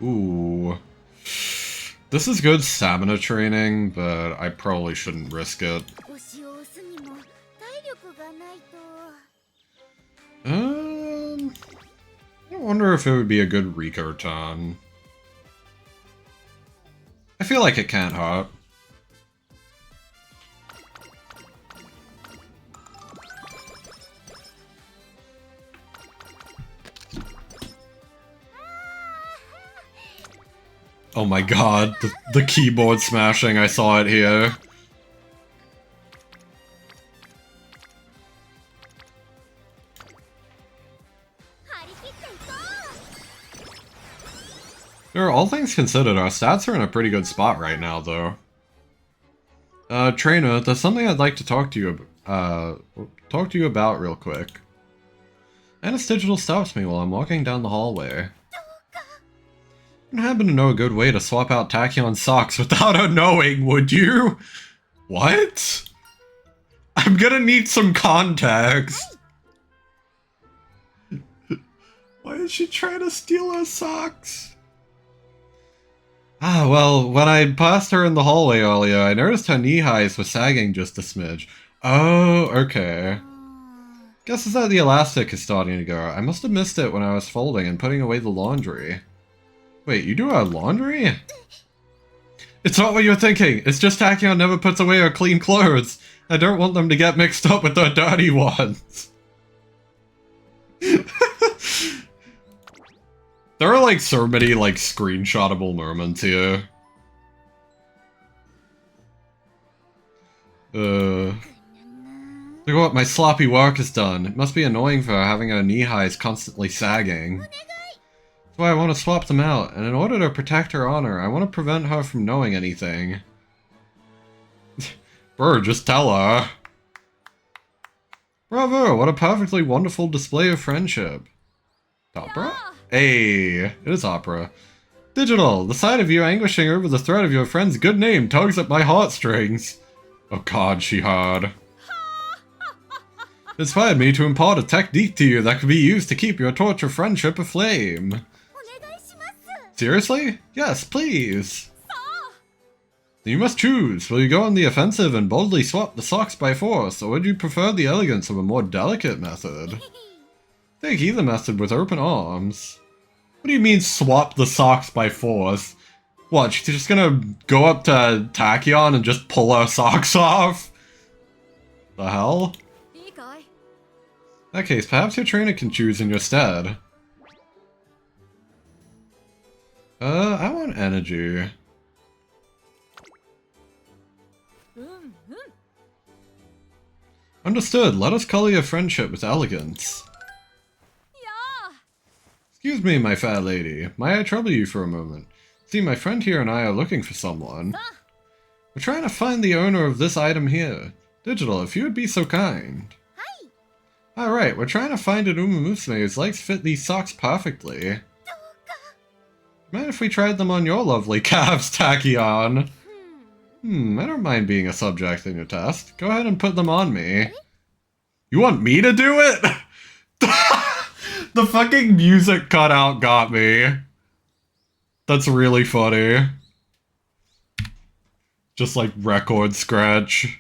Ooh. This is good stamina training, but I probably shouldn't risk it. I wonder if it would be a good Rico turn. I feel like it can't hurt. Oh my god, the keyboard smashing, I saw it here. Sure, all things considered, our stats are in a pretty good spot right now, though. Trainer, there's something I'd like to talk to you about real quick. Agnes Digital stops me while I'm walking down the hallway. You don't happen to know a good way to swap out Tachyon socks without her knowing, would you? What? I'm gonna need some context. Why is she trying to steal her socks? Ah, well, when I passed her in the hallway earlier, I noticed her knee highs were sagging just a smidge. Oh, okay. Guess it's that the elastic is starting to go. I must have missed it when I was folding and putting away the laundry. Wait, you do our laundry? It's not what you're thinking. It's just Tachyon never puts away her clean clothes. I don't want them to get mixed up with her dirty ones. There are like so many like screenshotable moments here. Look what my sloppy work has done. It must be annoying for her having her knee highs constantly sagging. That's why I want to swap them out, and in order to protect her honor, I want to prevent her from knowing anything. Bro, just tell her. Bravo, what a perfectly wonderful display of friendship. Opera? Hey, it is Opera. Digital, the sight of you anguishing over the threat of your friend's good name tugs at my heartstrings. Oh god, she hard. inspired me to impart a technique to you that could be used to keep your torch of friendship aflame. Seriously? Yes, please. Then you must choose. Will you go on the offensive and boldly swap the socks by force, or would you prefer the elegance of a more delicate method? Take either method with open arms. What do you mean swap the socks by force? What, she's just gonna go up to Tachyon and just pull her socks off? The hell? In that case, perhaps your trainer can choose in your stead. I want energy. Understood. Let us color your friendship with elegance. Excuse me, my fair lady. May I trouble you for a moment? See, my friend here and I are looking for someone. We're trying to find the owner of this item here. Digital, if you would be so kind. Alright, we're trying to find an umamusume whose legs fit these socks perfectly. Mind if we tried them on your lovely calves, Tachyon? I don't mind being a subject in your test. Go ahead and put them on me. You want me to do it? The fucking music cutout got me. That's really funny. Just like record scratch.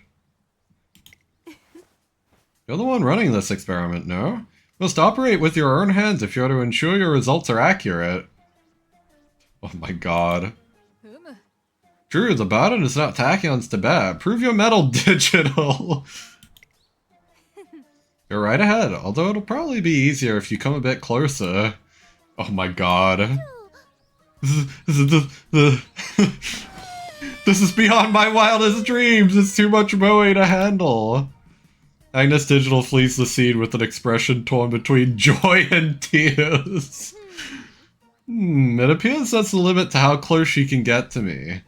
You're the one running this experiment, no? You must operate with your own hands if you're to ensure your results are accurate. Oh my god. True, the button is not Tachyon's to bad. Prove your mettle, Digital. You're right ahead, although it'll probably be easier if you come a bit closer. Oh my god. This is beyond my wildest dreams! It's too much moe to handle! Agnes Digital flees the scene with an expression torn between joy and tears. It appears that's the limit to how close she can get to me.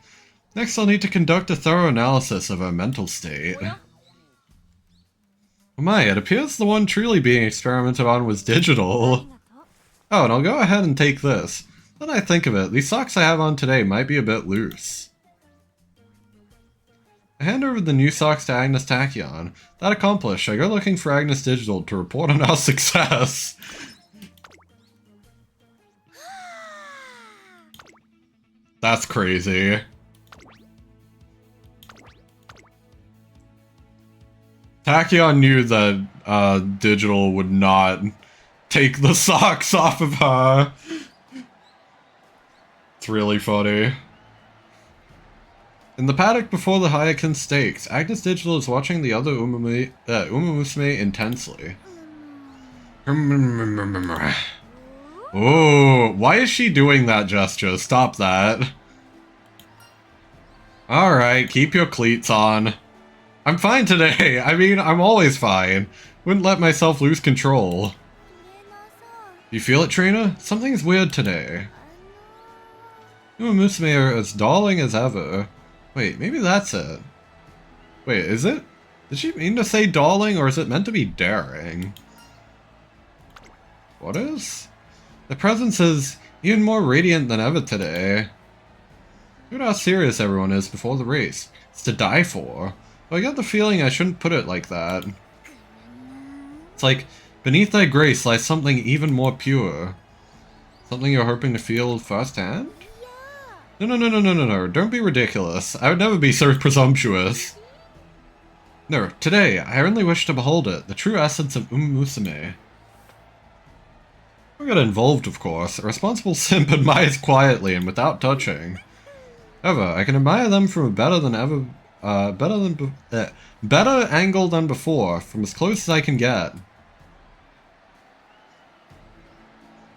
Next, I'll need to conduct a thorough analysis of her mental state. Oh my, it appears the one truly being experimented on was Digital. Oh, and I'll go ahead and take this. Now that I think of it, these socks I have on today might be a bit loose. I hand over the new socks to Agnes Tachyon. That accomplished, I go looking for Agnes Digital to report on our success. That's crazy. Tachyon knew that Digital would not take the socks off of her. It's really funny. In the paddock before the Hayakin Stakes, Agnes Digital is watching the other umamusume intensely. Oh, why is she doing that gesture? Stop that. Alright, keep your cleats on. I'm fine today. I mean, I'm always fine. Wouldn't let myself lose control. You feel it, trainer? Something's weird today. Umamusume are as darling as ever. Wait, maybe that's it. Wait, is it? Did she mean to say darling, or is it meant to be daring? What is? The presence is even more radiant than ever today. Look at how serious everyone is before the race. It's to die for. But I get the feeling I shouldn't put it like that. It's like, beneath their grace lies something even more pure. Something you're hoping to feel firsthand? No, don't be ridiculous. I would never be so presumptuous. No, today, I only wish to behold it, the true essence of umamusume. I got involved, of course. A responsible simp admires quietly and without touching. However, I can admire them from a better angle than before, from as close as I can get.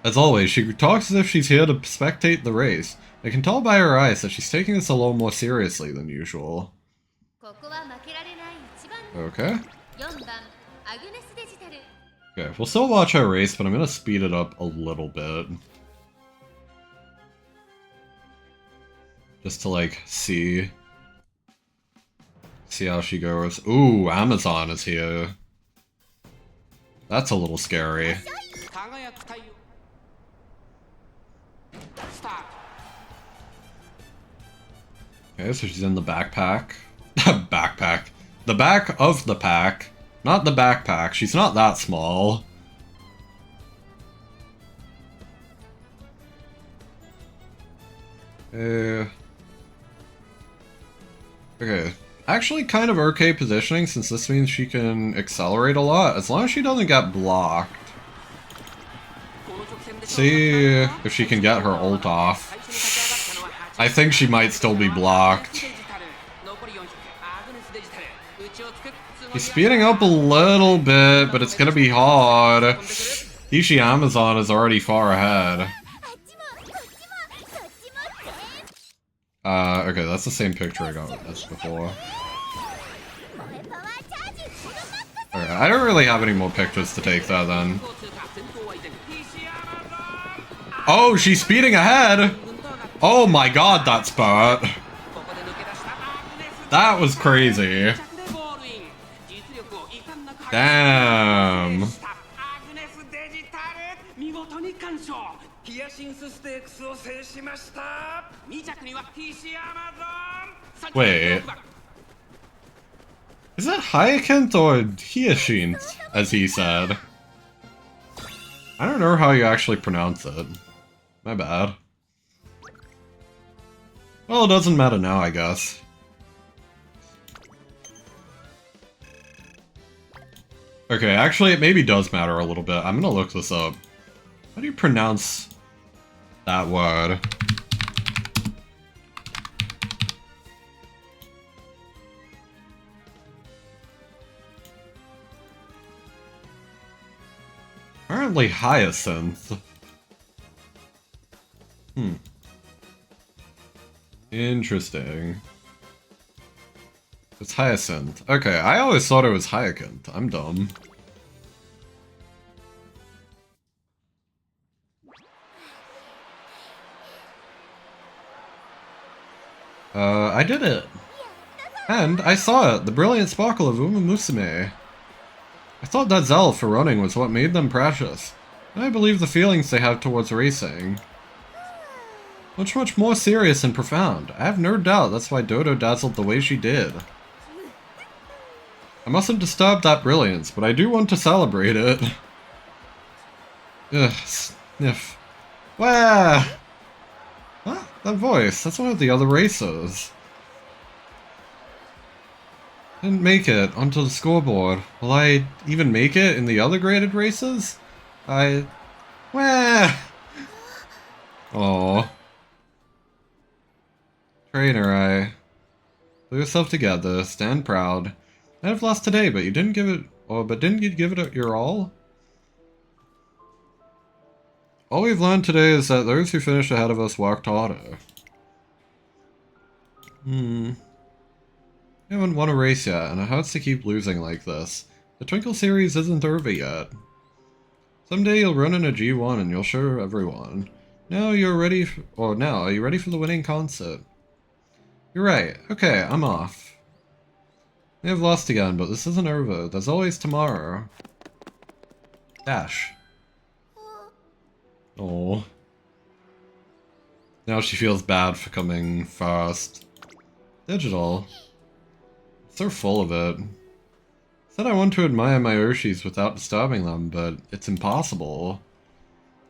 As always, she talks as if she's here to spectate the race. I can tell by her eyes that she's taking this a little more seriously than usual. Okay. Okay, we'll still watch our race, but I'm gonna speed it up a little bit. Just to, like, see how she goes. Ooh, Amazon is here. That's a little scary. Okay, so she's in the backpack. Backpack. The back of the pack. Not the backpack, she's not that small. Okay. Actually kind of okay positioning since this means she can accelerate a lot, as long as she doesn't get blocked. See if she can get her ult off. I think she might still be blocked. He's speeding up a little bit, but it's gonna be hard. Ishi Amazon is already far ahead. Okay, that's the same picture I got as before. Okay, I don't really have any more pictures to take there then. Oh, she's speeding ahead! Oh my god, that spurt! That was crazy. Damn. Wait. Is that Hyacinth or Hyacinth, as he said? I don't know how you actually pronounce it. My bad. Well, it doesn't matter now, I guess. Okay, actually, it maybe does matter a little bit. I'm gonna look this up. How do you pronounce that word? Apparently hyacinth. Interesting. It's hyacinth. Okay, I always thought it was hyacinth. I'm dumb. I did it! And I saw it! The brilliant sparkle of umamusume. I thought that zeal for running was what made them precious. And I believe the feelings they have towards racing. Much more serious and profound. I have no doubt that's why Dodo dazzled the way she did. I mustn't disturb that brilliance, but I do want to celebrate it. Ugh, sniff. Wah! Huh? That voice, that's one of the other racers. Didn't make it onto the scoreboard. Will I even make it in the other graded races? Wah! Aww. Trainer, pull yourself together, stand proud. Might have lost today, but you didn't give it. Oh, but didn't you give it your all? All we've learned today is that those who finished ahead of us worked harder. We haven't won a race yet, and it hurts to keep losing like this. The Twinkle series isn't over yet. Someday you'll run in a G1 and you'll show everyone. Now you're ready. Now, are you ready for the winning concert? You're right. Okay, I'm off. We have lost again, but this isn't over. There's always tomorrow. Dash. Oh. Now she feels bad for coming first. Digital. So full of it. Said I want to admire my Urshis without disturbing them, but it's impossible.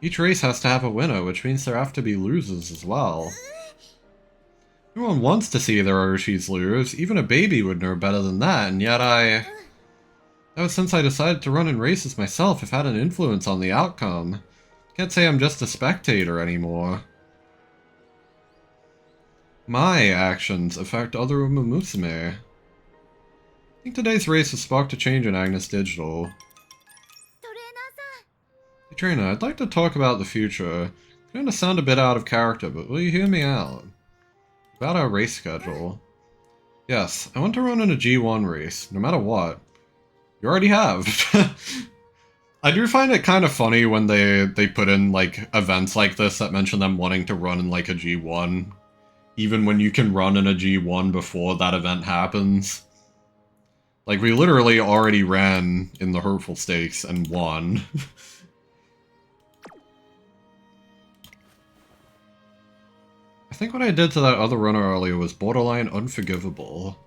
Each race has to have a winner, which means there have to be losers as well. Everyone wants to see their Urshis lose. Even a baby would know better than that, and yet ever since I decided to run in races myself, I've had an influence on the outcome. Can't say I'm just a spectator anymore. My actions affect other umamusume. I think today's race has sparked a change in Agnes Digital. Hey Trainer, I'd like to talk about the future. It's going to sound a bit out of character, but will you hear me out? About our race schedule. Yes, I want to run in a G1 race, no matter what. You already have. I do find it kind of funny when they put in, like, events like this that mention them wanting to run in, like, a G1. Even when you can run in a G1 before that event happens. Like, we literally already ran in the Hurtful Stakes and won. I think what I did to that other runner earlier was borderline unforgivable.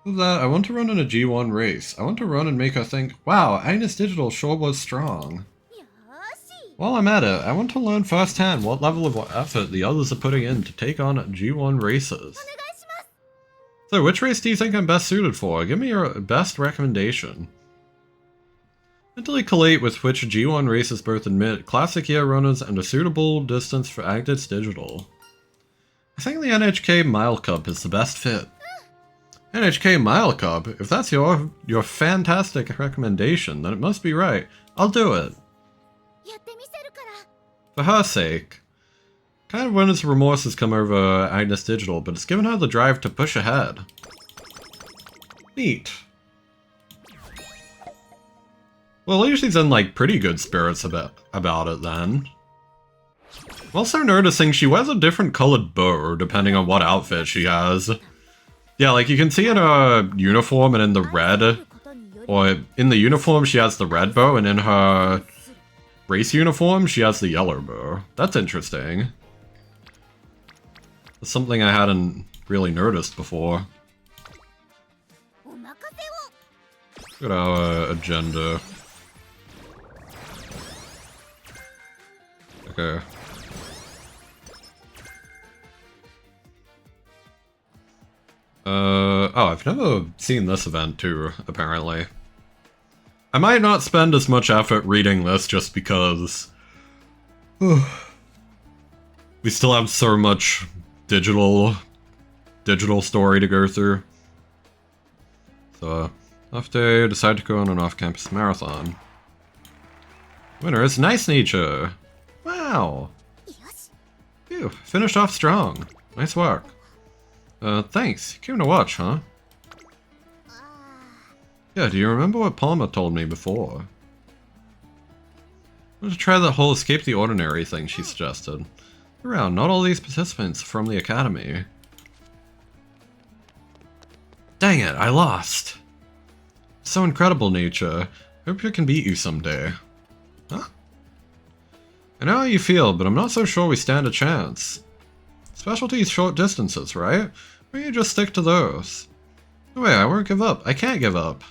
Who's that? I want to run in a G1 race. I want to run and make her think, wow, Agnes Digital sure was strong. While I'm at it, I want to learn firsthand what level of effort the others are putting in to take on G1 races. So, which race do you think I'm best suited for? Give me your best recommendation. Mentally collate with which G1 races both admit classic year runners and a suitable distance for Agnes Digital. I think the NHK Mile Cup is the best fit. NHK Mile Cup? If that's your fantastic recommendation, then it must be right. I'll do it. For her sake. Kind of when its remorse has come over Agnes Digital, but it's given her the drive to push ahead. Neat. Well, at least she's in, like, pretty good spirits about it, then. I'm also noticing she wears a different colored bow, depending on what outfit she has. Yeah, like, you can see in her uniform and in the red, or in the uniform she has the red bow, and in her race uniform she has the yellow bow. That's interesting. That's something I hadn't really noticed before. Look at our agenda. Okay. Oh, I've never seen this event too, apparently. I might not spend as much effort reading this just because we still have so much digital story to go through. So, off day, decide to go on an off-campus marathon. Winner is Nice Nature! Wow! Phew, finished off strong. Nice work. Thanks. You came to watch, huh? Yeah, do you remember what Palma told me before? I want to try that whole escape the ordinary thing she suggested. Around, not all these participants from the academy. Dang it, I lost! So incredible, Nature. Hope I can beat you someday. Huh? I know how you feel, but I'm not so sure we stand a chance. Specialty's short distances, right? Why don't you just stick to those? No way, I won't give up. I can't give up.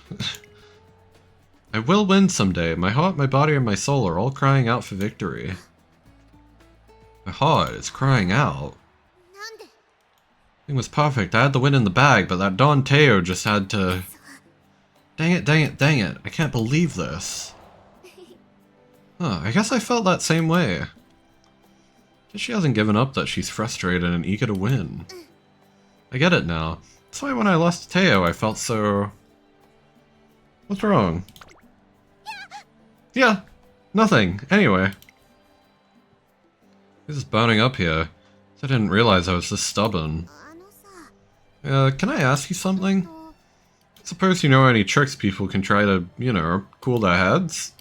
I will win someday. My heart, my body, and my soul are all crying out for victory. My heart is crying out. Thing was perfect. I had the win in the bag, but that Don Teo just had to... Dang it, dang it, dang it. I can't believe this. Huh, I guess I felt that same way. Guess she hasn't given up that she's frustrated and eager to win. I get it now. That's why when I lost to Teo, I felt so... What's wrong? Yeah, nothing. Anyway. This is burning up here. I didn't realize I was this stubborn. Can I ask you something? Suppose you know any tricks people can try to, you know, cool their heads?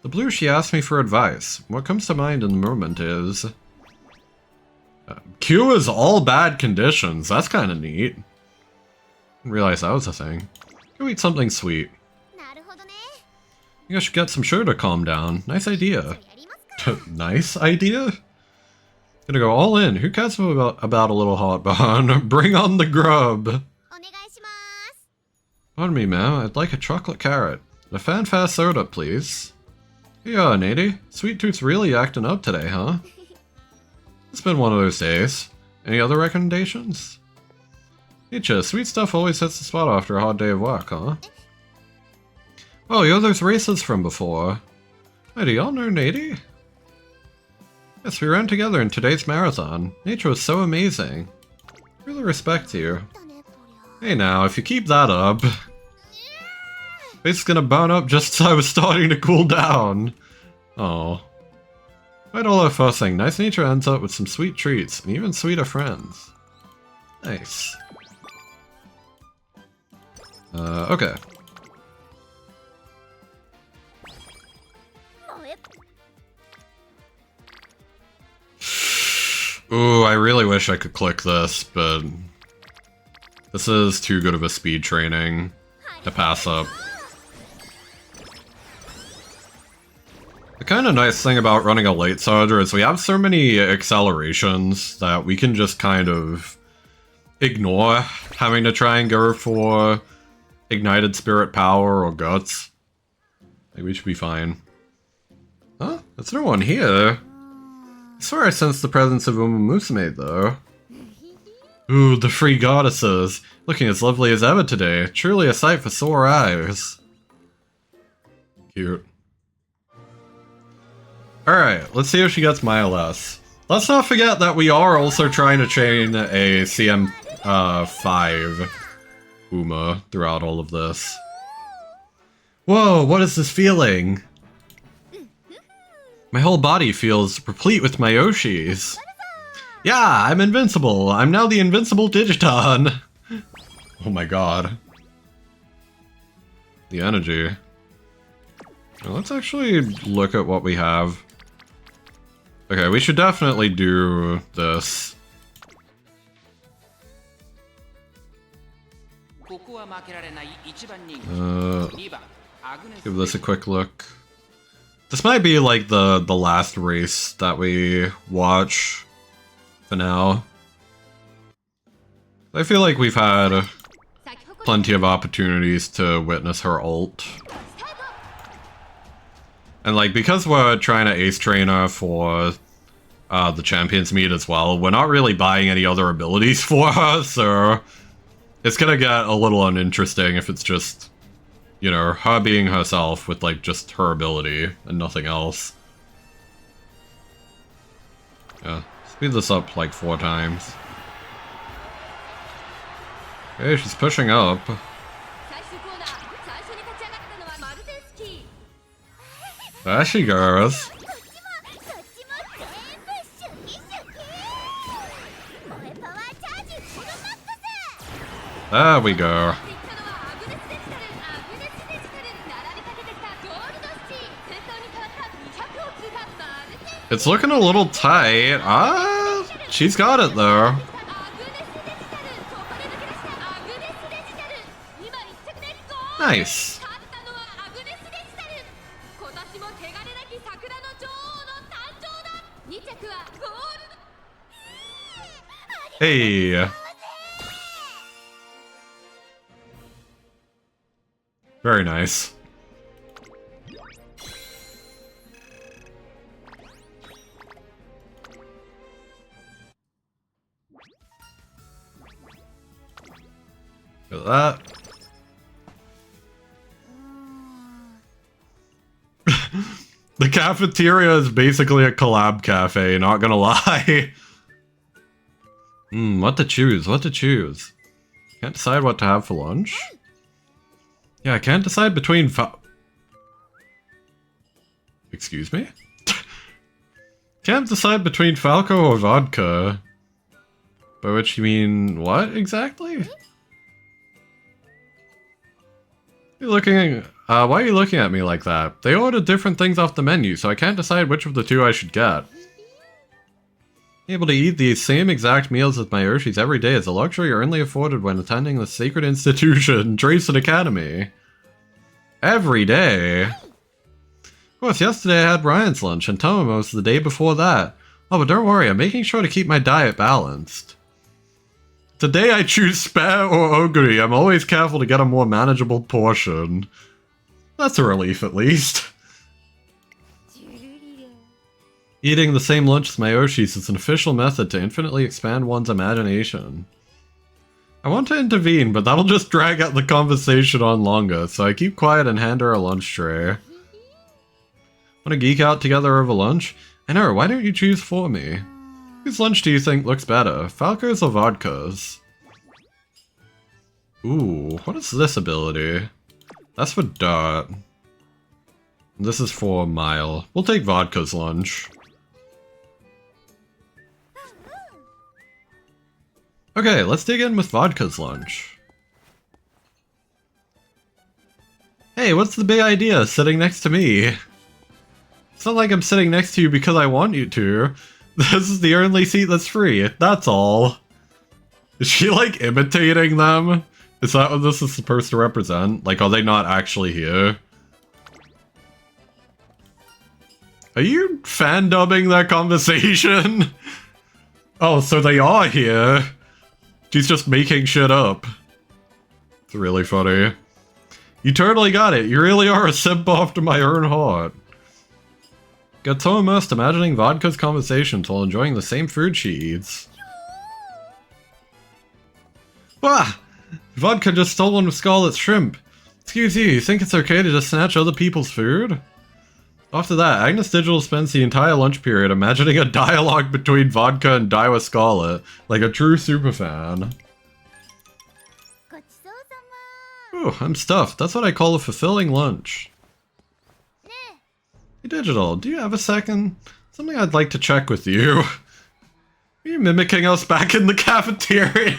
The blue, she asked me for advice. What comes to mind in the moment is... cures all bad conditions. That's kind of neat. Didn't realize that was a thing. Go eat something sweet. I think I should get some sugar to calm down. Nice idea. Nice idea? Gonna go all in. Who cares about a little heartburn? Bring on the grub. Pardon me, ma'am. I'd like a chocolate carrot. And a fanfare soda, please. Yeah, Nady. Sweet Tooth's really acting up today, huh? It's been one of those days. Any other recommendations? Nietzsche, sweet stuff always hits the spot after a hard day of work, huh? Oh, you're those racers from before. Hey, do y'all know Nady? Yes, we ran together in today's marathon. Nature was so amazing. Really respect you. Hey now, if you keep that up... Face is gonna burn up just as I was starting to cool down. Oh. Despite all our fussing, Nice Nature ends up with some sweet treats, and even sweeter friends. Nice. Okay. Ooh, I really wish I could click this, but... This is too good of a speed training to pass up. The kind of nice thing about running a late charger is we have so many accelerations that we can just kind of... ignore having to try and go for ignited spirit power or guts. Maybe we should be fine. Huh? There's no one here. I swear I sensed the presence of umamusume though. Ooh, the free goddesses. Looking as lovely as ever today. Truly a sight for sore eyes. Cute. Alright, let's see if she gets my LS. Let's not forget that we are also trying to train a CM5 Uma throughout all of this. Whoa, what is this feeling? My whole body feels replete with my Yoshis. Yeah, I'm invincible. I'm now the invincible Digiton. Oh my god. The energy. Now let's actually look at what we have. Okay, we should definitely do this. Give this a quick look. This might be like the last race that we watch for now. I feel like we've had plenty of opportunities to witness her ult. And like, because we're trying to ace train her for the Champions Meet as well, we're not really buying any other abilities for her, so it's gonna get a little uninteresting if it's just, you know, her being herself with like just her ability and nothing else. Yeah, speed this up like 4 times. Okay, she's pushing up. There she goes. There we go. It's looking a little tight. She's got it though. Nice. Hey. Very nice. Look at that. The cafeteria is basically a collab cafe, not gonna lie. What to choose, what to choose. Can't decide what to have for lunch? Yeah, I can't decide between Excuse me? Can't decide between Falco or vodka. By which you mean what exactly? You're looking why are you looking at me like that? They ordered different things off the menu, so I can't decide which of the two I should get. Able to eat the same exact meals as my Urshis every day is a luxury only afforded when attending the sacred institution, Dracen Academy. Every day? Of course, yesterday I had Ryan's lunch and Tomomo's the day before that. Oh, but don't worry, I'm making sure to keep my diet balanced. Today I choose spare or ogre. I'm always careful to get a more manageable portion. That's a relief at least. Eating the same lunch as my Oshis is an official method to infinitely expand one's imagination. I want to intervene, but that'll just drag out the conversation on longer, so I keep quiet and hand her a lunch tray. Want to geek out together over lunch? I know, why don't you choose for me? Whose lunch do you think looks better, Falco's or Vodka's? Ooh, what is this ability? That's for Dart. This is for Mile. We'll take Vodka's lunch. Okay, let's dig in with Vodka's lunch. Hey, what's the big idea sitting next to me? It's not like I'm sitting next to you because I want you to. This is the only seat that's free, that's all. Is she like imitating them? Is that what this is supposed to represent? Like, are they not actually here? Are you fan-dubbing that conversation? Oh, so they are here. She's just making shit up. It's really funny. You totally got it. You really are a simp after my own heart. Get so immersed imagining Vodka's conversations while enjoying the same food she eats. Wah! Vodka just stole one of Scarlet's shrimp. Excuse you think it's okay to just snatch other people's food? After that, Agnes Digital spends the entire lunch period imagining a dialogue between Vodka and Daiwa Scarlet, like a true superfan. Ooh, I'm stuffed. That's what I call a fulfilling lunch. Hey Digital, do you have a second? Something I'd like to check with you. Are you mimicking us back in the cafeteria?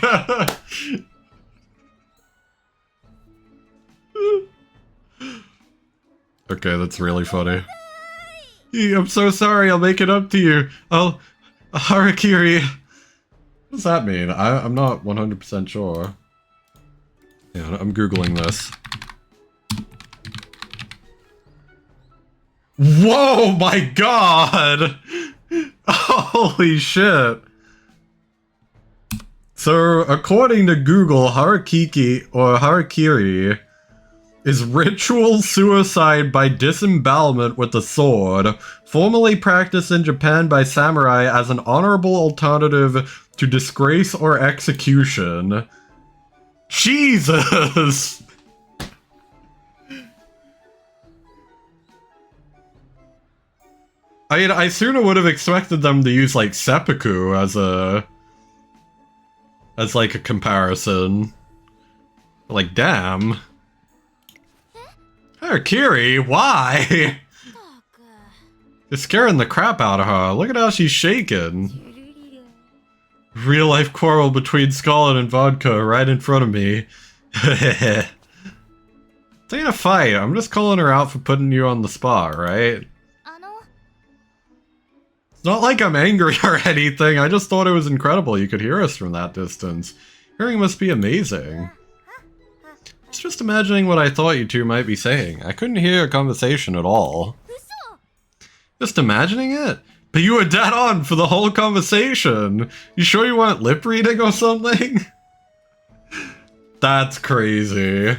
Okay, that's really funny. I'm so sorry, I'll make it up to you. Oh, Harakiri. What does that mean? I'm not 100% sure. Yeah, I'm googling this. Whoa, my god! Holy shit. So, according to Google, Harakiki, or Harakiri, is ritual suicide by disembowelment with a sword, formerly practiced in Japan by samurai as an honorable alternative to disgrace or execution. Jesus! I mean, I sooner would have expected them to use, like, seppuku as like a comparison. Like, damn. Harakiri, why? You're scaring the crap out of her. Look at how she's shaking. Real life quarrel between Scarlet and Vodka right in front of me. This ain't a fight. I'm just calling her out for putting you on the spot, right? It's not like I'm angry or anything. I just thought it was incredible you could hear us from that distance. Hearing must be amazing. I was just imagining what I thought you two might be saying. I couldn't hear a conversation at all. Just imagining it? But you were dead on for the whole conversation. You sure you weren't lip reading or something? That's crazy.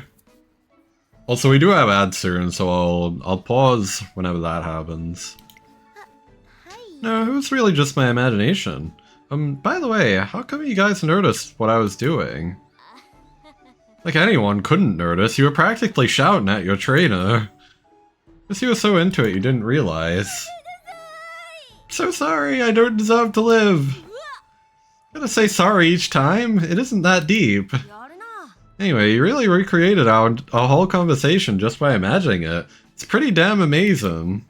Also, we do have ads soon, so I'll pause whenever that happens. No, it was really just my imagination. By the way, how come you guys noticed what I was doing? Like anyone couldn't notice, you were practically shouting at your trainer. Guess you were so into it you didn't realize. So sorry, I don't deserve to live. Gotta say sorry each time, it isn't that deep. Anyway, you really recreated our whole conversation just by imagining it. It's pretty damn amazing.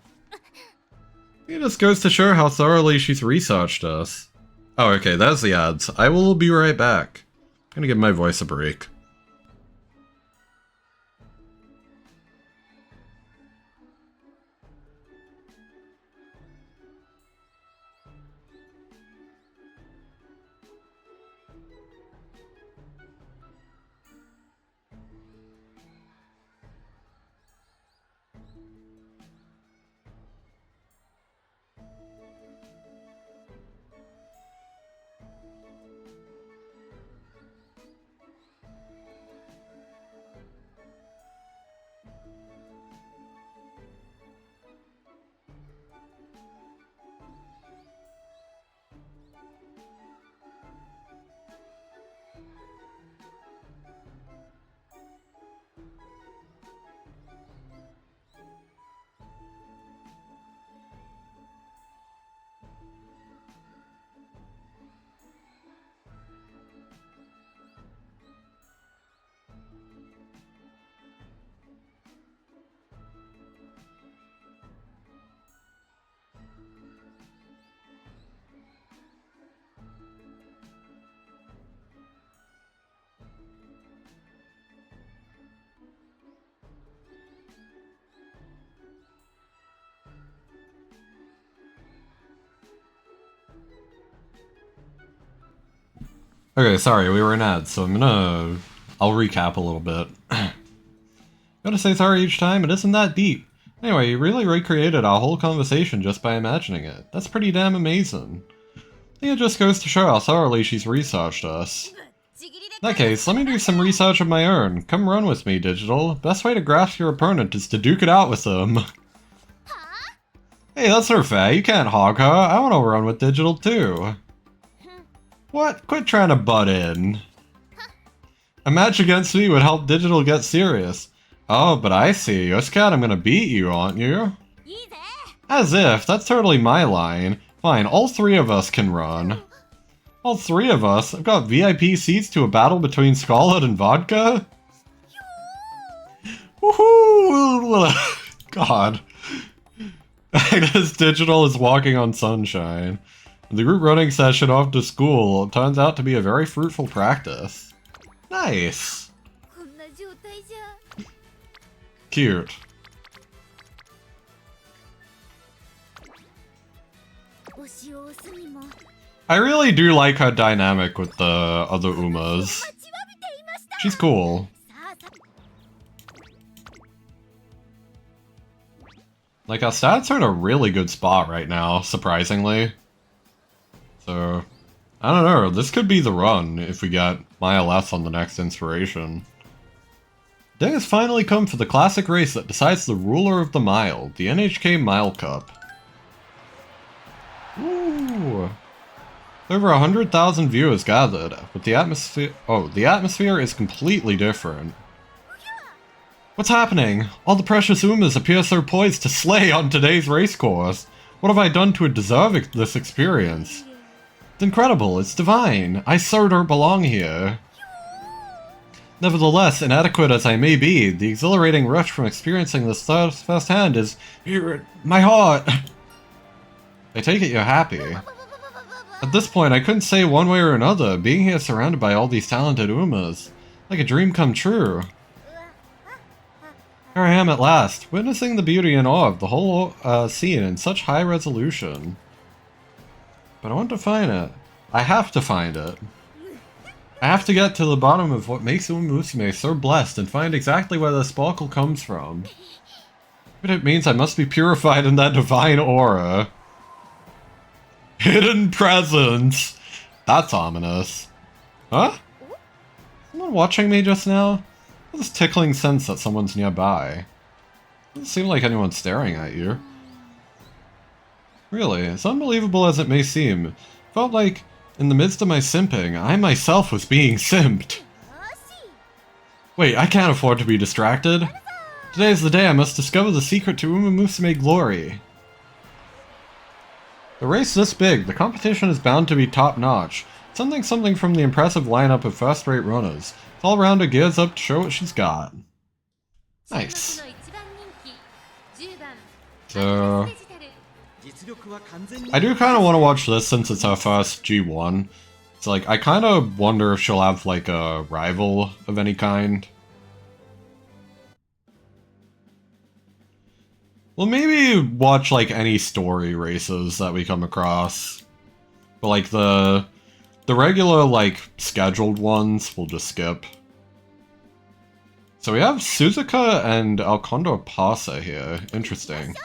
It just goes to show how thoroughly she's researched us. Oh, okay, that's the ads. I will be right back. I'm gonna give my voice a break. Okay, sorry, we were in ads, so I'll recap a little bit. Gotta say sorry each time, it isn't that deep. Anyway, you really recreated our whole conversation just by imagining it. That's pretty damn amazing. I think it just goes to show how thoroughly she's researched us. In that case, let me do some research of my own. Come run with me, Digital. Best way to grasp your opponent is to duke it out with them. Hey, that's her fair. You can't hog her. I want to run with Digital too. What? Quit trying to butt in. A match against me would help Digital get serious. Oh, but I see. You're scared I'm gonna beat you, aren't you? As if. That's totally my line. Fine, all three of us can run. All three of us? I've got VIP seats to a battle between Scarlet and Vodka? Woohoo! God. Agnes Digital is walking on sunshine. The group running session off to school turns out to be a very fruitful practice. Nice. Cute. I really do like her dynamic with the other Umas. She's cool. Like, our stats are in a really good spot right now, surprisingly. So, I don't know, this could be the run if we get Mile S on the next inspiration. Day has finally come for the classic race that decides the ruler of the mile, the NHK Mile Cup. Ooh. Over 100,000 viewers gathered, but the atmosphere is completely different. What's happening? All the precious Umas appear so poised to slay on today's race course. What have I done to deserve this experience? It's incredible, it's divine. I so don't belong here. Nevertheless, inadequate as I may be, the exhilarating rush from experiencing this firsthand is my heart. I take it you're happy. At this point, I couldn't say one way or another, being here surrounded by all these talented Umas. Like a dream come true. Here I am at last, witnessing the beauty and awe of the whole scene in such high resolution. But I want to find it. I have to find it. I have to get to the bottom of what makes Umamusume so blessed and find exactly where the sparkle comes from. But it means I must be purified in that divine aura. Hidden presence! That's ominous. Huh? Someone watching me just now? This tickling sense that someone's nearby. Doesn't seem like anyone's staring at you. Really, as unbelievable as it may seem, felt like, in the midst of my simping, I myself was being simped. Wait, I can't afford to be distracted. Today is the day I must discover the secret to Umamusume glory. A race this big, the competition is bound to be top-notch. Something from the impressive lineup of first-rate runners. All-rounder gears up to show what she's got. Nice. So, I do kind of want to watch this since it's our first G1. So, like, I kind of wonder if she'll have, like, a rival of any kind. Well, maybe watch, like, any story races that we come across. But, like, the regular, like, scheduled ones, we'll just skip. So we have Suzuka and Alcondo Pasa here. Interesting.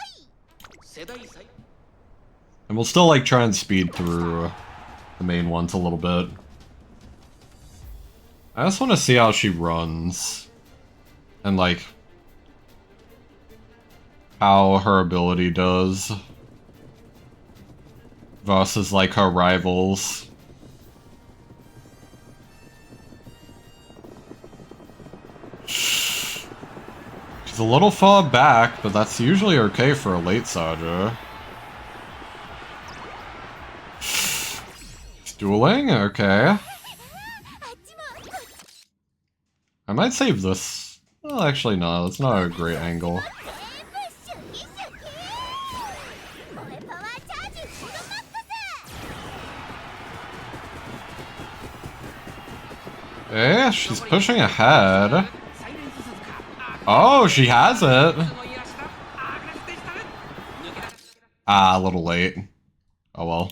And we'll still, like, try and speed through the main ones a little bit. I just want to see how she runs. And, like, how her ability does. Versus, like, her rivals. She's a little far back, but that's usually okay for a late Saja. Dueling? Okay. I might save this. Well, actually, no, that's not a great angle. Eh, she's pushing ahead. Oh, she has it! Ah, a little late. Oh well.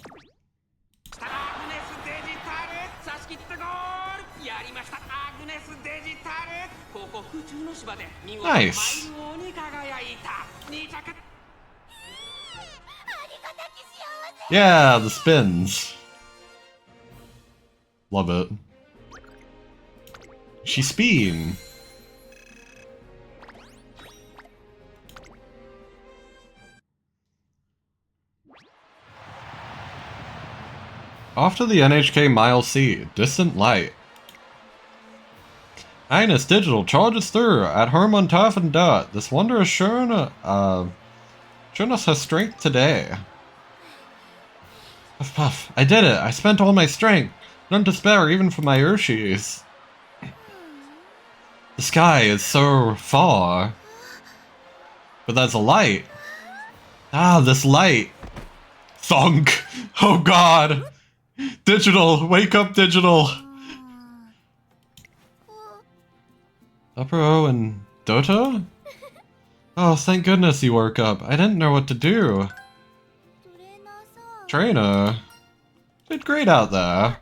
Nice. Yeah, the spins. Love it. She's speeding. Off to the NHK Mile C, Distant Light. Agnes Digital charges through at home on turf and dirt. This wonder has shown us her strength today. Puff puff, I did it. I spent all my strength. None to spare even for my Urshis. The sky is so far. But there's a light. Ah, this light. Thunk. Oh god. Digital, wake up, Digital. Upper O and Dota? Oh, thank goodness you woke up. I didn't know what to do. Trainer. Did great out there.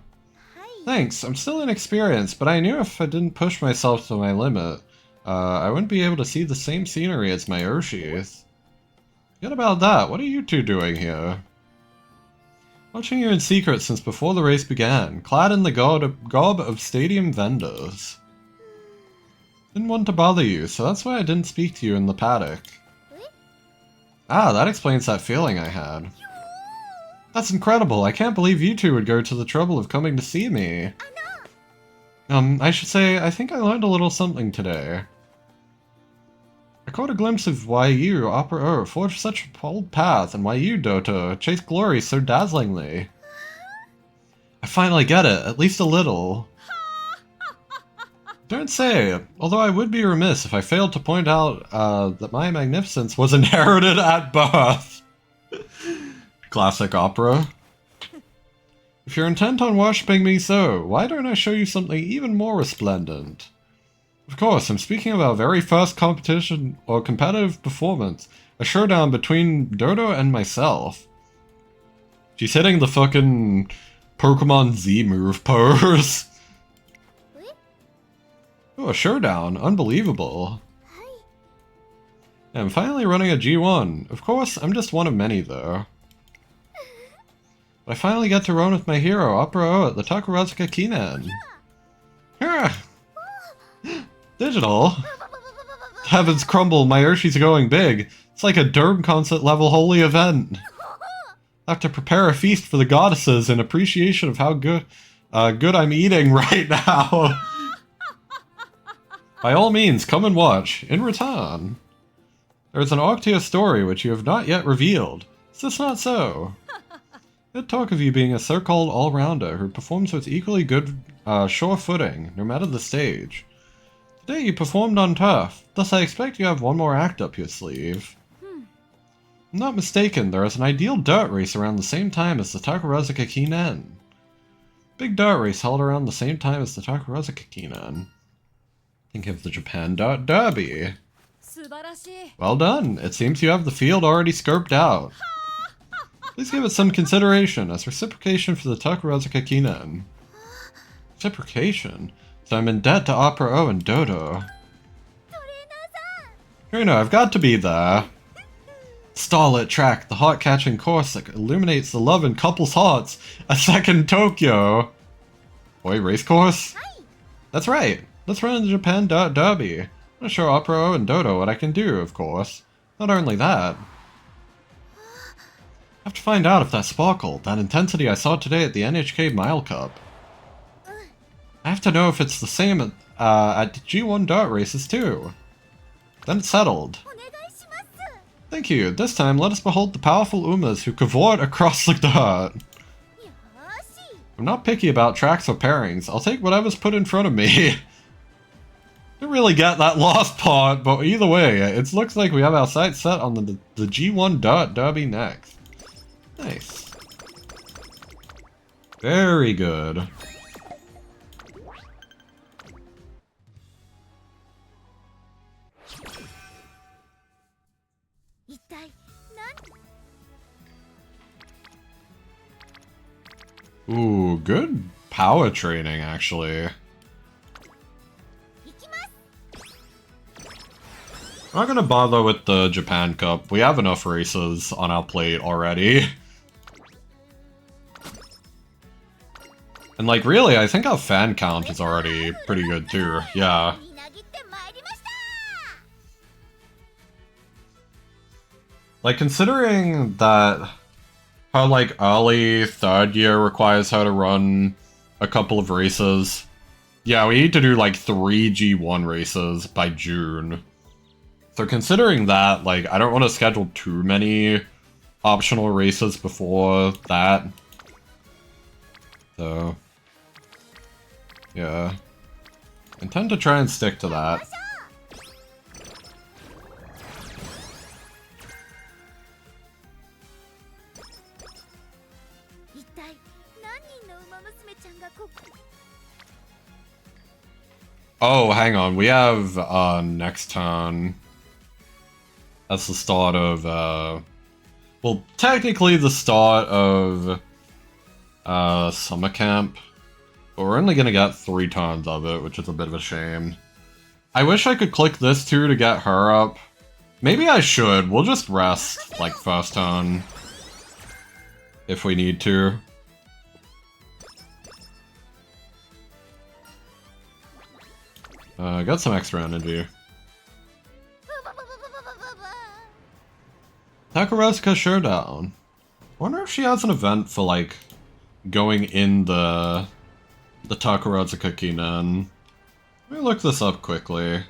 Thanks, I'm still inexperienced, but I knew if I didn't push myself to my limit, I wouldn't be able to see the same scenery as my Urshis. Forget about that, what are you two doing here? Watching you in secret since before the race began, clad in the garb of stadium vendors. Didn't want to bother you, so that's why I didn't speak to you in the paddock. Ah, that explains that feeling I had. That's incredible, I can't believe you two would go to the trouble of coming to see me. I should say, I think I learned a little something today. I caught a glimpse of why you, Opera O, forged such a bold path, and why you, Dota, chased glory so dazzlingly. I finally get it, at least a little. Don't say, although I would be remiss if I failed to point out that my magnificence was inherited at birth. Classic opera. If you're intent on worshipping me so, why don't I show you something even more resplendent? Of course, I'm speaking of our very first competition or competitive performance, a showdown between Dodo and myself. She's hitting the fucking Pokemon Z move pose. Oh, a showdown. Unbelievable. I'm finally running a G1. Of course, I'm just one of many, though. But I finally get to run with my hero, Opera O, at the dracoraz Kinen. Digital? Heavens crumble, my Urshis are going big. It's like a Derm concert level holy event. I have to prepare a feast for the goddesses in appreciation of how good I'm eating right now. By all means, come and watch. In return. There is an Octia story which you have not yet revealed. Is this not so? Good talk of you being a so-called all-rounder who performs with equally good, sure footing, no matter the stage. Today you performed on turf, thus I expect you have one more act up your sleeve. I'm not mistaken, there is an ideal dirt race around the same time as the dracoraz Kinen. Big dirt race held around the same time as the dracoraz Kinen. Think of the Japan Dirt Derby. Well done, it seems you have the field already scoped out. Please give it some consideration as reciprocation for the dracoraz Kinen. Reciprocation? So I'm in debt to Opera O and Dodo. Reno, I've got to be there. Starlit track, the heart-catching course that illuminates the love in couples' hearts. A second Tokyo. Boy, race course? That's right. Let's run the Japan Derby. I'm gonna show Opera O and Dodo what I can do, of course. Not only that. I have to find out if that sparkle, that intensity I saw today at the NHK Mile Cup. I have to know if it's the same at G1 Dart races too. Then it's settled. Thank you. This time, let us behold the powerful Umas who cavort across the dart. I'm not picky about tracks or pairings. I'll take whatever's put in front of me. Didn't really get that last part, but either way, it looks like we have our sights set on the G1 Dart Derby next. Nice. Very good. Ooh, good power training, actually. I'm not gonna bother with the Japan Cup. We have enough races on our plate already. And like, really, I think our fan count is already pretty good too. Yeah. Like, considering that how, like, early third year requires her to run a couple of races. Yeah, we need to do, like, 3 G1 races by June. So considering that, like, I don't want to schedule too many optional races before that. So, yeah. I intend to try and stick to that. Oh, hang on, we have, next turn. That's the start of, well, technically the start of, summer camp. But we're only gonna get 3 turns of it, which is a bit of a shame. I wish I could click this too to get her up. Maybe I should, we'll just rest, like, first turn. If we need to. Got some extra energy. Dracoraz Showdown. Wonder if she has an event for, like, going in the Dracoraz Kinen. Let me look this up quickly.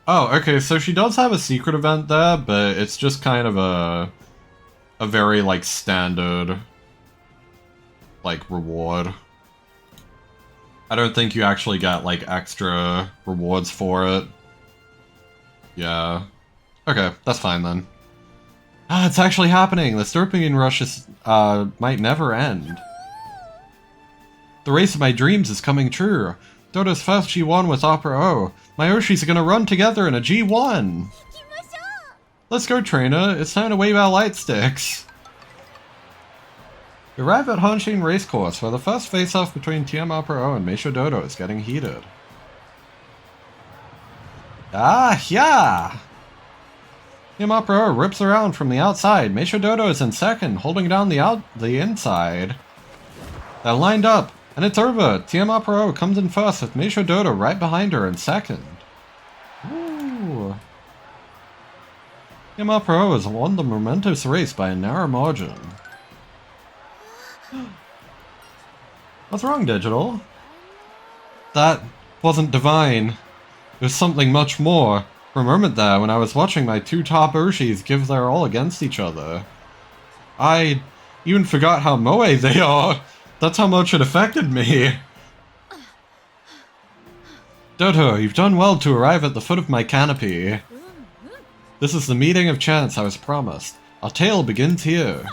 Oh, okay, so she does have a secret event there, but it's just kind of a very, like, standard, like, reward. I don't think you actually get, like, extra rewards for it. Yeah. Okay, that's fine then. Ah, it's actually happening! The dopamine rush is, might never end. The race of my dreams is coming true. Dota's first G1 with Opera O. My Oshis are gonna run together in a G1! Let's go, trainer. It's time to wave our light sticks. We arrive at Hanshin Racecourse, where the first face-off between TM Opera O and Meisho Dodo is getting heated. Ah, yeah! TM Opera O rips around from the outside. Meisho Dodo is in second, holding down the inside. They're lined up, and it's over. TM Opera O comes in first, with Meisho Dodo right behind her in second. Ooh. TM Opera O has won the momentous race by a narrow margin. What's wrong, Digital? That wasn't divine. It was something much more. For a moment there, when I was watching my 2 top Urshis give their all against each other. I even forgot how moe they are. That's how much it affected me. Dodo, you've done well to arrive at the foot of my canopy. This is the meeting of chance I was promised. Our tale begins here.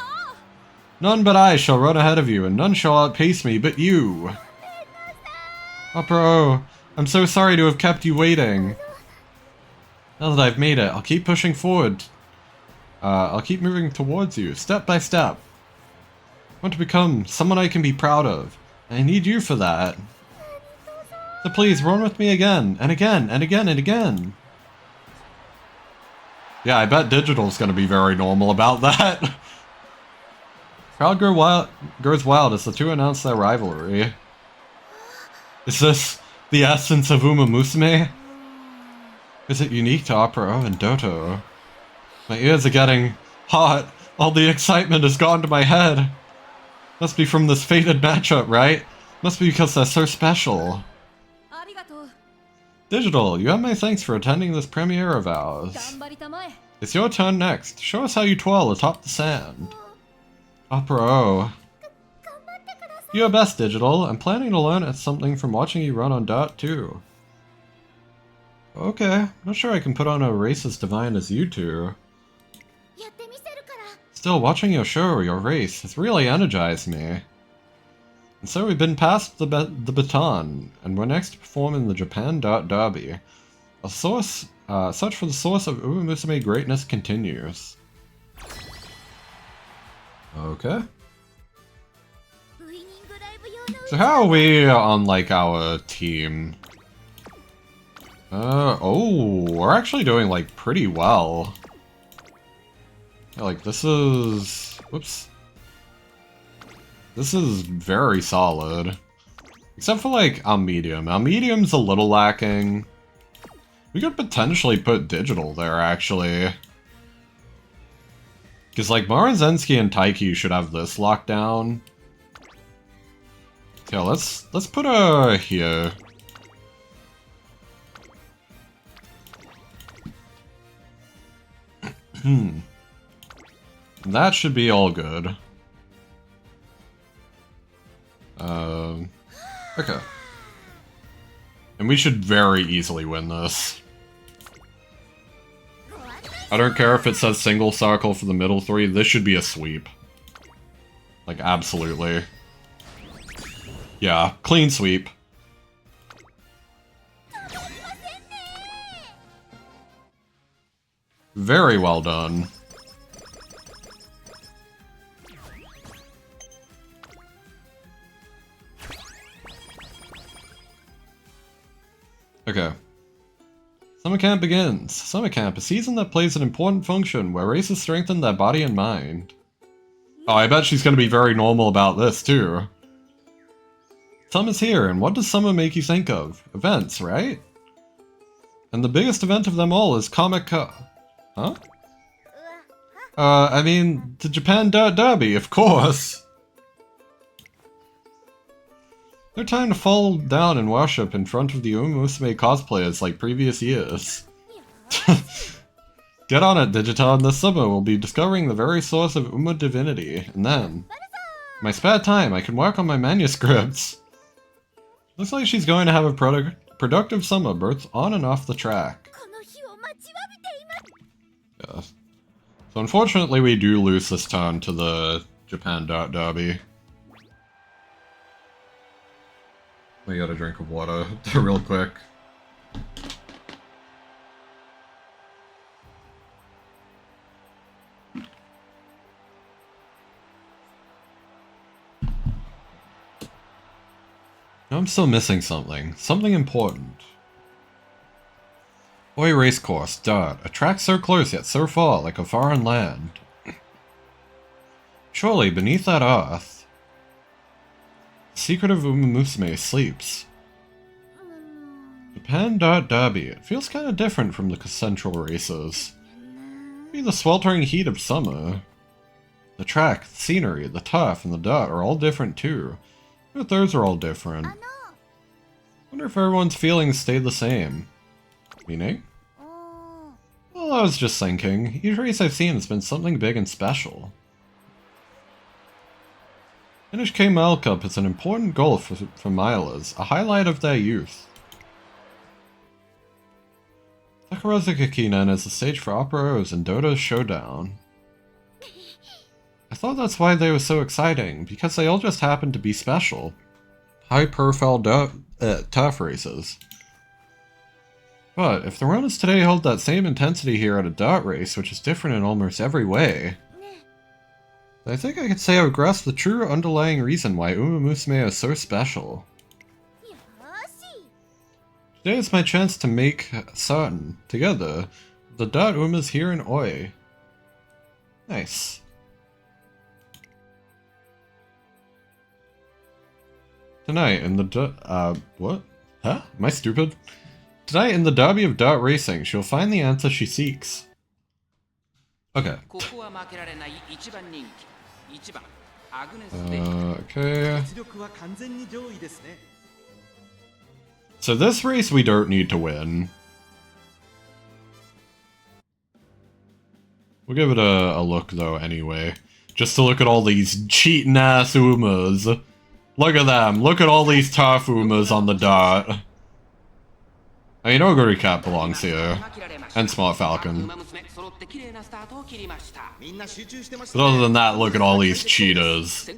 None but I shall run ahead of you, and none shall outpace me but you. Opera O, I'm so sorry to have kept you waiting. Now that I've made it, I'll keep pushing forward. I'll keep moving towards you, step by step. I want to become someone I can be proud of, and I need you for that. So please, run with me again, and again, and again, and again. Yeah, I bet Digital's gonna be very normal about that. Crowd goes wild as the two announce their rivalry. Is this the essence of umamusume? Is it unique to Opera O and Doto? My ears are getting hot. All the excitement has gone to my head. Must be from this fated matchup, right? Must be because they're so special. Digital, you have my thanks for attending this premiere of ours. It's your turn next. Show us how you twirl atop the sand. Opera O. You're best, Digital. I'm planning to learn something from watching you run on dirt, too. Okay, not sure I can put on a race as divine as you two. Still, watching your show or your race has really energized me. And so we've been past the baton, and we're next to perform in the Japan Dart Derby. Search for the source of umamusume greatness continues. Okay. So how are we on, like, our team? Oh, we're actually doing, like, pretty well. Yeah, like, this is... Whoops. This is very solid. Except for, like, our medium. Our medium's a little lacking. We could potentially put digital there, actually. Because, like, Marazensky and Taiki should have this locked down. Yeah, let's put her here. That should be all good. Okay. And we should very easily win this. I don't care if it says single circle for the middle three, this should be a sweep. Like, absolutely. Yeah, clean sweep. Very well done. Okay. Summer Camp begins. Summer Camp, a season that plays an important function where races strengthen their body and mind. Oh, I bet she's gonna be very normal about this, too. Summer's here, and what does summer make you think of? Events, right? And the biggest event of them all is Comic-Con. Huh? I mean, the Japan Derby, of course! No time to fall down and worship in front of the umamusume cosplayers like previous years. Get on it, Digiton. This summer we'll be discovering the very source of Uma divinity, and then... in my spare time, I can work on my manuscripts. Looks like she's going to have a productive summer, both on and off the track. Yeah. So unfortunately we do lose this turn to the Japan Derby. I got a drink of water real quick. I'm still missing something. Something important. Oi Racecourse, dirt. A track so close yet so far, like a foreign land. Surely, beneath that earth, the secret of Umamusume sleeps. Japan Derby. It feels kinda different from the central races. Maybe the sweltering heat of summer. The track, the scenery, the turf, and the dirt are all different too. But those are all different. Wonder if everyone's feelings stayed the same. Meaning? Well, I was just thinking. Each race I've seen has been something big and special. Finish K-Mile Cup is an important goal for milers, a highlight of their youth. Dracoraz Kinen is the stage for Operos and Dota's Showdown. I thought that's why they were so exciting, because they all just happened to be special. High-profile turf races. But, if the runners today held that same intensity here at a dirt race, which is different in almost every way, I think I could say I've grasped the true underlying reason why Umamusume is so special. Today is my chance to make certain, together, the dirt Umas here in Oi. Nice. Tonight in the what? Huh? Am I stupid? Tonight in the Derby of Dirt Racing, she'll find the answer she seeks. Okay. Okay. So this race we don't need to win. We'll give it a look though anyway. Just to look at all these cheating ass Umas. Look at them. Look at all these tough Umas on the dirt. I mean, Ogre Cat belongs here. And Smart Falcon. But other than that, look at all these cheetahs.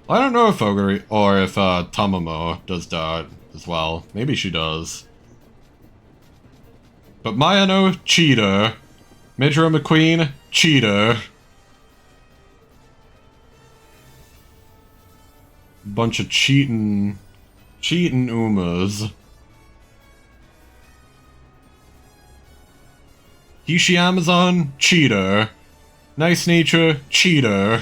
I don't know if Ogre, or if Tamamo does dirt as well. Maybe she does. But Mayano, cheater. Major McQueen, cheater. Bunch of cheating Umas. Hishi Amazon, cheater. Nice nature, cheater.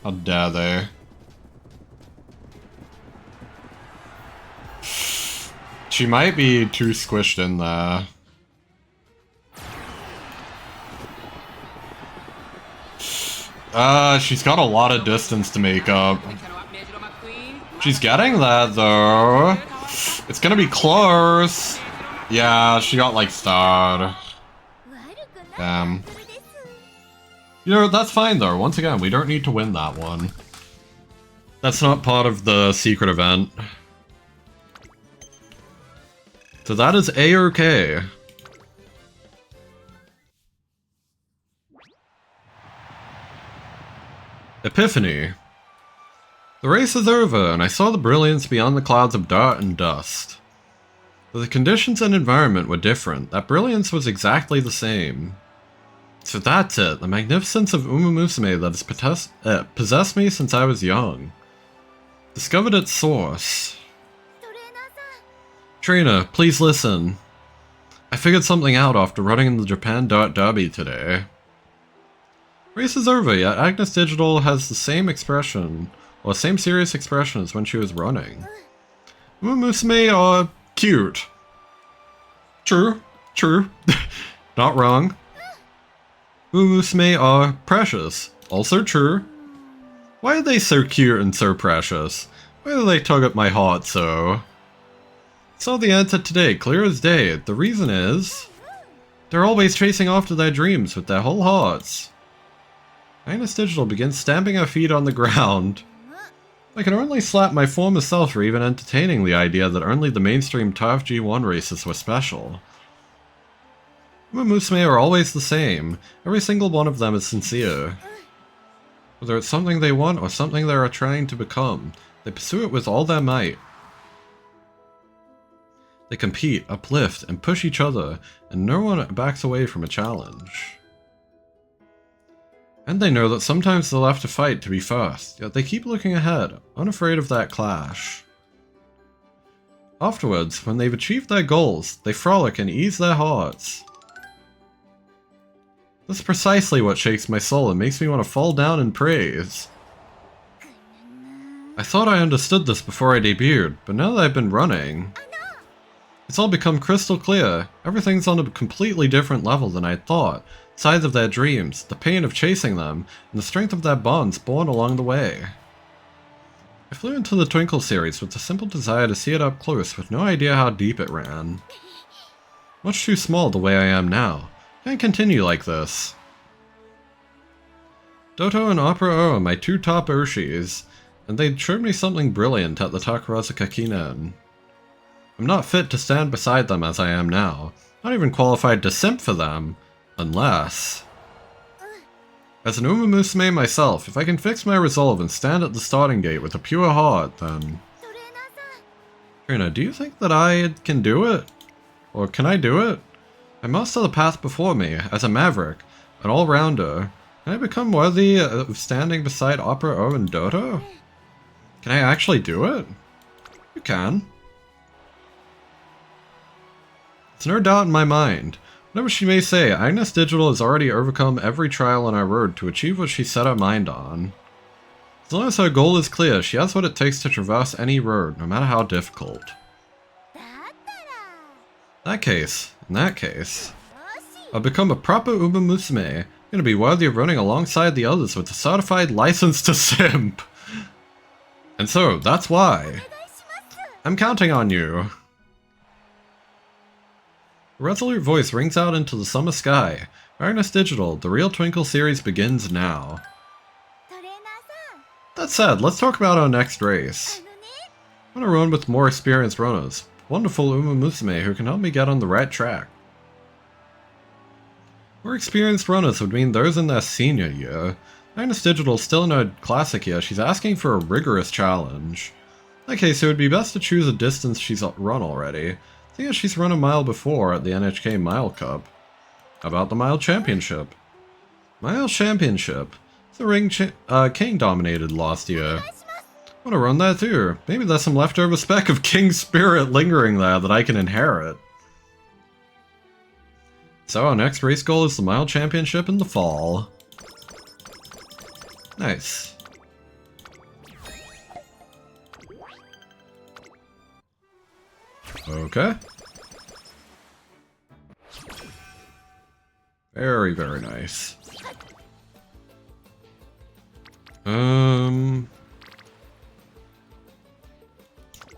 How dare they? She might be too squished in there. She's got a lot of distance to make up. She's getting that, though. It's gonna be close. Yeah, she got, like, starred. Damn. You know, that's fine, though. Once again, we don't need to win that one. That's not part of the secret event. So that is A-OK. Epiphany. The race is over, and I saw the brilliance beyond the clouds of dirt and dust. Though the conditions and environment were different, that brilliance was exactly the same. So that's it, the magnificence of umamusume that has possessed me since I was young. Discovered its source. Trainer, please listen. I figured something out after running in the Japan Dart Derby today. Race is over, yet Agnes Digital has the same expression, or same serious expression as when she was running. Umamusume are cute. True, true. Not wrong. Umamusume are precious. Also true. Why are they so cute and so precious? Why do they tug at my heart so? Saw the answer today, clear as day. The reason is... they're always chasing after their dreams with their whole hearts. Agnes Digital begins stamping her feet on the ground. I can only slap my former self for even entertaining the idea that only the mainstream Turf G1 races were special. Umamusume are always the same. Every single one of them is sincere. Whether it's something they want or something they are trying to become, they pursue it with all their might. They compete, uplift, and push each other, and no one backs away from a challenge. And they know that sometimes they'll have to fight to be first, yet they keep looking ahead, unafraid of that clash. Afterwards, when they've achieved their goals, they frolic and ease their hearts. That's precisely what shakes my soul and makes me want to fall down in praise. I thought I understood this before I debuted, but now that I've been running, it's all become crystal clear. Everything's on a completely different level than I thought. Sides of their dreams, the pain of chasing them, and the strength of their bonds born along the way. I flew into the Twinkle series with the simple desire to see it up close with no idea how deep it ran. Much too small the way I am now. Can't continue like this. Doto and Opera O are my two top Urshis, and they showed me something brilliant at the dracoraz Kakinen. I'm not fit to stand beside them as I am now, not even qualified to simp for them, unless... As an umamusume myself, if I can fix my resolve and stand at the starting gate with a pure heart, then... Trina, do you think that I can do it? Or can I do it? I master the path before me, as a maverick, an all-rounder. Can I become worthy of standing beside Opera O and Doto? Can I actually do it? You can. It's no doubt in my mind. Whatever she may say, Agnes Digital has already overcome every trial on our road to achieve what she set her mind on. As long as her goal is clear, she has what it takes to traverse any road, no matter how difficult. In that case, I'll become a proper umamusume, gonna be worthy of running alongside the others with a certified license to simp. And so, that's why. I'm counting on you. A resolute voice rings out into the summer sky. Agnes Digital, the real Twinkle series begins now. That said, let's talk about our next race. I want to run with more experienced runners. Wonderful umamusume who can help me get on the right track. More experienced runners would mean those in their senior year. Agnes Digital is still in her classic year, she's asking for a rigorous challenge. In that case, it would be best to choose a distance she's run already. Seeing as she's run a mile before at the NHK Mile Cup. How about the Mile Championship? Mile Championship. The ring King dominated last year. I want to run that too. Maybe there's some leftover speck of King spirit lingering there that I can inherit. So our next race goal is the Mile Championship in the fall. Nice. Okay. Very, very nice.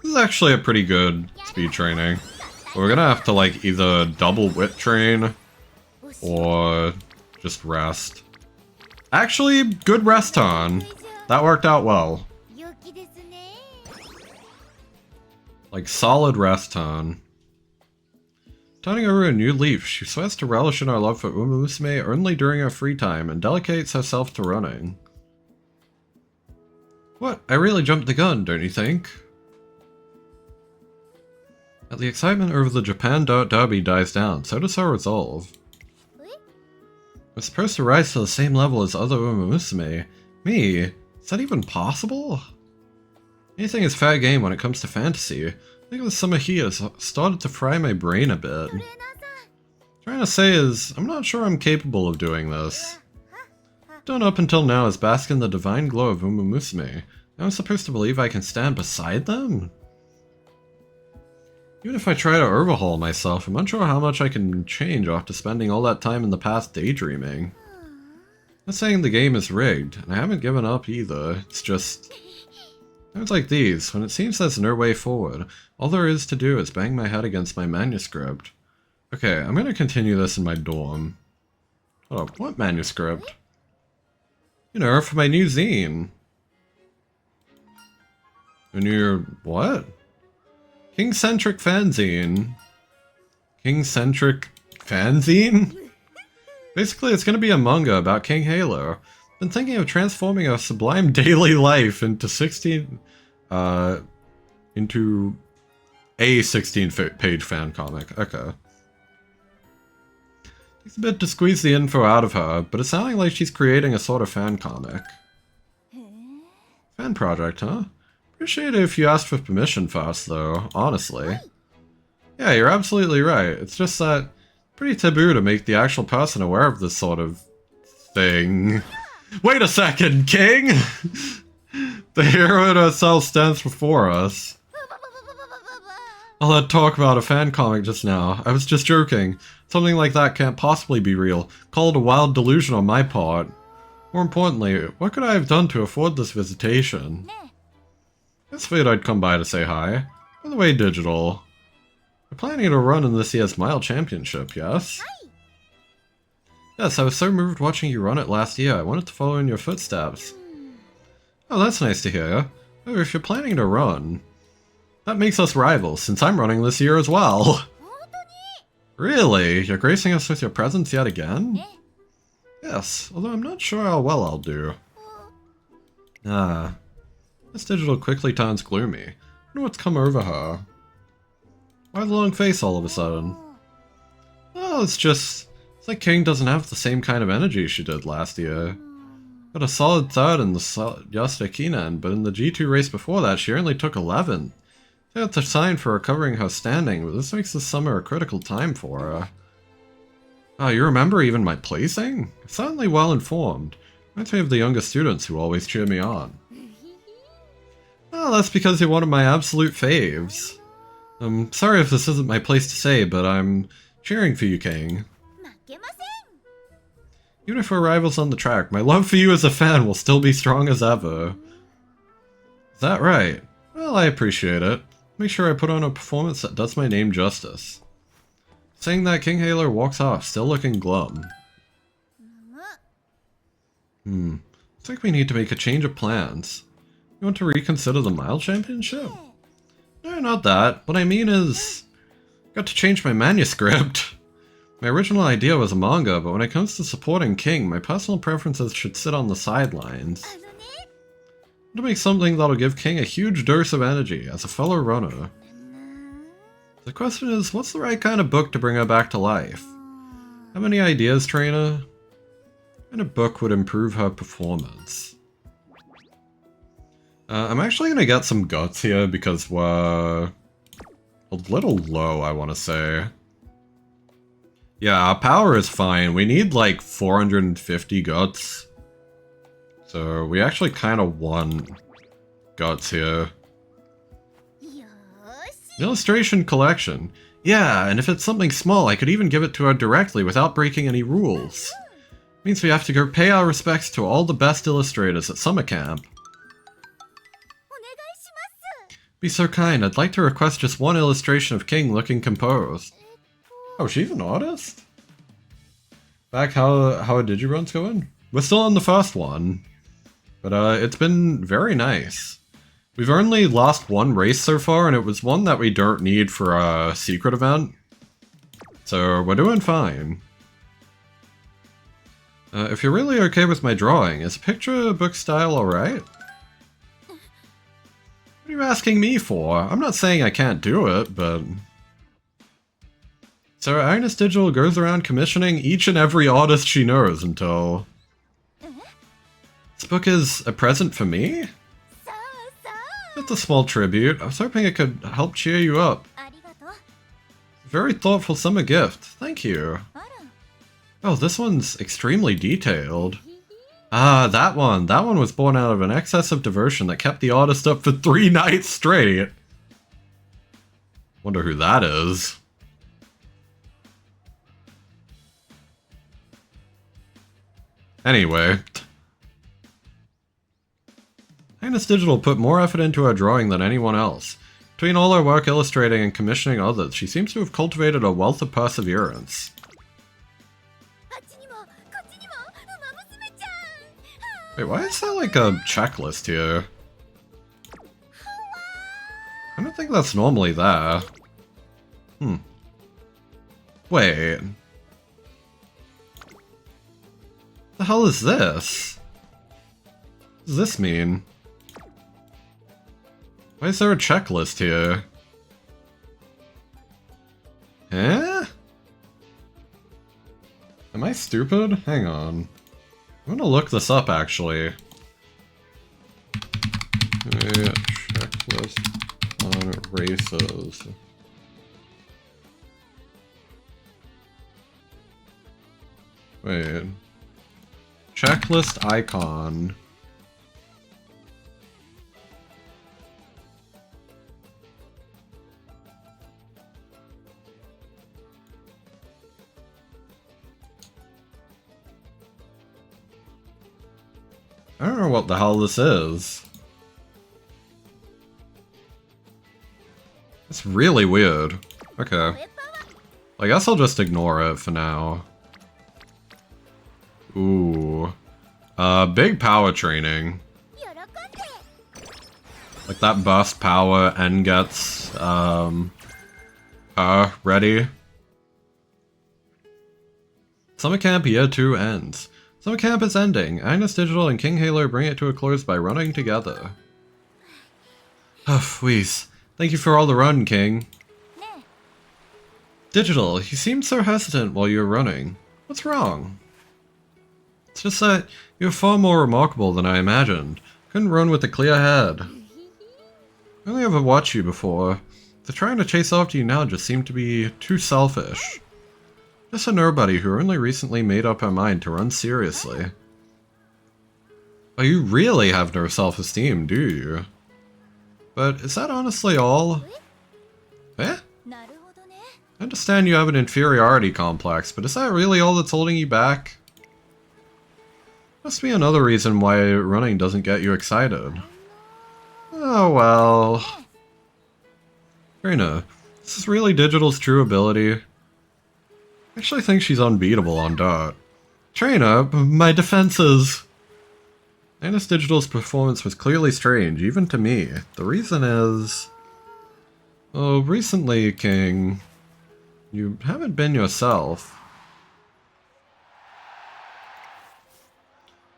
This is actually a pretty good speed training. We're gonna have to like either double whip train or just rest. Actually, good rest on. That worked out well. Like solid rest on. Turning over a new leaf, she swears to relish in our love for umamusume only during her free time and dedicates herself to running. What? I really jumped the gun, don't you think? As the excitement over the Japan Dirt Derby dies down, so does her resolve. We're supposed to rise to the same level as other umamusume. Me? Is that even possible? Anything is fair game when it comes to fantasy. I think this summer heat has started to fry my brain a bit. What I'm trying to say is, I'm not sure I'm capable of doing this. Done up until now is bask in the divine glow of umamusume. Now I'm supposed to believe I can stand beside them? Even if I try to overhaul myself, I'm unsure how much I can change after spending all that time in the past daydreaming. I'm not saying the game is rigged, and I haven't given up either, it's just... Times like these, when it seems there's no way forward, all there is to do is bang my head against my manuscript. Okay, I'm gonna continue this in my dorm. Oh, what manuscript? You know, for my new zine. A new... what? King-centric fanzine. King-centric fanzine? Basically, it's gonna be a manga about King Halo. Been thinking of transforming a sublime daily life into into a 16-page fan comic. Okay. Takes a bit to squeeze the info out of her, but it's sounding like she's creating a sort of fan comic. Fan project, huh? Appreciate it if you asked for permission first, though, honestly. Yeah, you're absolutely right. It's just that pretty taboo to make the actual person aware of this sort of thing. Wait a second, King! The heroine herself stands before us. All that talk about a fan comic just now, I was just joking. Something like that can't possibly be real. Call it a wild delusion on my part. More importantly, what could I have done to afford this visitation? I just figured I'd come by to say hi. By the way, Digital. You're planning to run in this year's Mile Championship, yes? Yes, I was so moved watching you run it last year, I wanted to follow in your footsteps. Oh, that's nice to hear. Oh, if you're planning to run... that makes us rivals, since I'm running this year as well. Really? You're gracing us with your presence yet again? Yes, although I'm not sure how well I'll do. Ah. This Digital quickly turns gloomy. I wonder what's come over her. Why the long face all of a sudden? Oh, it's like King doesn't have the same kind of energy she did last year. Got a solid third in the Yastakinen, but in the G2 race before that, she only took 11th. That's a sign for recovering her standing, but this makes this summer a critical time for her. Oh, you remember even my placing? Certainly well informed. Reminds me of the younger students who always cheer me on. Oh, that's because you're one of my absolute faves. I'm sorry if this isn't my place to say, but I'm cheering for you, King. Even if we're rivals on the track, my love for you as a fan will still be strong as ever. Is that right? Well, I appreciate it. Make sure I put on a performance that does my name justice. Saying that, King Halo walks off, still looking glum. Looks like we need to make a change of plans. You want to reconsider the Mile Championship? No, not that. What I mean is... I got to change my manuscript. My original idea was a manga, but when it comes to supporting King, my personal preferences should sit on the sidelines. I want to make something that'll give King a huge dose of energy as a fellow runner. The question is, what's the right kind of book to bring her back to life? Have any ideas, trainer? What kind of book would improve her performance? I'm actually gonna get some guts here because we're a little low, I want to say. Yeah, our power is fine. We need like 450 guts. So we actually kind of want guts here. Illustration collection. Yeah, and if it's something small, I could even give it to her directly without breaking any rules. Means we have to go pay our respects to all the best illustrators at summer camp. Be so kind, I'd like to request just one illustration of King looking composed. Oh, she's an artist? Back how are Digiruns going? We're still on the first one. But it's been very nice. We've only lost one race so far, and it was one that we don't need for a secret event. So we're doing fine. If you're really okay with my drawing, is picture book style alright? What are you asking me for? I'm not saying I can't do it, but... So Agnes Digital goes around commissioning each and every artist she knows until... This book is a present for me? It's a small tribute. I was hoping it could help cheer you up. Very thoughtful summer gift. Thank you. Oh, this one's extremely detailed. Ah, that one. That one was born out of an excess of devotion that kept the artist up for 3 nights straight. Wonder who that is. Anyway. Agnes Digital put more effort into her drawing than anyone else. Between all her work illustrating and commissioning others, she seems to have cultivated a wealth of perseverance. Wait, why is there like a checklist here? I don't think that's normally there. Wait. The hell is this? What does this mean? Why is there a checklist here? Eh? Am I stupid? Hang on. I'm gonna look this up, actually. Checklist on races. Wait. Checklist icon. I don't know what the hell this is. It's really weird. Okay. I guess I'll just ignore it for now. Ooh. Big power training. Like that burst power and gets, ready. Summer Camp Year 2 ends. Summer Camp is ending. Agnes Digital and King Halo bring it to a close by running together. Oh, wheeze. Thank you for all the run, King. Digital, you seemed so hesitant while you were running. What's wrong? It's just that you're far more remarkable than I imagined. Couldn't run with a clear head. I only ever watched you before. The trying to chase after you now just seemed to be too selfish. Just a nobody who only recently made up her mind to run seriously. Oh, you really have no self-esteem, do you? But is that honestly all? Eh? I understand you have an inferiority complex, but is that really all that's holding you back? Must be another reason why running doesn't get you excited. Oh well. Reina, this is really Digital's true ability. I actually think she's unbeatable on dirt. Trainer, my defenses! Agnes Digital's performance was clearly strange, even to me. The reason is... Oh, recently, King, you haven't been yourself.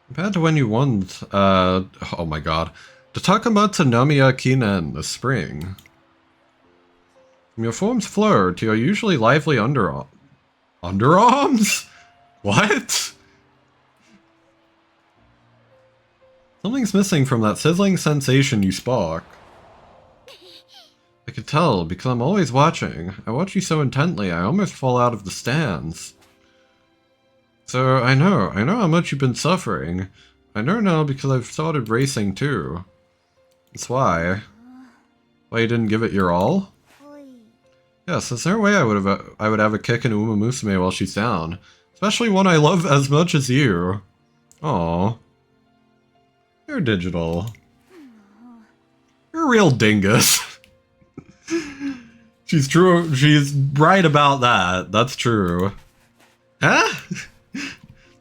Compared to when you won, oh my god, the Takamatsu Namiya Kinen this spring. From your form's flow to your usually lively underarms? What? Something's missing from that sizzling sensation you spark. I could tell, because I'm always watching. I watch you so intently, I almost fall out of the stands. So, I know how much you've been suffering. I know now because I've started racing too. That's why. Why you didn't give it your all? Yes, there's no way I would have a kick in Umamusume while she's down. Especially one I love as much as you. Aww. You're digital. You're a real dingus. She's right about that. That's true. Huh?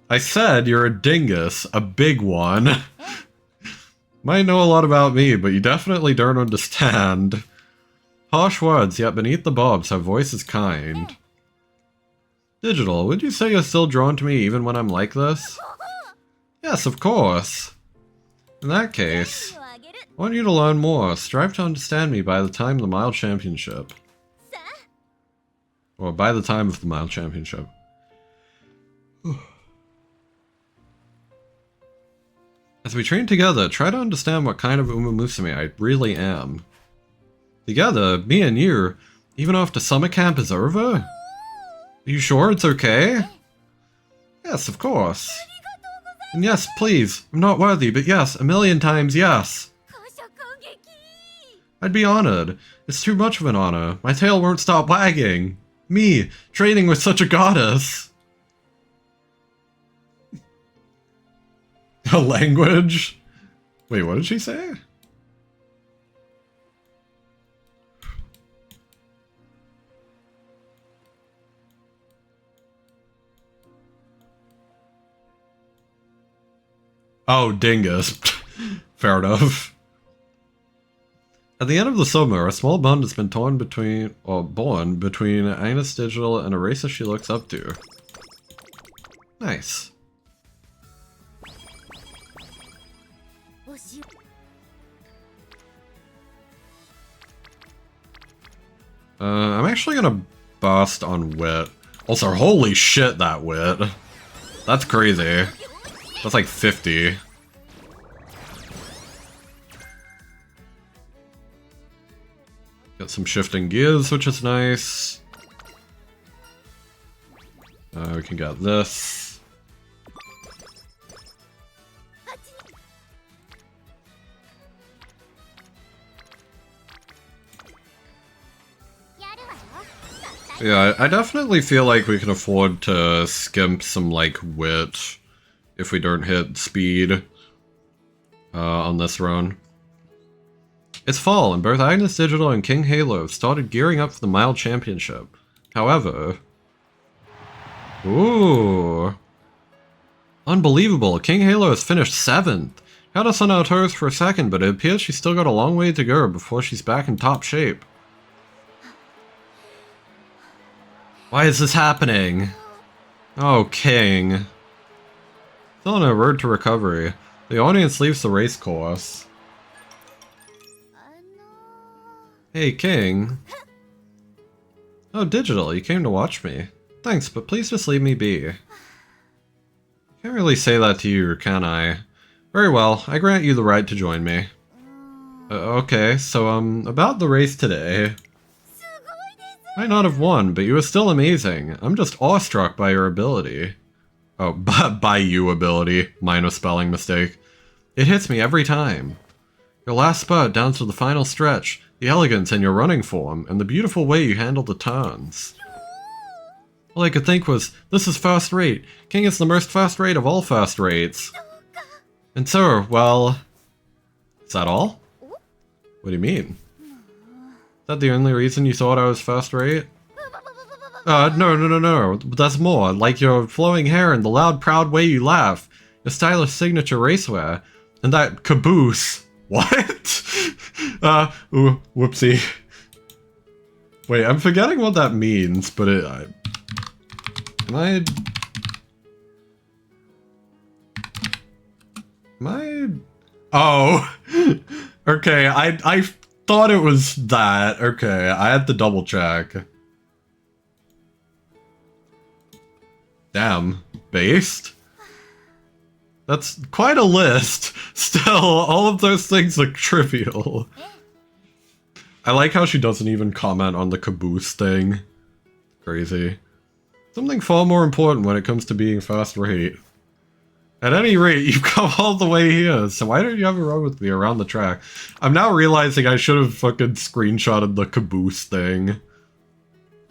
I said you're a dingus. A big one. Might know a lot about me, but you definitely don't understand. Harsh words, yet beneath the bobs, her voice is kind. Digital, would you say you're still drawn to me even when I'm like this? Yes, of course. In that case, I want you to learn more. Strive to understand me by the time of the Mile Championship. Or by the time of the Mile Championship. As we train together, try to understand what kind of umamusume I really am. Together, me and you, even after summer camp is over? Are you sure it's okay? Yes, of course. And yes, please, I'm not worthy, but yes, a million times yes. I'd be honored. It's too much of an honor. My tail won't stop wagging. Me, training with such a goddess. A language? Wait, what did she say? Oh, dingus. Fair enough. At the end of the summer, a small bond has been born between Agnes Digital and a racer she looks up to. Nice. I'm actually gonna bust on wit. Also, holy shit, that wit. That's crazy. That's like 50. Got some shifting gears, which is nice. We can get this. Yeah, I definitely feel like we can afford to skimp some, like, wit if we don't hit speed on this run. It's fall, and both Agnes Digital and King Halo have started gearing up for the Mile Championship. However... Ooh... Unbelievable, King Halo has finished 7th! Had us on our toes for a second, but it appears she's still got a long way to go before she's back in top shape. Why is this happening? Oh, King. Still on a road to recovery. The audience leaves the race course. Hey, King. Oh, Digital, you came to watch me. Thanks, but please just leave me be. Can't really say that to you, can I? Very well, I grant you the right to join me. Okay, so, about the race today. Might not have won, but you were still amazing. I'm just awestruck by your ability. Oh, by you ability. Minor spelling mistake. It hits me every time. Your last spurt down to the final stretch, the elegance in your running form, and the beautiful way you handled the turns. All I could think was, this is first rate. King is the most first rate of all first rates. And so, well... Is that all? What do you mean? Is that the only reason you thought I was first rate? No. That's more. Like your flowing hair and the loud, proud way you laugh. Your stylish signature racewear. And that caboose. What? Ooh, whoopsie. Wait, I'm forgetting what that means, but it... Am I... Oh! Okay, I thought it was that. Okay, I had to double check. Damn. Based? That's quite a list. Still, all of those things look trivial. I like how she doesn't even comment on the caboose thing. Crazy. Something far more important when it comes to being first rate. At any rate, you've come all the way here, so why don't you ever run with me around the track? I'm now realizing I should have fucking screenshotted the caboose thing.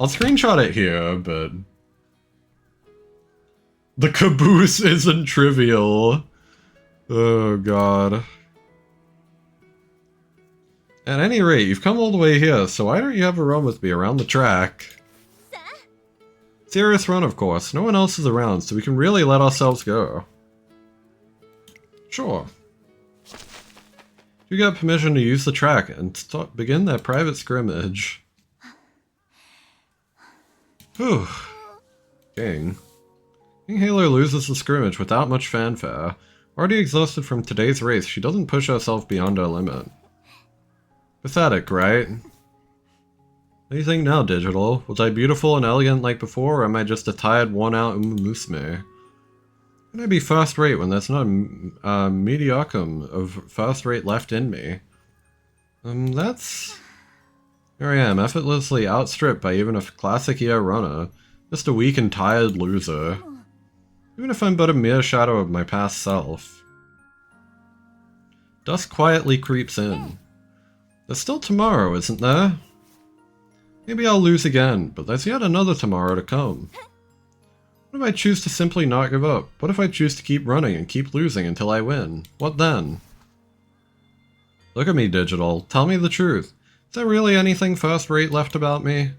I'll screenshot it here, but... the caboose isn't trivial. Oh god. At any rate, you've come all the way here, so why don't you ever run with me around the track? Serious run, of course. No one else is around, so we can really let ourselves go. Sure. You got permission to use the track and begin that private scrimmage. Whew. King. King Halo loses the scrimmage without much fanfare. Already exhausted from today's race, she doesn't push herself beyond her limit. Pathetic, right? What do you think now, Digital? Was I beautiful and elegant like before, or am I just a tired, worn-out umamusume? Can I be first-rate when there's not a mediocre of first-rate left in me? That's... Here I am, effortlessly outstripped by even a classic year runner. Just a weak and tired loser. Even if I'm but a mere shadow of my past self. Dusk quietly creeps in. There's still tomorrow, isn't there? Maybe I'll lose again, but there's yet another tomorrow to come. What if I choose to simply not give up? What if I choose to keep running and keep losing until I win? What then? Look at me, Digital. Tell me the truth. Is there really anything first-rate left about me?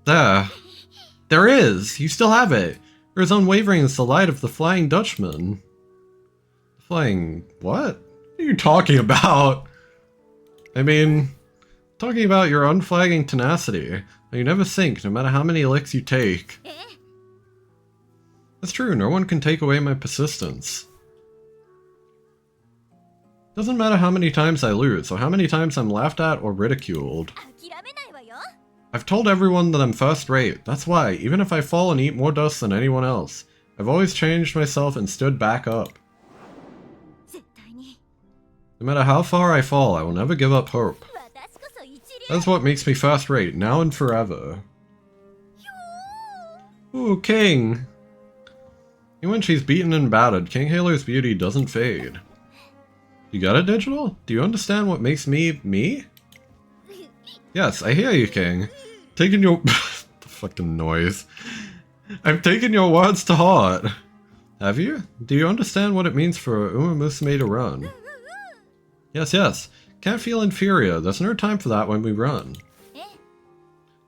There is! You still have it! You're as unwavering as the light of the Flying Dutchman. Flying... what? What are you talking about? I mean... talking about your unflagging tenacity. You never sink, no matter how many licks you take. That's true, no one can take away my persistence. Doesn't matter how many times I lose, or how many times I'm laughed at or ridiculed. I've told everyone that I'm first-rate, that's why, even if I fall and eat more dust than anyone else, I've always changed myself and stood back up. No matter how far I fall, I will never give up hope. That's what makes me first-rate, now and forever. Ooh, King! Even when she's beaten and battered, King Halo's beauty doesn't fade. You got it, Digital? Do you understand what makes me, me? Yes, I hear you, King. Taking your... the fucking noise. I've taken your words to heart. Have you? Do you understand what it means for umamusume to run? Yes, yes. Can't feel inferior. There's no time for that when we run.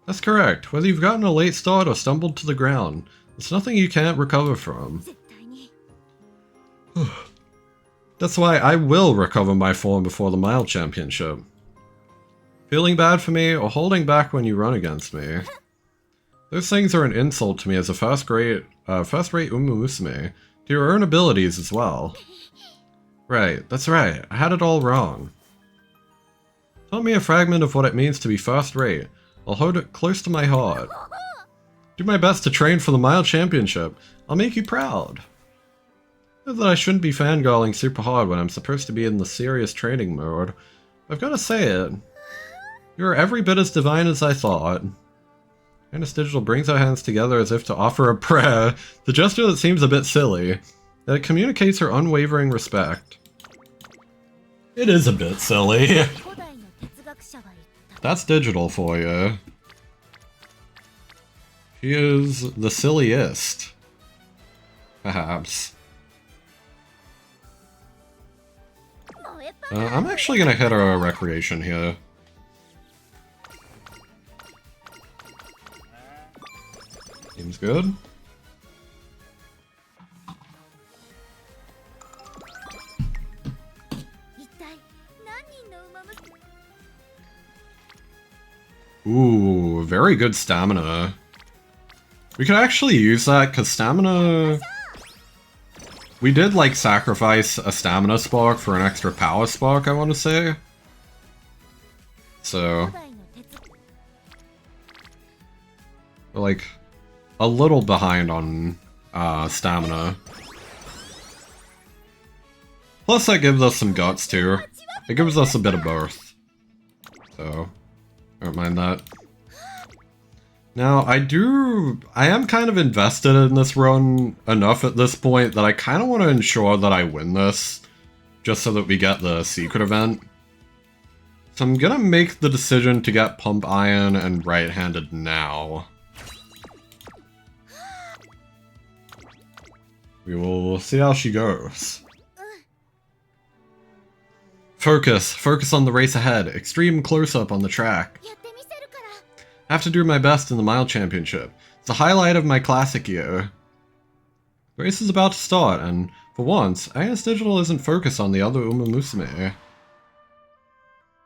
That's correct. Whether you've gotten a late start or stumbled to the ground, it's nothing you can't recover from. That's why I will recover my form before the mile championship. Feeling bad for me or holding back when you run against me. Those things are an insult to me as a first-rate umamusume, to your own abilities as well. Right, that's right. I had it all wrong. Tell me a fragment of what it means to be first-rate. I'll hold it close to my heart. Do my best to train for the mile championship. I'll make you proud. I know that I shouldn't be fangirling super hard when I'm supposed to be in the serious training mode. I've got to say it. You're every bit as divine as I thought. Agnes Digital brings her hands together as if to offer a prayer, the gesture that seems a bit silly, that it communicates her unwavering respect. It is a bit silly. That's Digital for you. She is the silliest. Perhaps. I'm actually gonna hit a recreation here. Seems good. Ooh, very good stamina. We could actually use that, because stamina... We did, like, sacrifice a stamina spark for an extra power spark, I want to say. So... we're, like, a little behind on stamina. Plus that gives us some guts, too. It gives us a bit of both. So, don't mind that. Now, I am kind of invested in this run enough at this point that I kind of want to ensure that I win this, just so that we get the secret event. So I'm gonna make the decision to get Pump Iron and Right-Handed now. We will see how she goes. Focus on the race ahead. Extreme close-up on the track. I have to do my best in the mile championship. It's the highlight of my classic year. The race is about to start, and for once, Agnes Digital isn't focused on the other umamusume.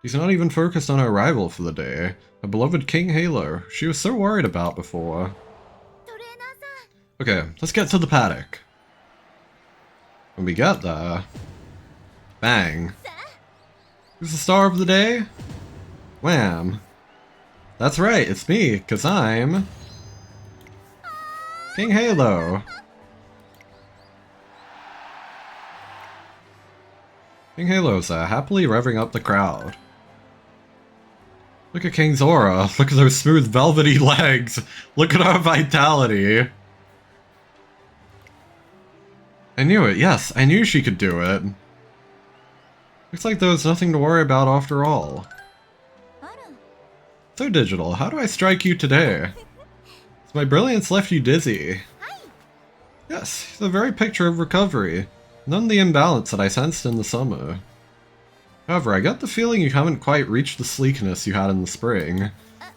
She's not even focused on her rival for the day, her beloved King Halo, she was so worried about before. Okay, let's get to the paddock. When we get there... Bang. Who's the star of the day? Wham. That's right, it's me, 'cause I'm... King Halo. King Halo's happily revving up the crowd. Look at King's aura, look at those smooth velvety legs, look at our vitality. I knew it, yes, I knew she could do it. Looks like there was nothing to worry about after all. So Digital, how do I strike you today? Has my brilliance left you dizzy? Yes, the very picture of recovery. None of the imbalance that I sensed in the summer. However, I got the feeling you haven't quite reached the sleekness you had in the spring.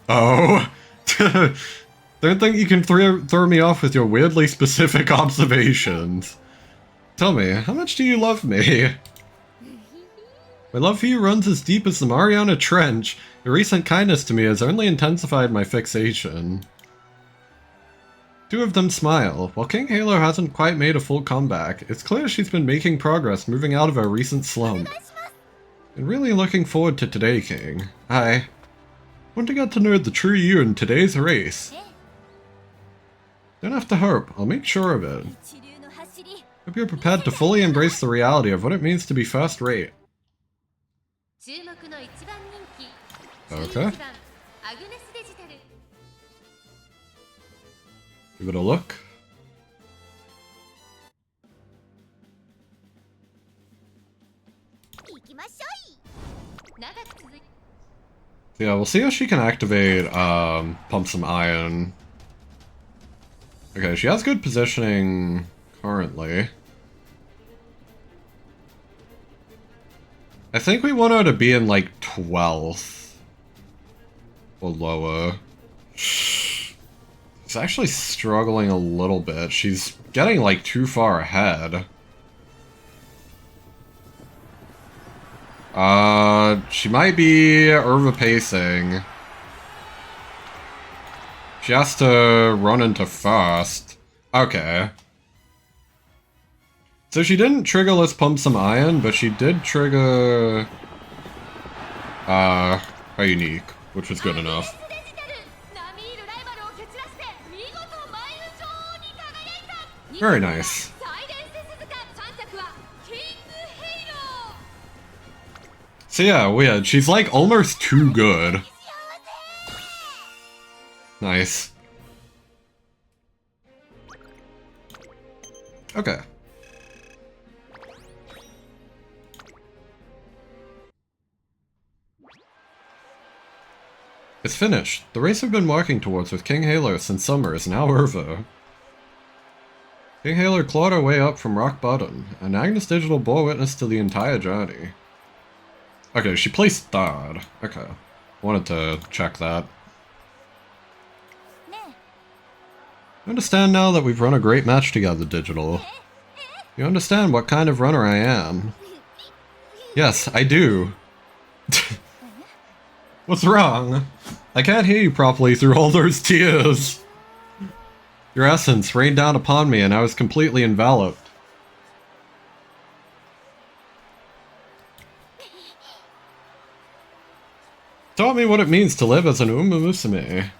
Oh! Don't think you can throw me off with your weirdly specific observations. Tell me, how much do you love me? My love for you runs as deep as the Mariana Trench. Your recent kindness to me has only intensified my fixation. Two of them smile. While King Halo hasn't quite made a full comeback, it's clear she's been making progress moving out of her recent slump. And really looking forward to today, King. I want to get to know the true you in today's race. Don't have to hope, I'll make sure of it. Hope you're prepared to fully embrace the reality of what it means to be first rate. Okay. Give it a look. Yeah, we'll see how she can activate Pump Some Iron. Okay, she has good positioning currently. I think we want her to be in like 12th or lower. She's actually struggling a little bit. She's getting like too far ahead. She might be overpacing. She has to run into first. Okay. So she didn't trigger Let's Pump Some Iron, but she did trigger a unique, which was good enough. Very nice. So yeah, weird. She's like almost too good. Nice. Okay. It's finished. The race we've been working towards with King Halo since summer is now over. King Halo clawed her way up from rock bottom, and Agnes Digital bore witness to the entire journey. Okay, she placed third. Okay. Wanted to check that. You understand now that we've run a great match together, Digital. You understand what kind of runner I am. Yes, I do. What's wrong? I can't hear you properly through all those tears. Your essence rained down upon me and I was completely enveloped. Taught me what it means to live as an umamusume.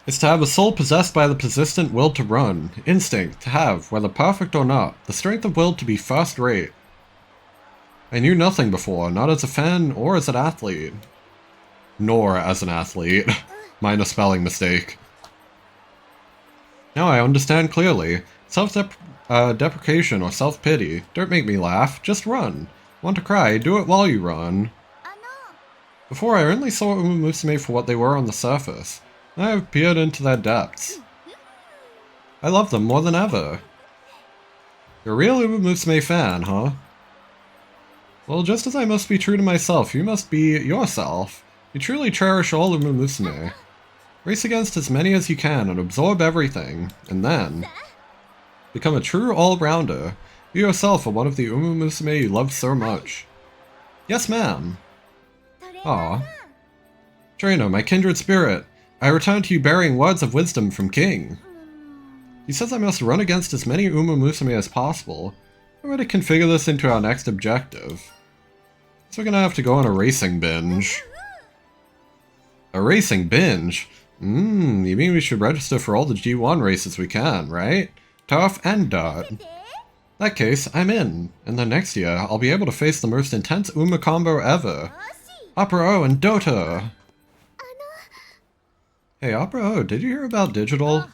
It's to have a soul possessed by the persistent will to run, instinct to have, whether perfect or not, the strength of will to be first rate. I knew nothing before, not as a fan or as an athlete. Nor as an athlete. Minor spelling mistake. Now I understand clearly. Self-deprecation or self-pity. Don't make me laugh, just run. Want to cry, do it while you run. Before I only saw umamusume for what they were on the surface. I have peered into their depths. I love them more than ever. You're a real umamusume fan, huh? Well, just as I must be true to myself, you must be yourself. You truly cherish all umamusume. Race against as many as you can and absorb everything, and then become a true all-rounder. You yourself are one of the umamusume you love so much. Yes, ma'am. Aw. Trainer, my kindred spirit, I return to you bearing words of wisdom from King. He says I must run against as many umamusume as possible. I'm going to configure this into our next objective. So we're gonna have to go on a racing binge. A racing binge? You mean we should register for all the G1 races we can, right? Turf and dirt. In that case, I'm in. And then next year, I'll be able to face the most intense Uma combo ever. Opera O and Dota! Hey, Opera O, did you hear about Digital?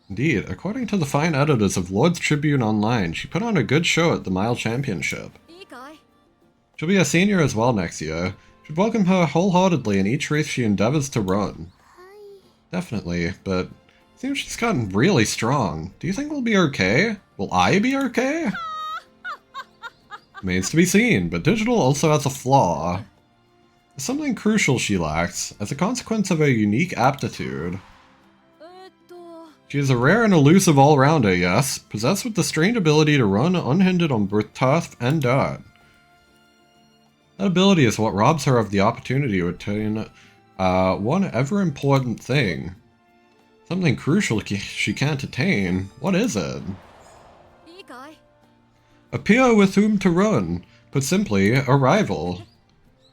Indeed, according to the fine editors of Lord's Tribune Online, she put on a good show at the Mile Championship. She'll be a senior as well next year. Should welcome her wholeheartedly in each race she endeavors to run. Definitely, but it seems she's gotten really strong. Do you think we'll be okay? Will I be okay? Remains to be seen, but Digital also has a flaw. There's something crucial she lacks, as a consequence of a unique aptitude. She is a rare and elusive all-rounder, yes, possessed with the strange ability to run unhindered on both turf and dirt. That ability is what robs her of the opportunity to attain one ever-important thing. Something crucial she can't attain. What is it? A peer with whom to run. Put simply, a rival.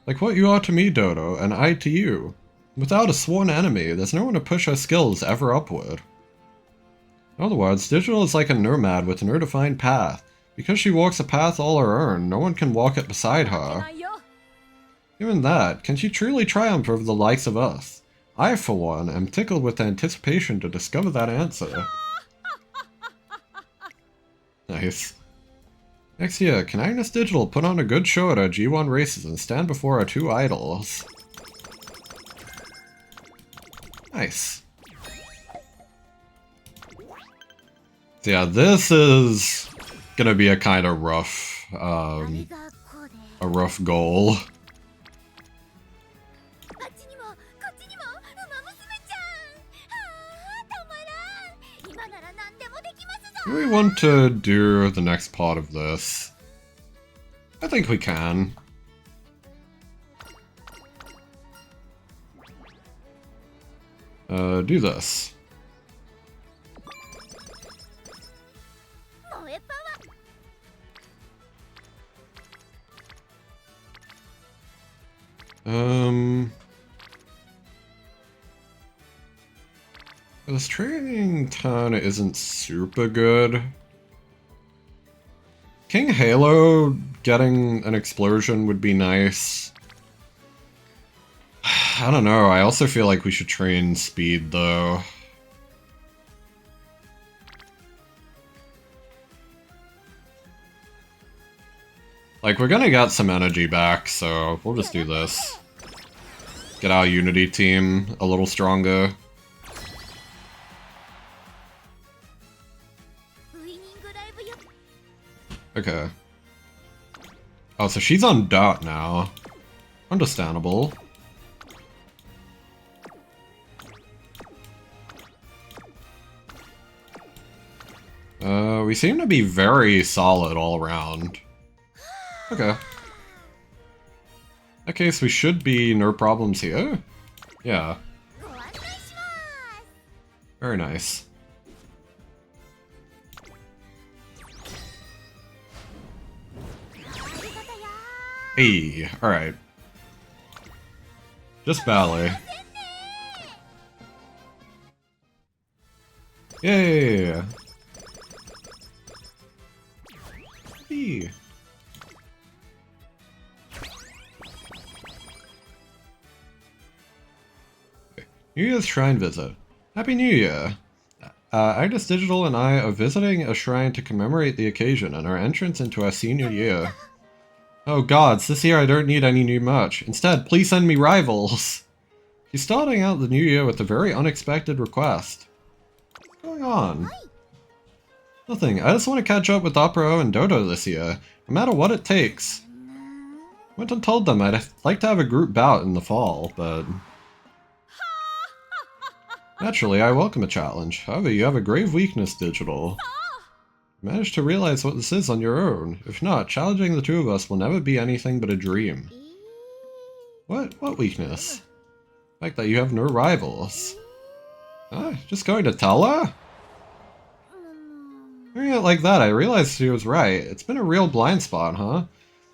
Like what you are to me, Dodo, and I to you. Without a sworn enemy, there's no one to push her skills ever upward. In other words, Digital is like a nomad with no defined path. Because she walks a path all her own, no one can walk it beside her. Even that, can she truly triumph over the likes of us? I, for one, am tickled with anticipation to discover that answer. Nice. Next year, can Agnes Digital put on a good show at our G1 races and stand before our two idols? Nice. So yeah, this is gonna be a kind of rough, goal. Do we want to do the next part of this? I think we can. Do this. This training ton isn't super good. King Halo getting an explosion would be nice. I don't know, I also feel like we should train speed though. Like, we're gonna get some energy back, so we'll just do this. Get our Unity team a little stronger. Okay. Oh, so she's on dot now. Understandable. We seem to be very solid all around. Okay. In that case, we should be no problems here. Yeah. Very nice. Hey, alright. Just ballet. Yay! Hey. New Year's Shrine Visit. Happy New Year! Agnes Digital and I are visiting a shrine to commemorate the occasion and our entrance into our senior year. Oh gods, this year I don't need any new merch. Instead, please send me rivals! She's starting out the new year with a very unexpected request. What's going on? Nothing, I just want to catch up with Opera and Dodo this year, no matter what it takes. I went and told them I'd like to have a group bout in the fall, but... Naturally, I welcome a challenge. However, you have a grave weakness, Digital. You managed to realize what this is on your own. If not, challenging the two of us will never be anything but a dream. What weakness? The fact that you have no rivals. Just going to tell her? Hearing it like that, I realized she was right. It's been a real blind spot, huh?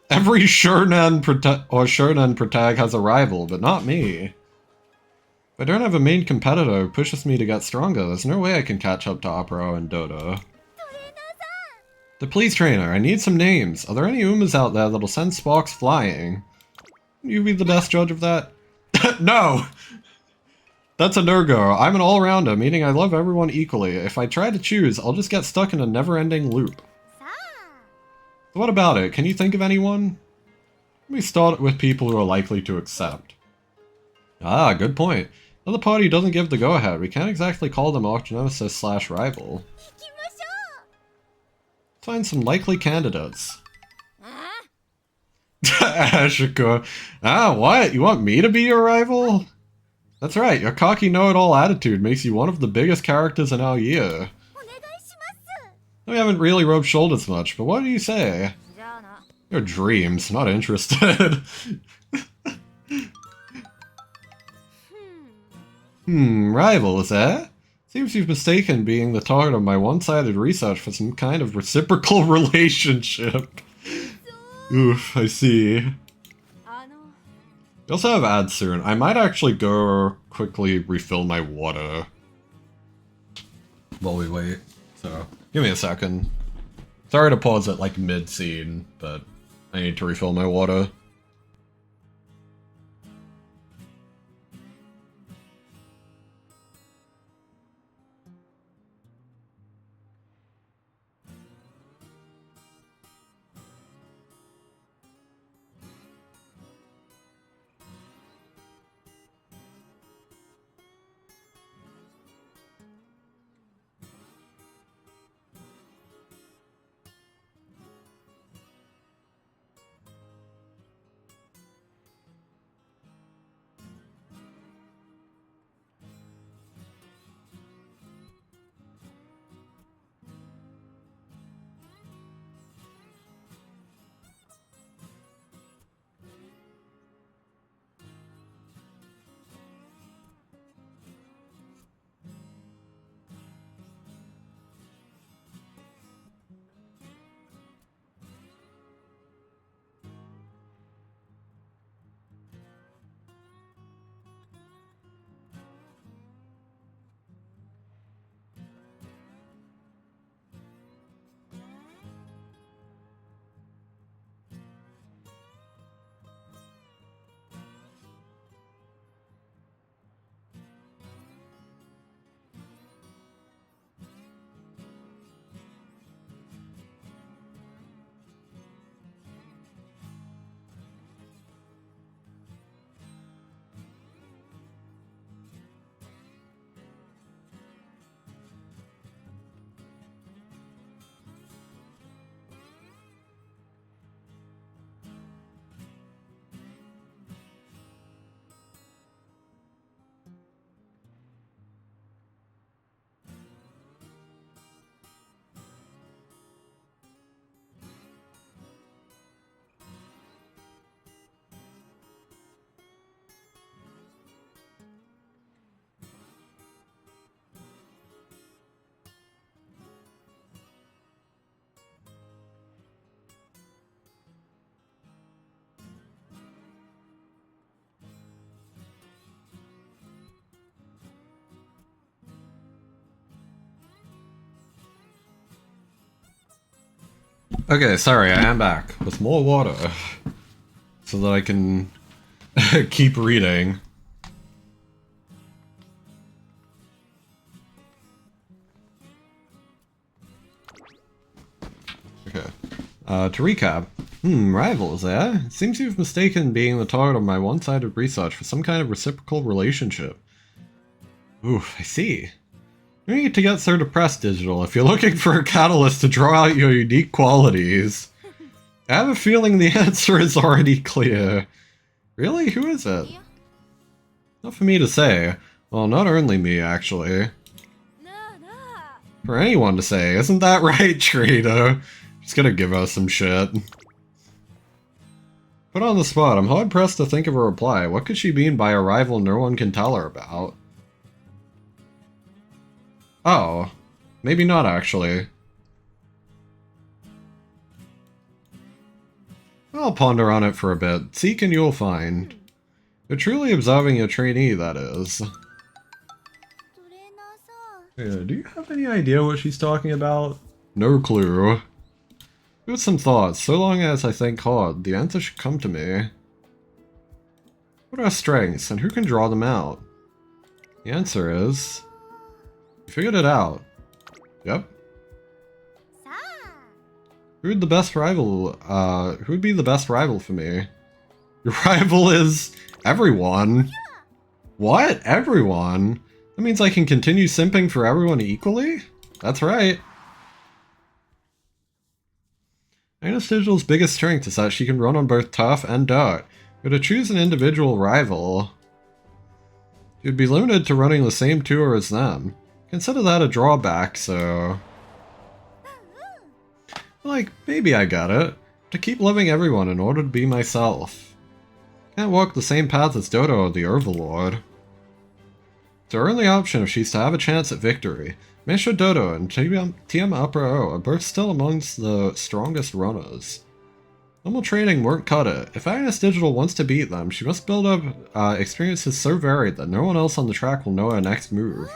Every shonen protag has a rival, but not me. If I don't have a main competitor who pushes me to get stronger, there's no way I can catch up to Opera and Dodo. The police trainer, I need some names. Are there any Umas out there that'll send sparks flying? You be the best judge of that? No! That's a no-go. I'm an all-rounder, meaning I love everyone equally. If I try to choose, I'll just get stuck in a never-ending loop. So what about it? Can you think of anyone? Let me start with people who are likely to accept. Ah, good point. If the party doesn't give the go-ahead, we can't exactly call them arch-nemesis/rival. Find some likely candidates. Ashiko. What? You want me to be your rival? That's right, your cocky know-it-all attitude makes you one of the biggest characters in our year. We haven't really rubbed shoulders much, but what do you say? Your dreams, not interested. Rivals, eh? Seems you've mistaken being the target of my one-sided research for some kind of reciprocal relationship. Oof, I see. We also have ads soon. I might actually go quickly refill my water while we wait. So, give me a second. Sorry to pause it like mid-scene, but I need to refill my water. Okay, sorry, I am back with more water so that I can keep reading. To recap. Rivals, eh? It seems you've mistaken being the target of my one-sided research for some kind of reciprocal relationship. Oof, I see. You need to get so depressed, Digital, if you're looking for a catalyst to draw out your unique qualities. I have a feeling the answer is already clear. Really? Who is it? Not for me to say. Well, not only me, actually. For anyone to say, isn't that right, Trito? She's gonna give us some shit. Put on the spot, I'm hard-pressed to think of a reply. What could she mean by a rival no one can tell her about? Oh. Maybe not, actually. I'll ponder on it for a bit. Seek and you'll find. You're truly observing your trainee, that is. Yeah, do you have any idea what she's talking about? No clue. With some thoughts, so long as I think hard, the answer should come to me. What are our strengths, and who can draw them out? The answer is... You figured it out. Yep. Who'd be the best rival for me? Your rival is... everyone. What? Everyone? That means I can continue simping for everyone equally? That's right. Agnes Digital's biggest strength is that she can run on both turf and dirt. But to choose an individual rival, you'd be limited to running the same tour as them. Consider that a drawback, so... Like, maybe I got it. To keep loving everyone in order to be myself. Can't walk the same path as Dodo or the Overlord. It's her only option if she's to have a chance at victory. Meisha Dodo and TM Upper O are both still amongst the strongest runners. Normal training won't cut it. If Agnes Digital wants to beat them, she must build up experiences so varied that no one else on the track will know her next move.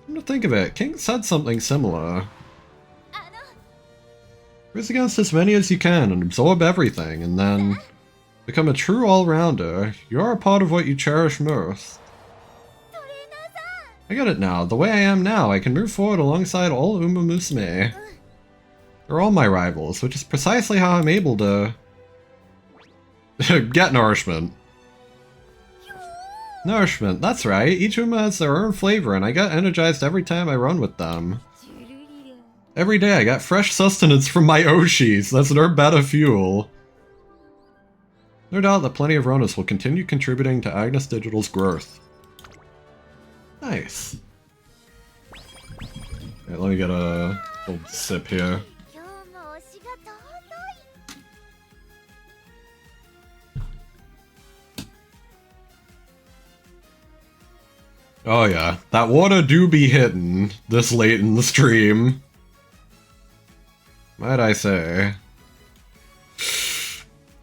Come to think of it, King said something similar. Race against as many as you can and absorb everything, and then become a true all-rounder. You are a part of what you cherish most. I get it now. The way I am now, I can move forward alongside all umamusume. They're all my rivals, which is precisely how I'm able to... get nourishment. Nourishment, that's right. Each Uma has their own flavor, and I get energized every time I run with them. Every day I get fresh sustenance from my Oshis. That's their better fuel. No doubt that plenty of runners will continue contributing to Agnes Digital's growth. Nice. Okay, let me get a little sip here. Oh yeah, that water do be hitting this late in the stream. Might I say.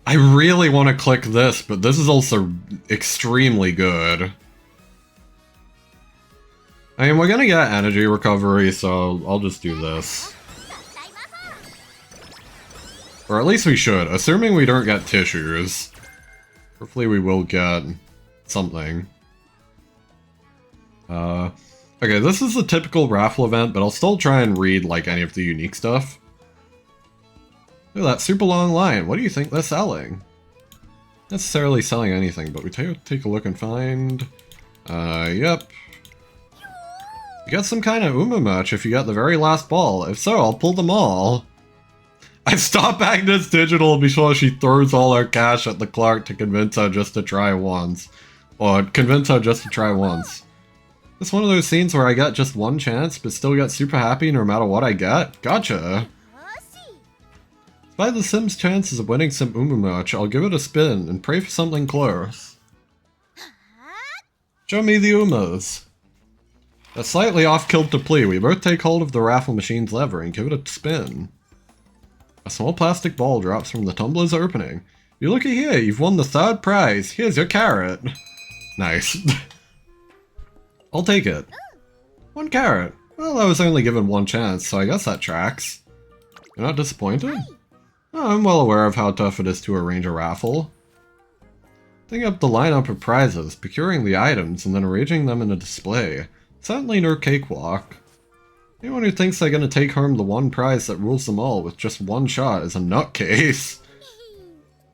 I really want to click this, but this is also extremely good. I mean, we're gonna get energy recovery, so I'll just do this. Or at least we should, assuming we don't get tissues. Hopefully we will get something. Okay, this is the typical raffle event, but I'll still try and read, like, any of the unique stuff. Look at that super long line. What do you think they're selling? Not necessarily selling anything, but we take a look and find... yep. You got some kind of Uma merch if you got the very last ball. If so, I'll pull them all. I stop Agnes Digital before she throws all her cash at the clerk to convince her just to try once. Or convince her just to try once. It's one of those scenes where I get just one chance, but still get super happy no matter what I get? Gotcha! Despite the Sims' chances of winning some Uma merch, I'll give it a spin and pray for something close. Show me the Umas! A slightly off-kilter plea, we both take hold of the raffle machine's lever and give it a spin. A small plastic ball drops from the tumbler's opening. You looky here, you've won the third prize. Here's your carrot. Nice. I'll take it. 1 carrot. Well, I was only given 1 chance, so I guess that tracks. You're not disappointed? Oh, I'm well aware of how tough it is to arrange a raffle. Thinking up the lineup of prizes, procuring the items, and then arranging them in a display. Certainly no cakewalk. Anyone who thinks they're gonna take home the one prize that rules them all with just one shot is a nutcase.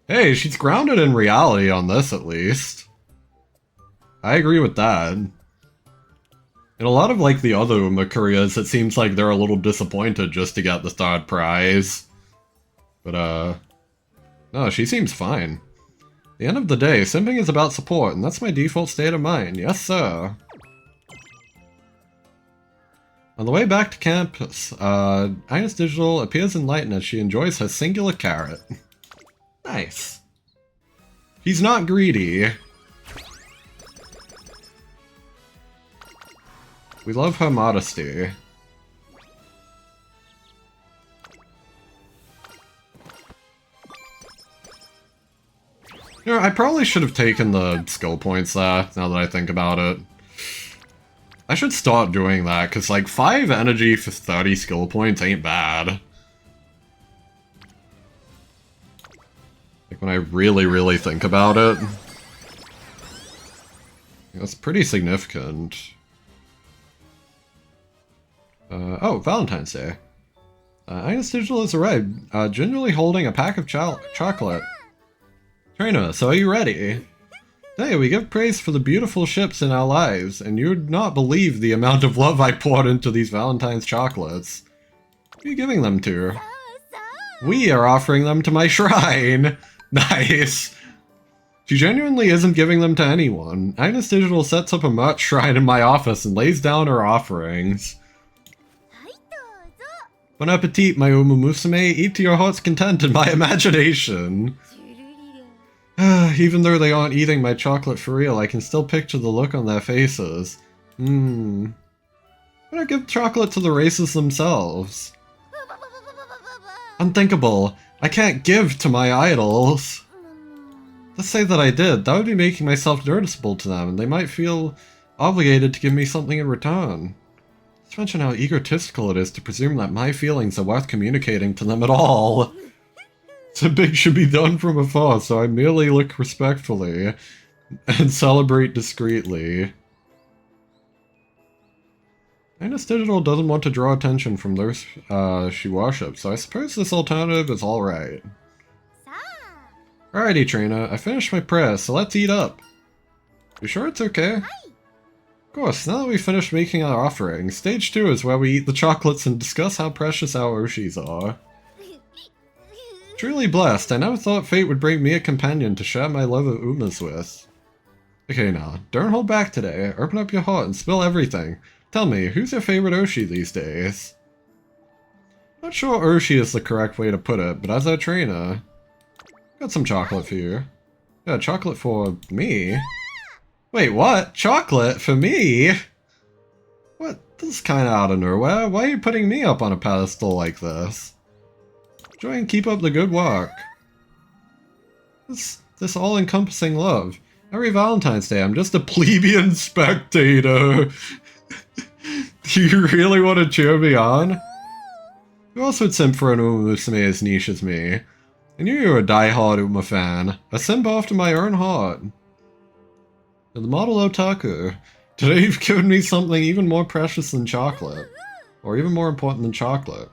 Hey, she's grounded in reality on this at least. I agree with that. In a lot of like the other Umakuryas, it seems like they're a little disappointed just to get the third prize. But no, she seems fine. At the end of the day, simping is about support, and that's my default state of mind. Yes, sir. On the way back to campus, Agnes Digital appears enlightened as she enjoys her singular carrot. Nice. He's not greedy. We love her modesty. You know, I probably should have taken the skill points there, now that I think about it. I should start doing that, because like 5 energy for 30 skill points ain't bad. Like when I really think about it. That's pretty significant. Oh, Valentine's Day. Agnes Digital has arrived, gingerly holding a pack of chocolate. Trainer, so are you ready? Today we give praise for the beautiful ships in our lives, and you'd not believe the amount of love I poured into these Valentine's chocolates. Who are you giving them to? We are offering them to my shrine! Nice! She genuinely isn't giving them to anyone. Agnes Digital sets up a merch shrine in my office and lays down her offerings. Bon appetit, my umamusume. Eat to your heart's content in my imagination. Even though they aren't eating my chocolate for real, I can still picture the look on their faces. Why not give chocolate to the races themselves? Unthinkable. I can't give to my idols. Let's say that I did. That would be making myself noticeable to them, and they might feel obligated to give me something in return. Let's mention how egotistical it is to presume that my feelings are worth communicating to them at all. Simping should be done from afar, so I merely look respectfully and celebrate discreetly. Agnes Digital doesn't want to draw attention from those she worships, so I suppose this alternative is alright. Alrighty, Trainer, I finished my prayer, so let's eat up. You sure it's okay? Of course, now that we've finished making our offerings, stage 2 is where we eat the chocolates and discuss how precious our Oshis are. Truly blessed, I never thought fate would bring me a companion to share my love of Umas with. Okay now, don't hold back today, open up your heart and spill everything. Tell me, who's your favorite Oshi these days? Not sure Oshi is the correct way to put it, but as our trainer... Got some chocolate for you. Yeah, chocolate for me? Wait, what? Chocolate for me? What? This is kinda out of nowhere. Why are you putting me up on a pedestal like this? Try and keep up the good work. This all-encompassing love. Every Valentine's Day, I'm just a plebeian spectator. Do you really want to cheer me on? Who else would simp for an umamusume as niche as me? I knew you were a die-hard Uma fan. A simp after my own heart. You're the model otaku. Today you've given me something even more precious than chocolate. Or even more important than chocolate.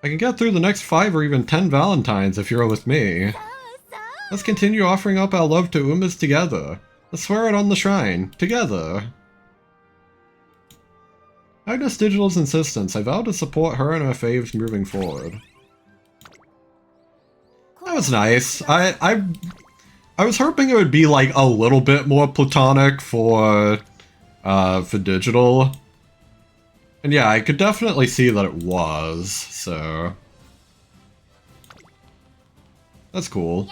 I can get through the next 5 or even 10 Valentines if you're with me. Let's continue offering up our love to Umas together. Let's swear it on the shrine. Together. Agnes Digital's insistence, I vow to support her and her faves moving forward. That was nice. I was hoping it would be like a little bit more platonic for Digital. And yeah, I could definitely see that it was, so... That's cool.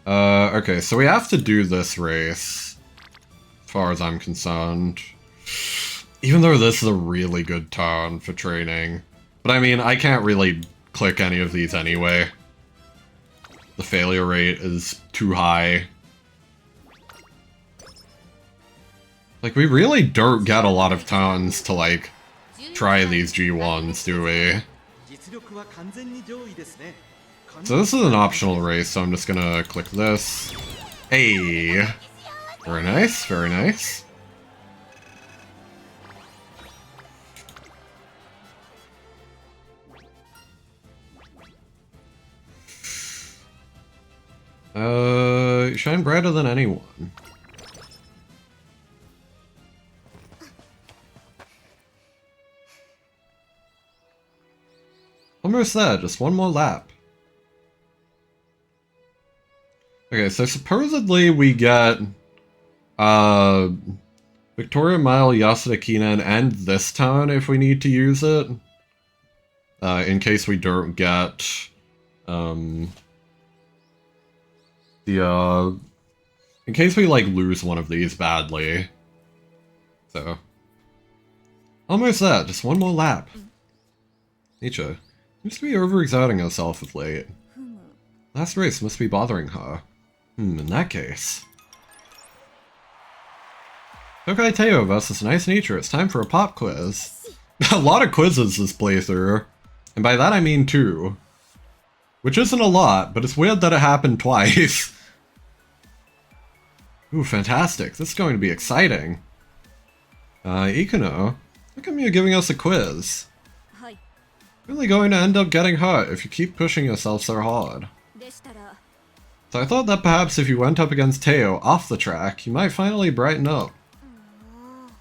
Okay, so we have to do this race, as far as I'm concerned. Even though this is a really good turn for training. But I mean, I can't really click any of these anyway. The failure rate is too high. Like, we really don't get a lot of turns to, like, try these G1s, do we? So this is an optional race, so I'm just gonna click this. Hey. Very nice, very nice. You shine brighter than anyone. Almost there, just one more lap. Okay, so supposedly we get Victoria Mile, Yasuda Kinen, and this town if we need to use it. In case we don't get in case we like lose one of these badly. So almost there, just one more lap. Nietzsche seems to be overexerting herself of late. Last race must be bothering her. In that case. Tokai Teo versus Nice Nature, it's time for a pop quiz. A lot of quizzes this playthrough. And by that I mean 2. Which isn't a lot, but it's weird that it happened twice. Ooh, fantastic. This is going to be exciting. Ikuno, how come you're giving us a quiz? You're really going to end up getting hurt if you keep pushing yourself so hard. So I thought that perhaps if you went up against Teo off the track, you might finally brighten up.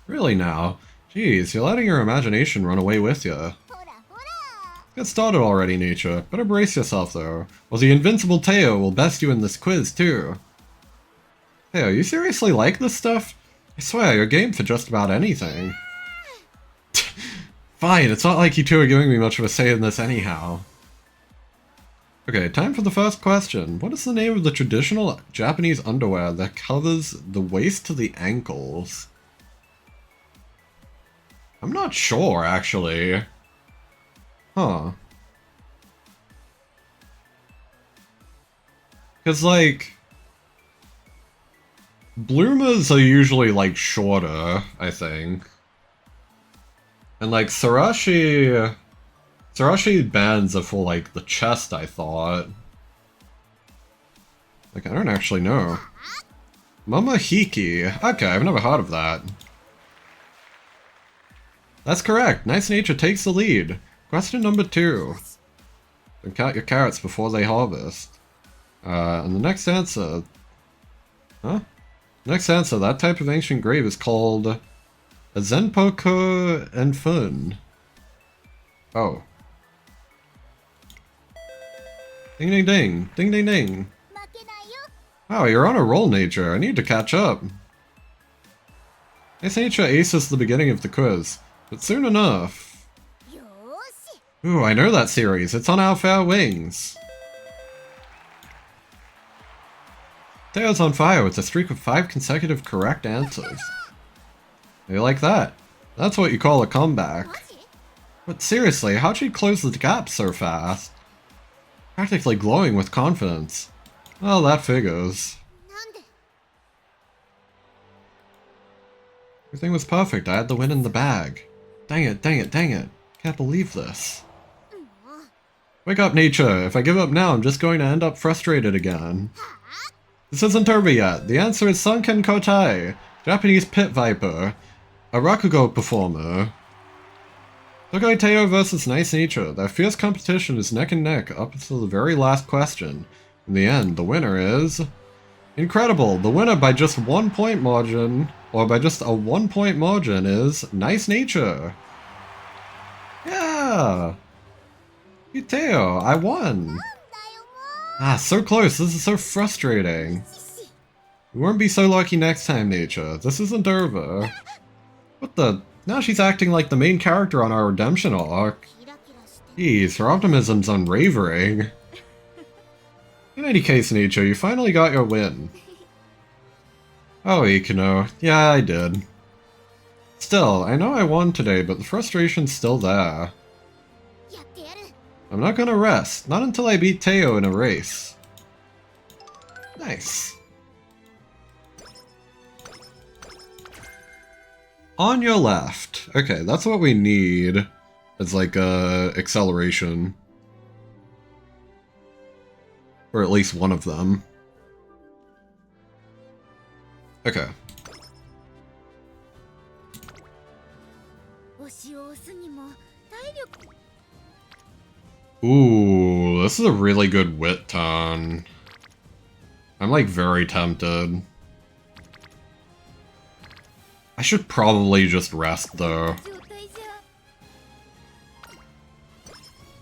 Really now? Jeez, you're letting your imagination run away with you. Get started already, Nature. Better brace yourself though, or the invincible Teo will best you in this quiz too. Teo, you seriously like this stuff? I swear, you're game for just about anything. Fine, it's not like you two are giving me much of a say in this anyhow. Okay, time for the first question. What is the name of the traditional Japanese underwear that covers the waist to the ankles? I'm not sure, actually. Huh. Because, like, bloomers are usually, like, shorter, I think. And, like, Sarashi bands are for, like, the chest, I thought. Like, I don't actually know. Momahiki. Okay, I've never heard of that. That's correct. Nice Nature takes the lead. Question number 2. Don't count your carrots before they harvest. And the next answer... Huh? Next answer, that type of ancient grave is called a Zenpoko Enfun. Oh. Ding ding ding. Ding ding ding. Wow, you're on a roll, Nature. I need to catch up. Nice Nature aces the beginning of the quiz, but soon enough... Ooh, I know that series. It's on Our Fair Wings. Teo's on fire with a streak of 5 consecutive correct answers. You like that? That's what you call a comeback. But seriously, how'd she close the gap so fast? Practically glowing with confidence. Well, that figures. Everything was perfect. I had the win in the bag. Dang it, dang it, dang it. Can't believe this. Wake up, Nature. If I give up now, I'm just going to end up frustrated again. This isn't over yet. The answer is Sunken Kotai, Japanese pit viper, a Rakugo performer. Tokai Teo versus Nice Nature. Their fierce competition is neck and neck up until the very last question. In the end, the winner is... Incredible! The winner by just 1 point margin, or by just a 1 point margin, is Nice Nature. Yeah! Teo, I won! Ah, so close. This is so frustrating. You won't be so lucky next time, Nature. This isn't over. What the... Now she's acting like the main character on our redemption arc. Jeez, her optimism's unwavering. In any case, Nature, you finally got your win. Oh, Ikuno. Yeah, I did. Still, I know I won today, but the frustration's still there. I'm not gonna rest. Not until I beat Teo in a race. Nice. On your left. Okay, that's what we need. It's like acceleration. Or at least one of them. Okay. Ooh, this is a really good wit tone. I'm like very tempted. I should probably just rest though.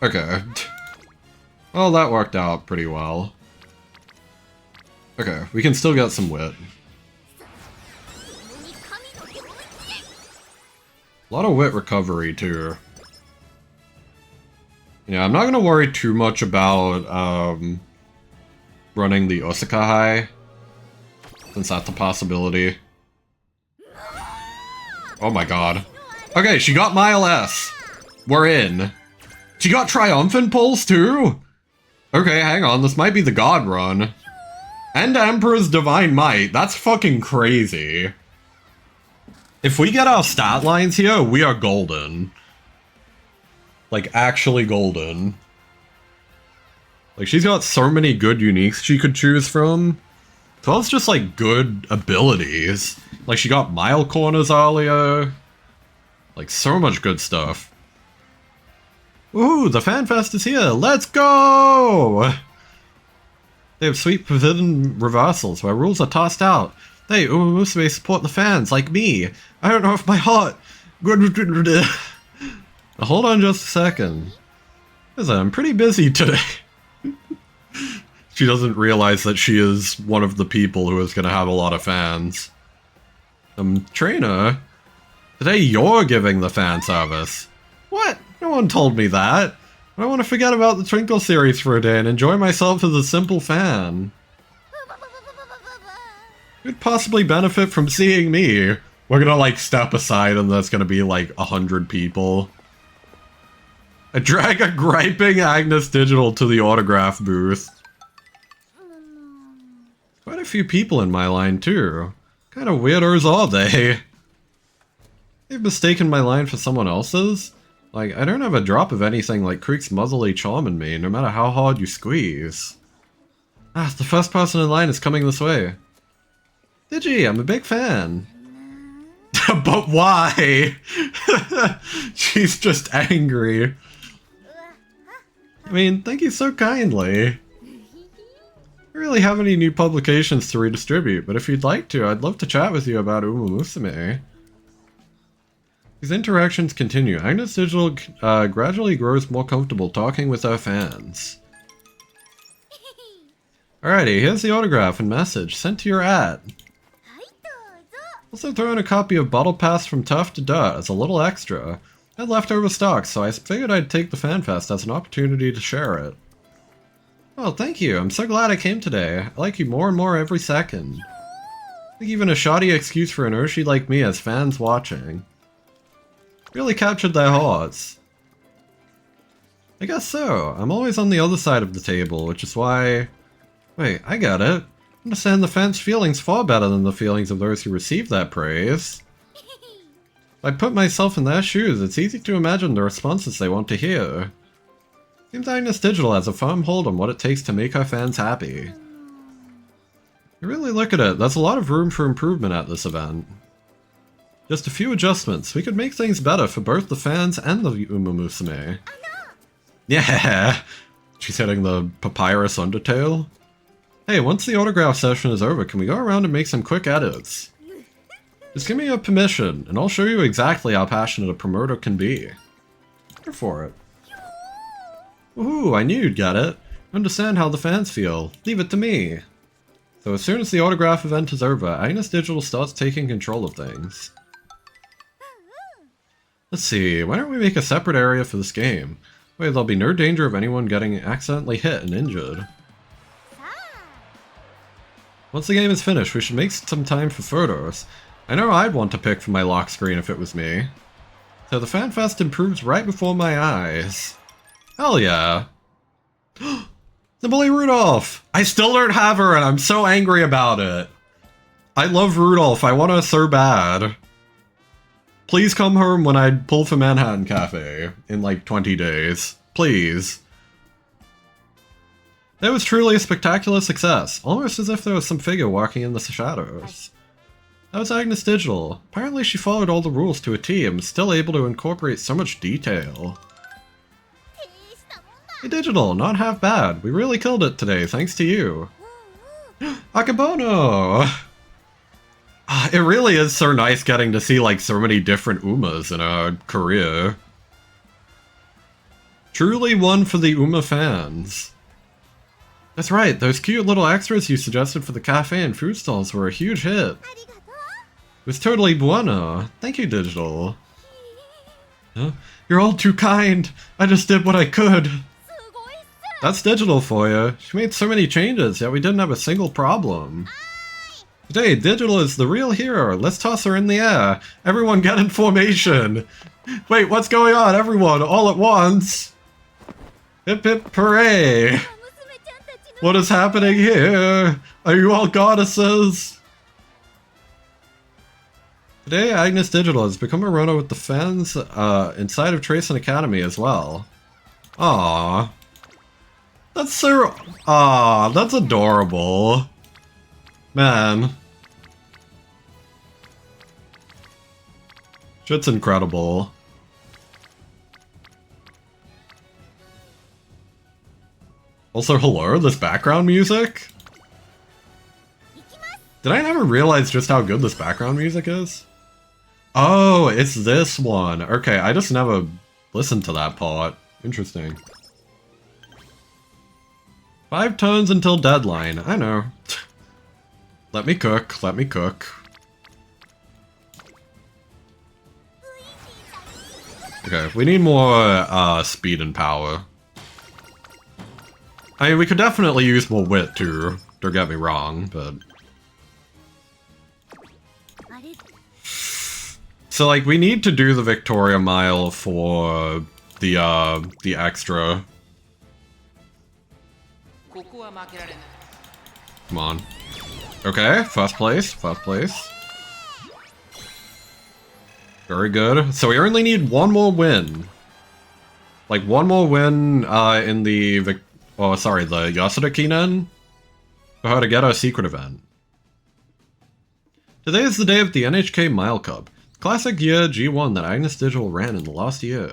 Okay. Well, that worked out pretty well. Okay, we can still get some wit. A lot of wit recovery too. Yeah, I'm not gonna worry too much about running the Osaka high, since that's a possibility. Oh my god. Okay, she got Mile S. We're in. She got Triumphant Pulse too? Okay, hang on, this might be the God run. And Emperor's Divine Might, that's fucking crazy. If we get our stat lines here, we are golden. Like, actually golden. Like, she's got so many good uniques she could choose from. 12's just, like, good abilities. Like, she got Mile Corners earlier. Like, so much good stuff. Ooh, the FanFest is here! Let's go! They have sweet forbidden reversals where rules are tossed out. They, umamusume, support the fans, like me. I don't know if my heart... Hold on just a second. I'm pretty busy today. She doesn't realize that she is one of the people who is going to have a lot of fans. Trainer? Today you're giving the fan service. What? No one told me that. I want to forget about the Twinkle series for a day and enjoy myself as a simple fan. Who'd possibly benefit from seeing me? We're gonna, like, step aside and there's gonna be, like, 100 people. I drag a griping Agnes Digital to the autograph booth. Quite a few people in my line, too. What kind of weirdos are they? They've mistaken my line for someone else's? Like, I don't have a drop of anything like Creek's motherly charm in me, no matter how hard you squeeze. Ah, the first person in line is coming this way. Digi, I'm a big fan. But why? She's just angry. I mean, thank you so kindly. I don't really have any new publications to redistribute, but if you'd like to, I'd love to chat with you about umamusume. These interactions continue. Agnes Digital gradually grows more comfortable talking with our fans. Alrighty, here's the autograph and message sent to your @. Also throw in a copy of Bottle Pass from Tough to Dirt as a little extra. I had leftover stock, so I figured I'd take the FanFest as an opportunity to share it. Oh, thank you. I'm so glad I came today. I like you more and more every second. I think even a shoddy excuse for an Urshi like me has fans watching. Really captured their hearts. I guess so. I'm always on the other side of the table, which is why... Wait, I get it. I understand the fans' feelings far better than the feelings of those who receive that praise. If I put myself in their shoes, it's easy to imagine the responses they want to hear. Seems Agnes Digital has a firm hold on what it takes to make our fans happy. You really look at it, there's a lot of room for improvement at this event. Just a few adjustments, we could make things better for both the fans and the umamusume. Yeah! She's hitting the papyrus undertale. Hey, once the autograph session is over, can we go around and make some quick edits? Just give me your permission, and I'll show you exactly how passionate a promoter can be. Go for it. Woohoo, I knew you'd get it. Understand how the fans feel. Leave it to me. So as soon as the autograph event is over, Agnes Digital starts taking control of things. Let's see, why don't we make a separate area for this game? Wait, there'll be no danger of anyone getting accidentally hit and injured. Once the game is finished, we should make some time for photos. I know I'd want to pick from my lock screen if it was me. So the FanFest improves right before my eyes. Hell yeah. The bully Rudolph! I still don't have her and I'm so angry about it. I love Rudolph, I want her so bad. Please come home when I pull for Manhattan Cafe in like 20 days. Please. That was truly a spectacular success, almost as if there was some figure walking in the shadows. That was Agnes Digital. Apparently she followed all the rules to a T and was still able to incorporate so much detail. Hey Digital, not half bad. We really killed it today, thanks to you. Akabono! It really is so nice getting to see like so many different Umas in our career. Truly one for the Uma fans. That's right, those cute little extras you suggested for the cafe and food stalls were a huge hit. It was totally bueno. Thank you, Digital. Huh? You're all too kind. I just did what I could. That's Digital for you. She made so many changes, yet we didn't have a single problem. Today, Digital is the real hero. Let's toss her in the air. Everyone get in formation. Wait, what's going on? Everyone, all at once. Hip hip hooray. What is happening here? Are you all goddesses? Today, Agnes Digital has become a runner with the fans inside of Tracing Academy as well. Aww. That's so... Aww, that's adorable. Man. Shit's incredible. Also, hello, this background music? Did I never realize just how good this background music is? Oh, it's this one. Okay, I just never listened to that part. Interesting. 5 turns until deadline. I know. Let me cook. Let me cook. Okay, we need more speed and power. I mean, we could definitely use more wit too. Don't get me wrong, but... So, like, we need to do the Victoria Mile for the extra. Come on. Okay, first place, first place. Very good. So we only need one more win. Like, one more win in the the Yasuda Kinen for her to get our secret event. Today is the day of the NHK Mile Cup. Classic year G1 that Agnes Digital ran in the last year.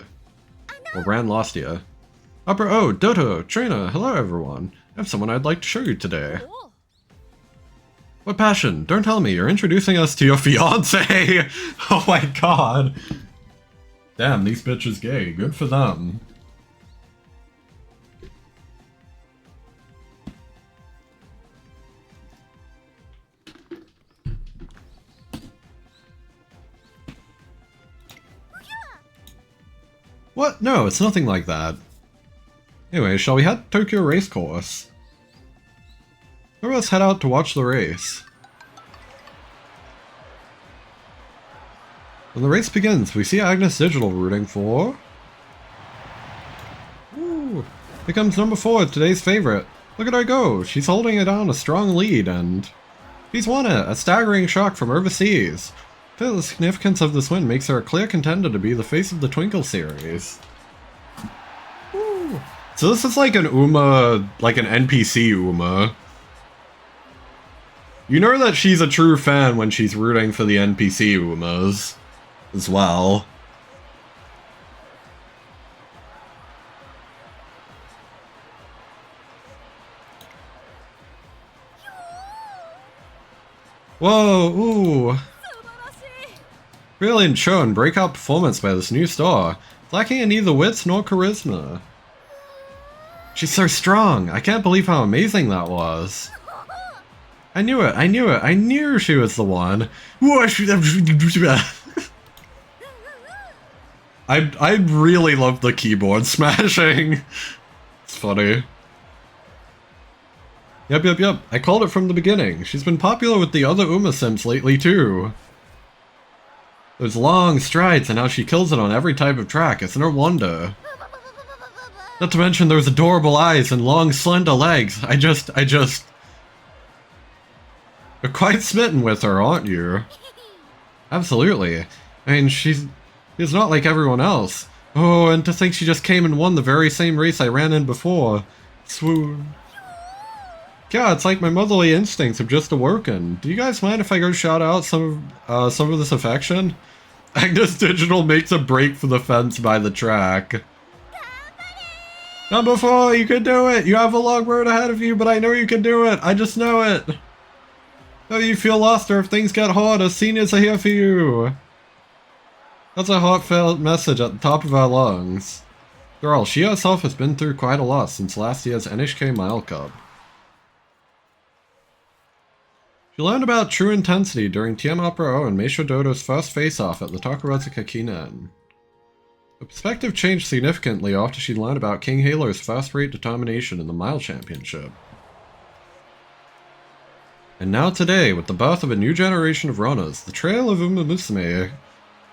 Or ran last year. Upper O, Doto, Trina, hello everyone. I have someone I'd like to show you today. What passion? Don't tell me, you're introducing us to your fiancé! Oh my god. Damn, these bitches gay. Good for them. What? No, it's nothing like that. Anyway, shall we head to Tokyo Racecourse? Let us head out to watch the race. When the race begins, we see Agnes Digital rooting for... Ooh, here comes number 4, today's favorite. Look at her go, she's holding it down a strong lead and... She's won it, a staggering shock from overseas. I feel the significance of this win makes her a clear contender to be the face of the Twinkle series. Ooh. So this is like an Uma, like an NPC Uma. You know that she's a true fan when she's rooting for the NPC Umas as well. Whoa, ooh. Brilliant show and breakout performance by this new star, lacking in neither wits nor charisma. She's so strong, I can't believe how amazing that was. I knew it, I knew it, I knew she was the one. I really love the keyboard smashing. It's funny. Yep, I called it from the beginning. She's been popular with the other Uma Sims lately too. Those long strides and how she kills it on every type of track, it's no wonder. Not to mention those adorable eyes and long slender legs. I just... You're quite smitten with her, aren't you? Absolutely. I mean, she's not like everyone else. Oh, and to think she just came and won the very same race I ran in before. Swoon. Yeah, it's like my motherly instincts have just awoken. Do you guys mind if I go shout out some of this affection? Agnes Digital makes a break for the fence by the track. Number 4, you can do it! You have a long road ahead of you, but I know you can do it! I just know it! If you feel lost or if things get harder, seniors are here for you! That's a heartfelt message at the top of our lungs. Girl, she herself has been through quite a lot since last year's NHK Mile Cup. She learned about true intensity during TM Opera O and Meisho Dodo's first face-off at the dracoraz Kakinen. Her perspective changed significantly after she learned about King Halo's first-rate determination in the Mile Championship. And now today, with the birth of a new generation of runners, the trail of umamusume...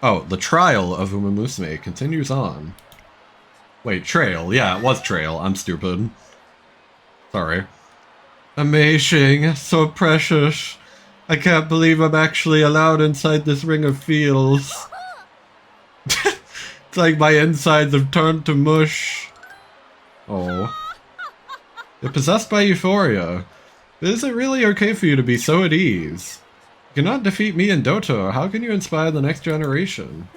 Oh, the trial of umamusume continues on. Wait, trail. Yeah, it was trail. I'm stupid. Sorry. Amazing. So precious. I can't believe I'm actually allowed inside this ring of feels. It's like my insides have turned to mush. Oh. You're possessed by euphoria. But is it really okay for you to be so at ease? You cannot defeat me and Doto. How can you inspire the next generation?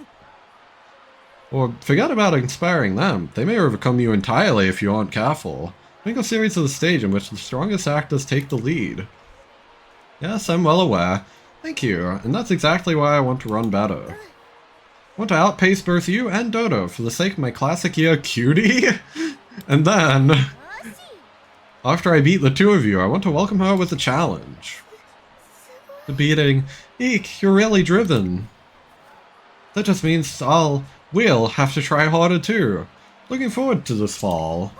Or forget about inspiring them. They may overcome you entirely if you aren't careful. Make a series of the stage in which the strongest actors take the lead. Yes, I'm well aware. Thank you, and that's exactly why I want to run better. I want to outpace both you and Dodo for the sake of my classic year cutie. And then, after I beat the two of you, I want to welcome her with a challenge. The beating. Eek, you're really driven. That just means we'll have to try harder too. Looking forward to this fall.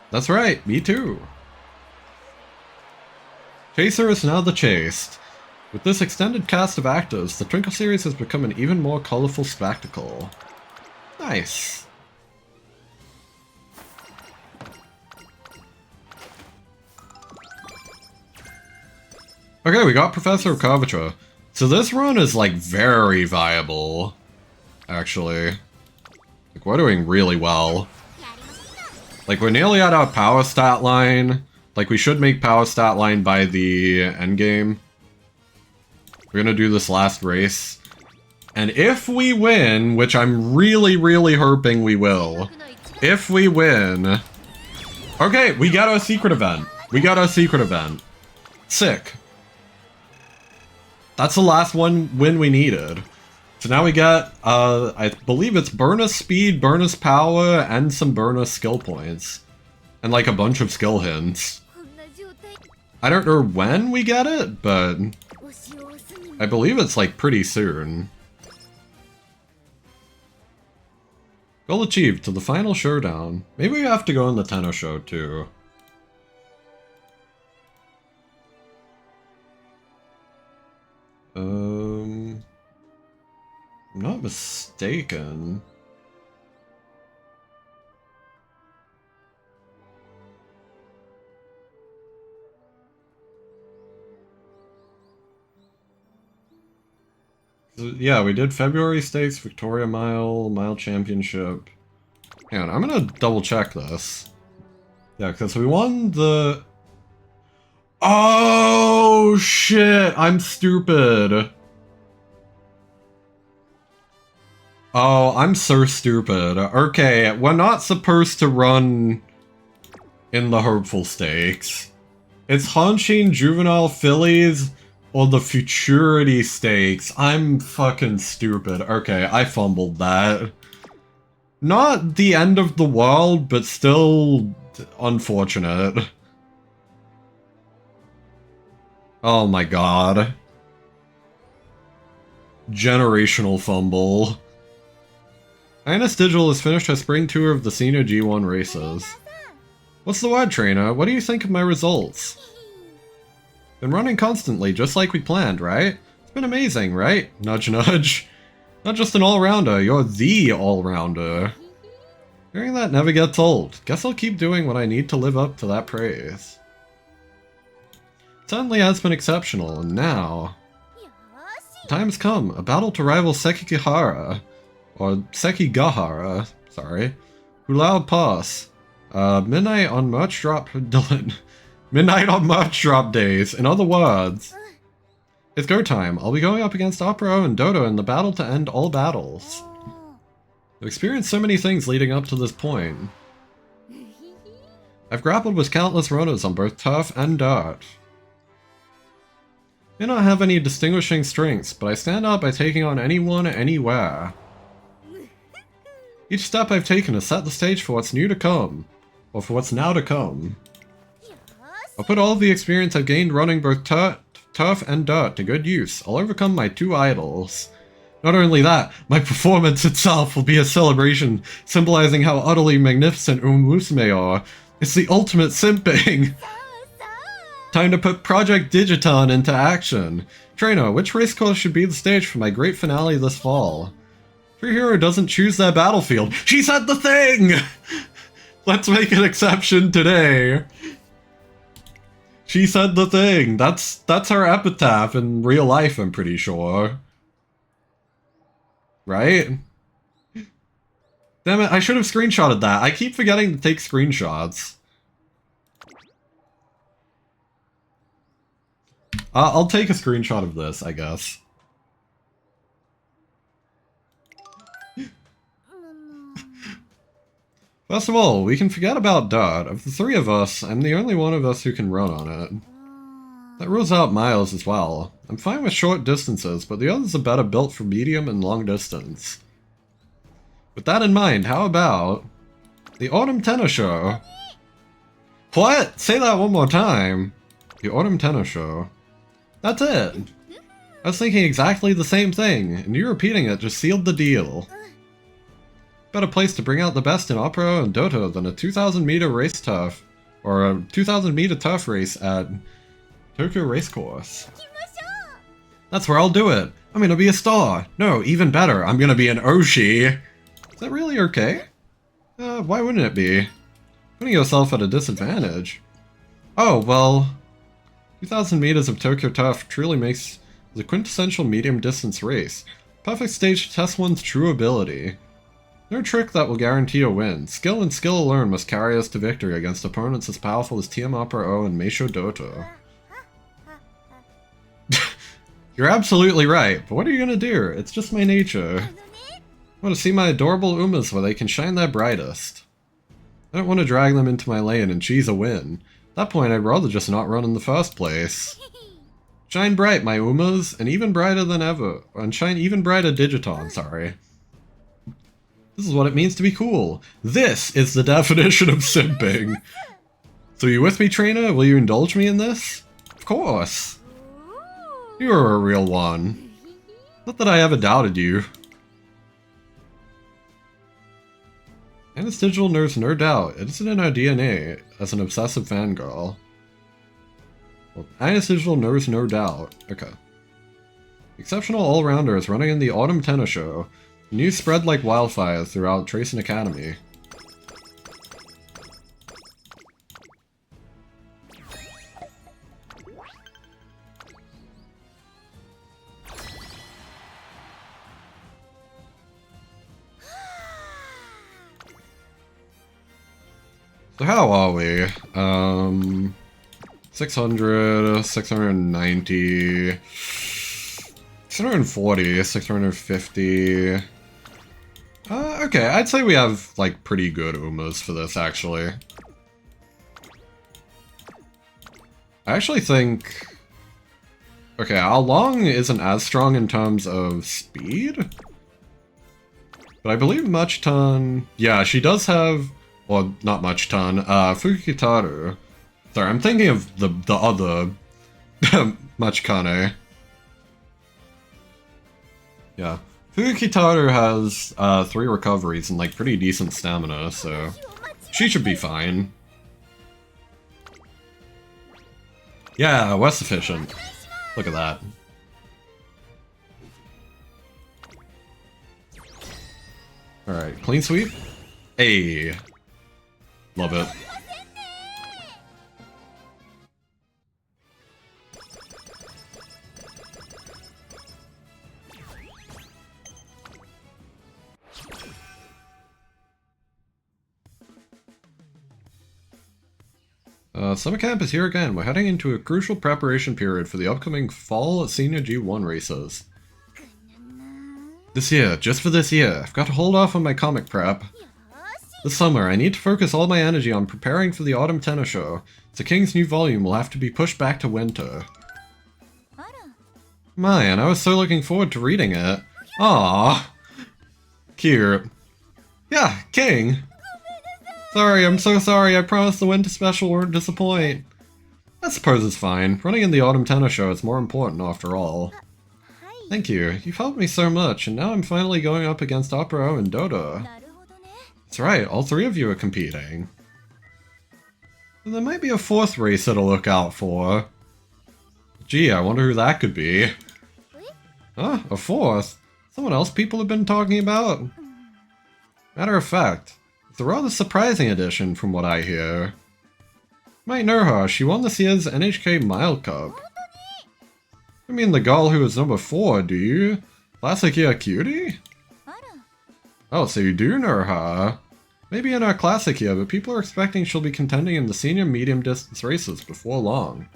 That's right, me too. Chaser is now the chased. With this extended cast of actors, the Twinkle series has become an even more colorful spectacle. Nice. Okay, we got Professor Kavatra. So this run is like very viable, actually. Like we're doing really well. Like we're nearly at our power stat line. Like we should make power stat line by the end game. We're gonna do this last race. And if we win, which I'm really, really hoping we will. If we win... Okay, we got our secret event. We got our secret event. Sick. That's the last win we needed. So now we got, I believe it's bonus speed, bonus power, and some bonus skill points. And like a bunch of skill hints. I don't know when we get it, but I believe it's like pretty soon. Goal achieved to the final showdown. Maybe we have to go on the Tenno show too. I'm not mistaken. So, yeah, we did February Stakes, Victoria Mile, Mile Championship. Hang on, I'm gonna double check this. Yeah, because we won the... Oh, shit! I'm stupid! Oh, I'm so stupid. Okay, we're not supposed to run in the Hopeful Stakes. It's Hanshin Juvenile Fillies or the Futurity Stakes. I'm fucking stupid. Okay, I fumbled that. Not the end of the world, but still unfortunate. Oh my god. Generational fumble. Agnes Digital has finished her spring tour of the senior G1 races. What's the word, trainer? What do you think of my results? Been running constantly, just like we planned, right? It's been amazing, right? Nudge nudge. Not just an all-rounder, you're the all-rounder. Hearing that never gets old. Guess I'll keep doing what I need to live up to that praise. It certainly has been exceptional, and now... the time has come, a battle to rival Sekigahara. Or Sekigahara, sorry. Hulao Pass. Midnight on March drop... Midnight on merch drop days. In other words, it's go time. I'll be going up against Opera and Dodo in the battle to end all battles. I've experienced so many things leading up to this point. I've grappled with countless runners on both turf and dirt. I may not have any distinguishing strengths, but I stand out by taking on anyone, anywhere. Each step I've taken has set the stage for what's new to come, or for what's now to come. I'll put all of the experience I've gained running both turf and dirt to good use. I'll overcome my two idols. Not only that, my performance itself will be a celebration, symbolizing how utterly magnificent umamusume are. It's the ultimate simping! Time to put Project Digiton into action. Trainer, which racecourse should be the stage for my great finale this fall? Free Hero doesn't choose their battlefield. She said the thing! Let's make an exception today. She said the thing. That's her epitaph in real life, I'm pretty sure. Right? Damn it, I should have screenshotted that. I keep forgetting to take screenshots. I'll take a screenshot of this, I guess. First of all, we can forget about dirt. Of the three of us, I'm the only one of us who can run on it. That rules out miles as well. I'm fine with short distances, but the others are better built for medium and long distance. With that in mind, how about the Autumn Tennis Show? What? Say that one more time. The Autumn Tennis Show. That's it. I was thinking exactly the same thing, and you repeating it just sealed the deal. Better place to bring out the best in Opera and Doto than a 2,000 meter race turf, or a 2,000 meter turf race at Tokyo Racecourse. That's where I'll do it. I'm gonna be a star. No, even better, I'm gonna be an Oshi. Is that really okay? Why wouldn't it be? Putting yourself at a disadvantage. Oh, well, 2,000 meters of Tokyo Turf truly makes the quintessential medium-distance race. Perfect stage to test one's true ability. No trick that will guarantee a win. Skill and skill alone must carry us to victory against opponents as powerful as TM Opera O and Meisho Doto. You're absolutely right, but what are you gonna do? It's just my nature. I want to see my adorable Umas where they can shine their brightest. I don't want to drag them into my lane and cheese a win. At that point, I'd rather just not run in the first place. Shine bright, my Umas, and even brighter than ever. And shine even brighter Digiton, sorry. This is what it means to be cool. This is the definition of simping. So you with me, trainer? Will you indulge me in this? Of course. You're a real one. Not that I ever doubted you. Agnes Digital knows no doubt. It isn't in our DNA as an obsessive fangirl. Well, Agnes Digital knows no doubt. Okay. Exceptional all-rounder is running in the Autumn Tennis Show. News spread like wildfire throughout Tracing Academy. So how are we? 600, 690, 640, 650. Okay, I'd say we have, like, pretty good Umas for this, actually. I actually think... Okay, our Long isn't as strong in terms of speed. But I believe Mach-Ton... Yeah, she does have... Well, not Mach-Ton, Fukitaru. Sorry, I'm thinking of the other Mach-Kane. Yeah. Fukitaru has 3 recoveries and like pretty decent stamina, so she should be fine. Yeah, we're sufficient. Look at that. Alright, clean sweep? Hey. Love it. Summer camp is here again. We're heading into a crucial preparation period for the upcoming fall senior G1 races. This year, just for this year, I've got to hold off on my comic prep. This summer, I need to focus all my energy on preparing for the autumn tennis show. The King's new volume will have to be pushed back to winter. Man, I was so looking forward to reading it. Aww. Cute. Yeah, King. Sorry, I'm so sorry. I promised the winter special won't disappoint. I suppose it's fine. Running in the autumn tennis show is more important after all. Thank you. You've helped me so much, and now I'm finally going up against Opera and Dodo. That's right, all three of you are competing. And there might be a fourth race to look out for. Gee, I wonder who that could be. Huh? A fourth? Someone else people have been talking about? Matter of fact, it's a rather surprising addition from what I hear. You might know her, she won this year's NHK Mile Cup. I mean the girl who was number 4, do you? Classic Year Cutie? Oh, so you do know her. Maybe in our Classic Year, but people are expecting she'll be contending in the senior medium distance races before long.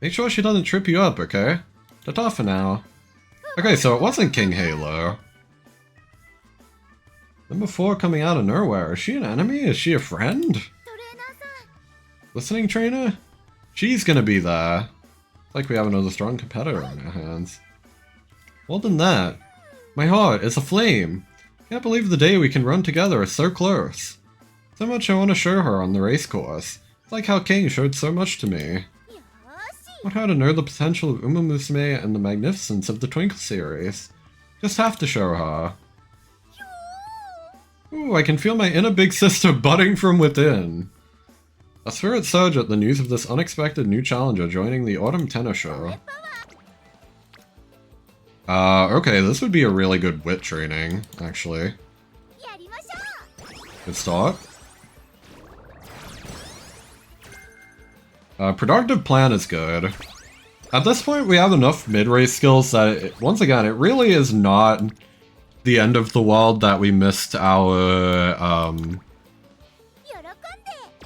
Make sure she doesn't trip you up, okay? Ta-ta for now. Okay, so it wasn't King Halo. Number 4 coming out of nowhere. Is she an enemy? Is she a friend? Listening trainer? She's gonna be there. It's like we have another strong competitor on our hands. More than that, my heart is aflame. Can't believe the day we can run together is so close. So much I want to show her on the race course. It's like how King showed so much to me. I want her to know the potential of Umamusume and the magnificence of the Twinkle series. Just have to show her. Ooh, I can feel my inner big sister budding from within. A spirit surge at the news of this unexpected new challenger joining the autumn tennis show. Okay, this would be a really good wit training, actually. Good start. Productive plan is good. At this point, we have enough mid-race skills that, once again, it really is not the end of the world that we missed our,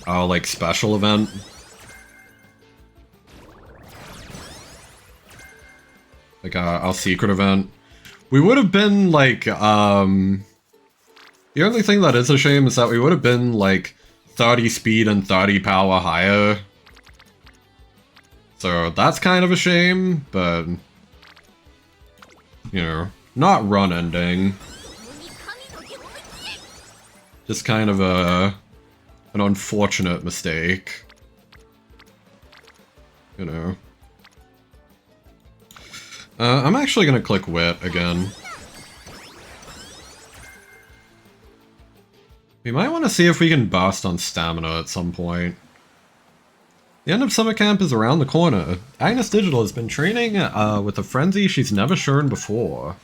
like, special event. Like, our secret event. We would have been, like, the only thing that is a shame is that we would have been, like, 30 speed and 30 power higher. So, that's kind of a shame, but, you know, not run-ending. Just kind of an unfortunate mistake. You know. I'm actually gonna click Wit again. We might want to see if we can burst on stamina at some point. The end of summer camp is around the corner. Agnes Digital has been training with a frenzy she's never shown before.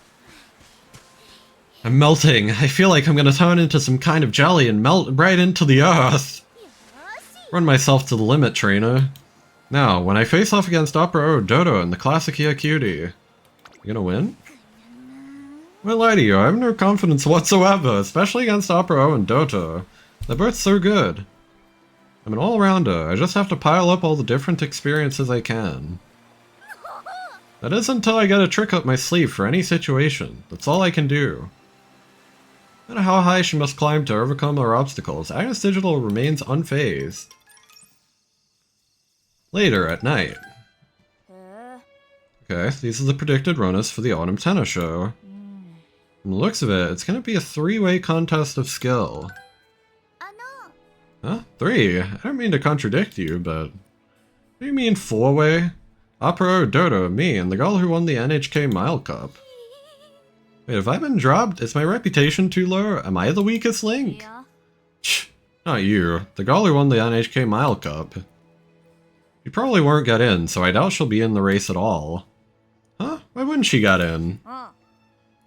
I'm melting. I feel like I'm gonna turn into some kind of jelly and melt right into the earth. Run myself to the limit, trainer. Now, when I face off against Opera or Dodo in the Classic Year Cutie, you gonna win? I won't lie to you, I have no confidence whatsoever, especially against Opera and Dodo. They're both so good. I'm an all-rounder, I just have to pile up all the different experiences I can. That is until I get a trick up my sleeve for any situation. That's all I can do. No matter how high she must climb to overcome her obstacles, Agnes Digital remains unfazed. Later at night. Okay, these are the predicted runners for the autumn tennis show. From the looks of it, it's gonna be a 3-way contest of skill. Huh? 3? I don't mean to contradict you, but... What do you mean 4-way? Opera, Dodo, me, and the girl who won the NHK Mile Cup. Wait, have I been dropped? Is my reputation too low? Am I the weakest link? Shh, not you. The girl who won the NHK Mile Cup. You probably won't get in, so I doubt she'll be in the race at all. Huh? Why wouldn't she get in?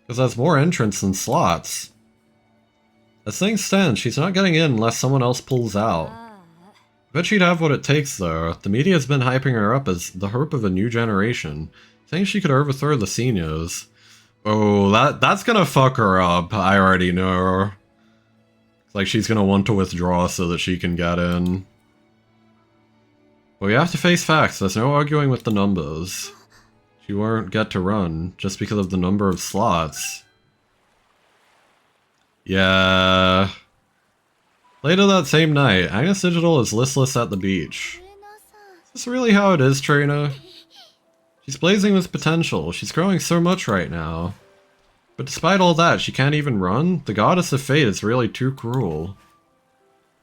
Because there's more entrants than slots. As things stand, she's not getting in unless someone else pulls out. I bet she'd have what it takes, though. The media's been hyping her up as the hope of a new generation, saying she could overthrow the seniors. Oh, that's gonna fuck her up, I already know. It's like she's gonna want to withdraw so that she can get in. Well, you have to face facts. There's no arguing with the numbers. She won't get to run just because of the number of slots. Yeah. Later that same night, Agnes Digital is listless at the beach. Is this really how it is, trainer? She's blazing with potential. She's growing so much right now. But despite all that, she can't even run? The goddess of fate is really too cruel.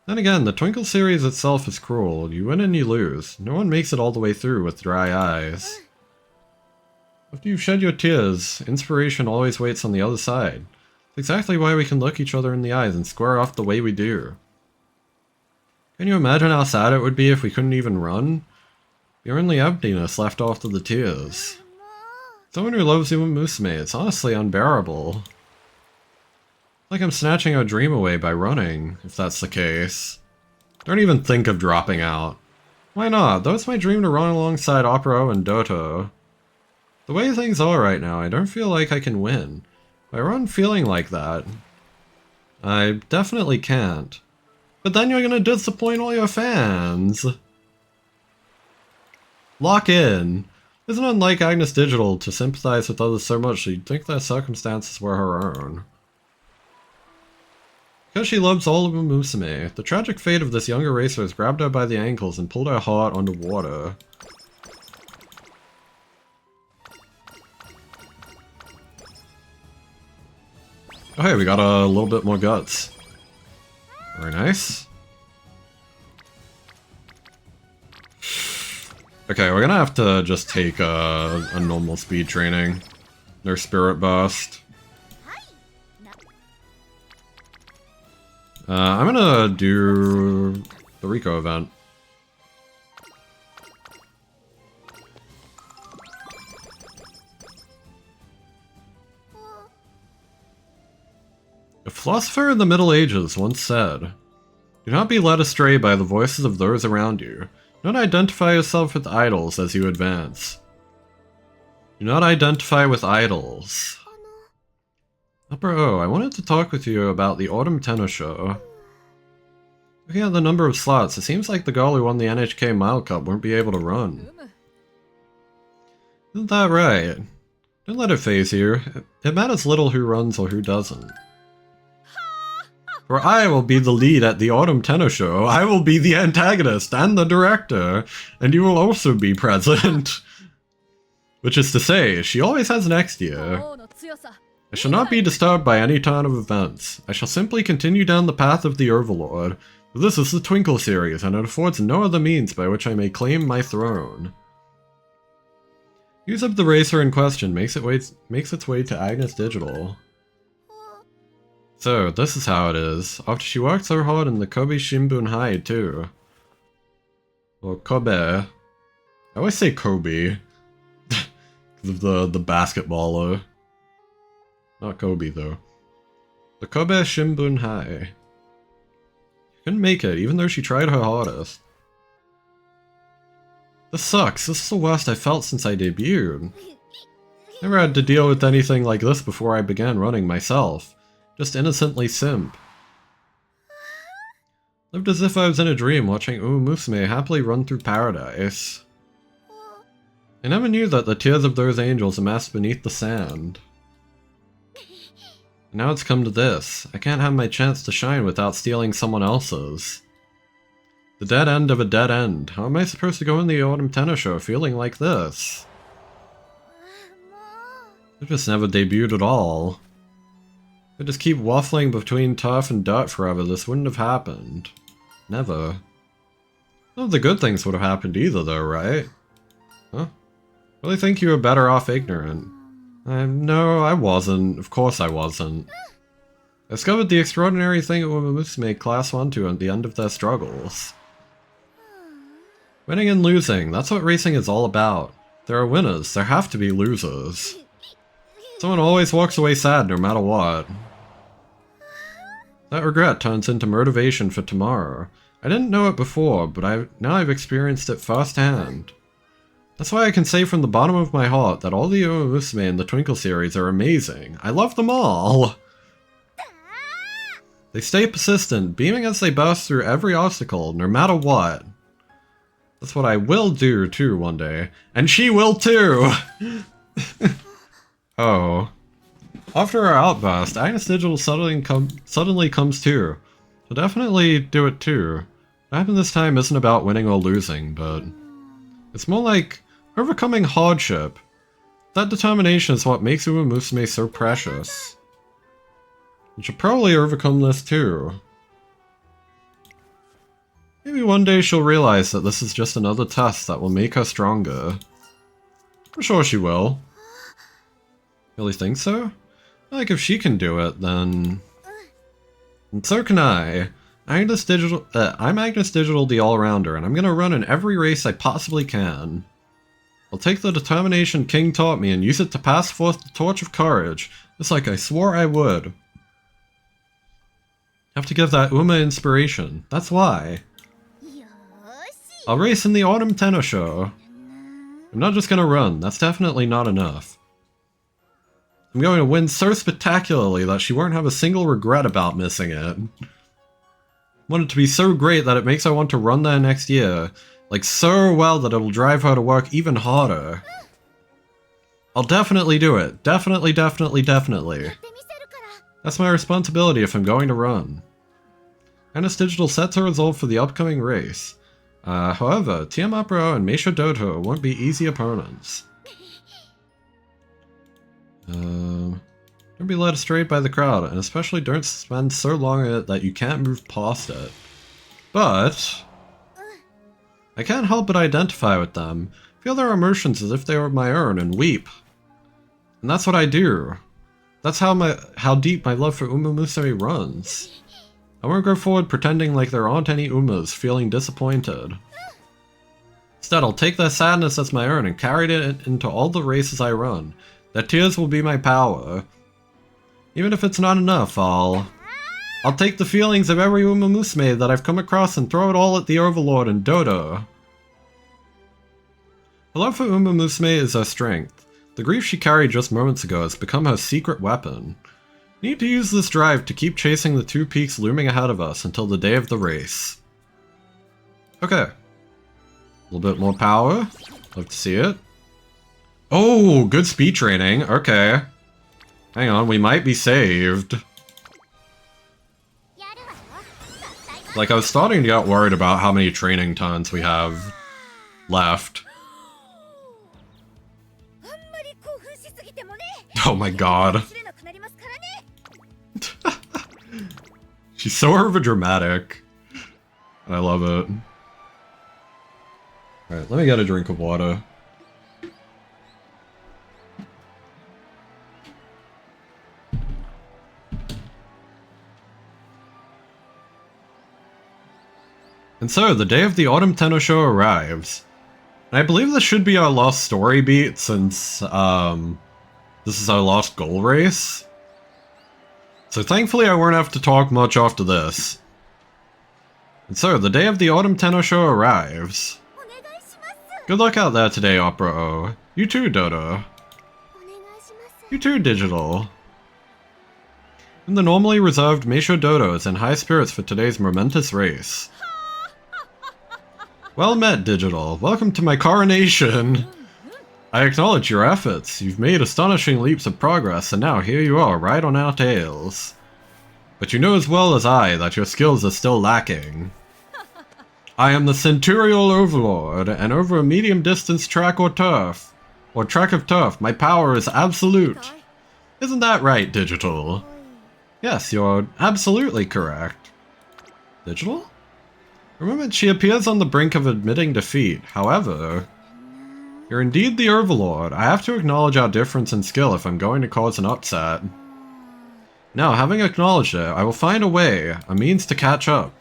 Then again, the Twinkle series itself is cruel. You win and you lose. No one makes it all the way through with dry eyes. After you've shed your tears, inspiration always waits on the other side. It's exactly why we can look each other in the eyes and square off the way we do. Can you imagine how sad it would be if we couldn't even run? The only emptiness left after the tears. Someone who loves umamusume, it's honestly unbearable. Like I'm snatching a dream away by running, if that's the case. Don't even think of dropping out. Why not? Though it's my dream to run alongside Opera and Doto. The way things are right now, I don't feel like I can win. If I run feeling like that, I definitely can't. But then you're gonna disappoint all your fans. Lock in. Isn't it unlike Agnes Digital to sympathize with others so much you'd think their circumstances were her own? Because she loves all of Musume, the tragic fate of this younger racer has grabbed her by the ankles and pulled her heart onto water. Oh hey, we got a little bit more guts. Very nice. Okay, we're gonna have to just take a normal speed training. Their spirit burst. I'm gonna do the Rico event. A philosopher in the Middle Ages once said, "Do not be led astray by the voices of those around you. Do not identify yourself with idols as you advance." Do not identify with idols. Upper O, I wanted to talk with you about the Autumn Tennis Show. Looking at the number of slots, it seems like the girl who won the NHK Mile Cup won't be able to run. Isn't that right? Don't let it faze you. It matters little who runs or who doesn't. For I will be the lead at the Autumn Tennis Show. I will be the antagonist and the director, and you will also be present. Which is to say, she always has next year. I shall not be disturbed by any turn of events. I shall simply continue down the path of the Overlord. This is the Twinkle series, and it affords no other means by which I may claim my throne. News of the racer in question makes its way to Agnes Digital. So, this is how it is, after she worked so hard in the Kobe Shimbun Hai too. Or Kobe. I always say Kobe. Because of the basketballer. Not Kobe though. The Kobe Shimbun Hai. She couldn't make it, even though she tried her hardest. This sucks, this is the worst I've felt since I debuted. Never had to deal with anything like this before I began running myself. Just innocently simp. Lived as if I was in a dream watching Umamusume happily run through paradise. I never knew that the tears of those angels amassed beneath the sand. And now it's come to this. I can't have my chance to shine without stealing someone else's. The dead end of a dead end. How am I supposed to go in the Autumn Tennis Show feeling like this? I just never debuted at all. If I just keep waffling between turf and dirt forever, this wouldn't have happened. Never. None of the good things would have happened either though, right? Huh? Really think you were better off ignorant? No, I wasn't. Of course I wasn't. I discovered the extraordinary thing at Umamusume Class 1-2 at the end of their struggles. Winning and losing, that's what racing is all about. There are winners, there have to be losers. Someone always walks away sad no matter what. That regret turns into motivation for tomorrow. I didn't know it before, but now I've experienced it firsthand. That's why I can say from the bottom of my heart that all the Umamusume in the Twinkle series are amazing. I love them all! They stay persistent, beaming as they burst through every obstacle, no matter what. That's what I will do too one day. And she will too! Oh. After our outburst, Agnes Digital suddenly comes to. She'll definitely do it too. What happened this time isn't about winning or losing, but it's more like overcoming hardship. That determination is what makes Umamusume so precious. You should probably overcome this too. Maybe one day she'll realize that this is just another test that will make her stronger. I'm sure she will. Really think so? Like, if she can do it, then... And so can I. I'm Agnes Digital, the all-rounder, and I'm gonna run in every race I possibly can. I'll take the determination King taught me and use it to pass forth the torch of courage, just like I swore I would. Have to give that Uma inspiration, that's why. I'll race in the Autumn Tenno Show. I'm not just gonna run, that's definitely not enough. I'm going to win so spectacularly that she won't have a single regret about missing it. I want it to be so great that it makes her want to run there next year, like so well that it'll drive her to work even harder. I'll definitely do it. Definitely, definitely, definitely. That's my responsibility if I'm going to run. Agnes Digital sets her resolve for the upcoming race. However, Tiamapro and Meisho Doto won't be easy opponents. Don't be led astray by the crowd, and especially don't spend so long in it that you can't move past it. But I can't help but identify with them, feel their emotions as if they were my own, and weep. And that's what I do. That's how deep my love for Umamusume runs. I won't go forward pretending like there aren't any Umas feeling disappointed. Instead, I'll take their sadness as my own and carry it into all the races I run. Their tears will be my power. Even if it's not enough, I'll take the feelings of every Umamusume that I've come across and throw it all at the Overlord and Dodo. Her love for Umamusume is her strength. The grief she carried just moments ago has become her secret weapon. We need to use this drive to keep chasing the two peaks looming ahead of us until the day of the race. Okay. A little bit more power. Love to see it. Oh, good speed training. Okay. Hang on, we might be saved. Like, I was starting to get worried about how many training turns we have left. Oh my god. She's so overdramatic. I love it. Alright, let me get a drink of water. And so, the day of the Autumn Tenno Show arrives. And I believe this should be our last story beat since, this is our last goal race. So thankfully I won't have to talk much after this. And so, the day of the Autumn Tenno Show arrives. Good luck out there today, Opera O. You too, Dodo. You too, Digital. And the normally reserved Meisho Dodo is in high spirits for today's momentous race. Well met, Digital. Welcome to my coronation. I acknowledge your efforts. You've made astonishing leaps of progress, and now here you are, right on our tails. But you know as well as I that your skills are still lacking. I am the Centurial Overlord, and over a medium-distance track or turf, or track of turf, my power is absolute. Isn't that right, Digital? Yes, you're absolutely correct. Digital? For a moment, she appears on the brink of admitting defeat. However, you're indeed the Overlord. I have to acknowledge our difference in skill if I'm going to cause an upset. Now, having acknowledged it, I will find a way, a means to catch up.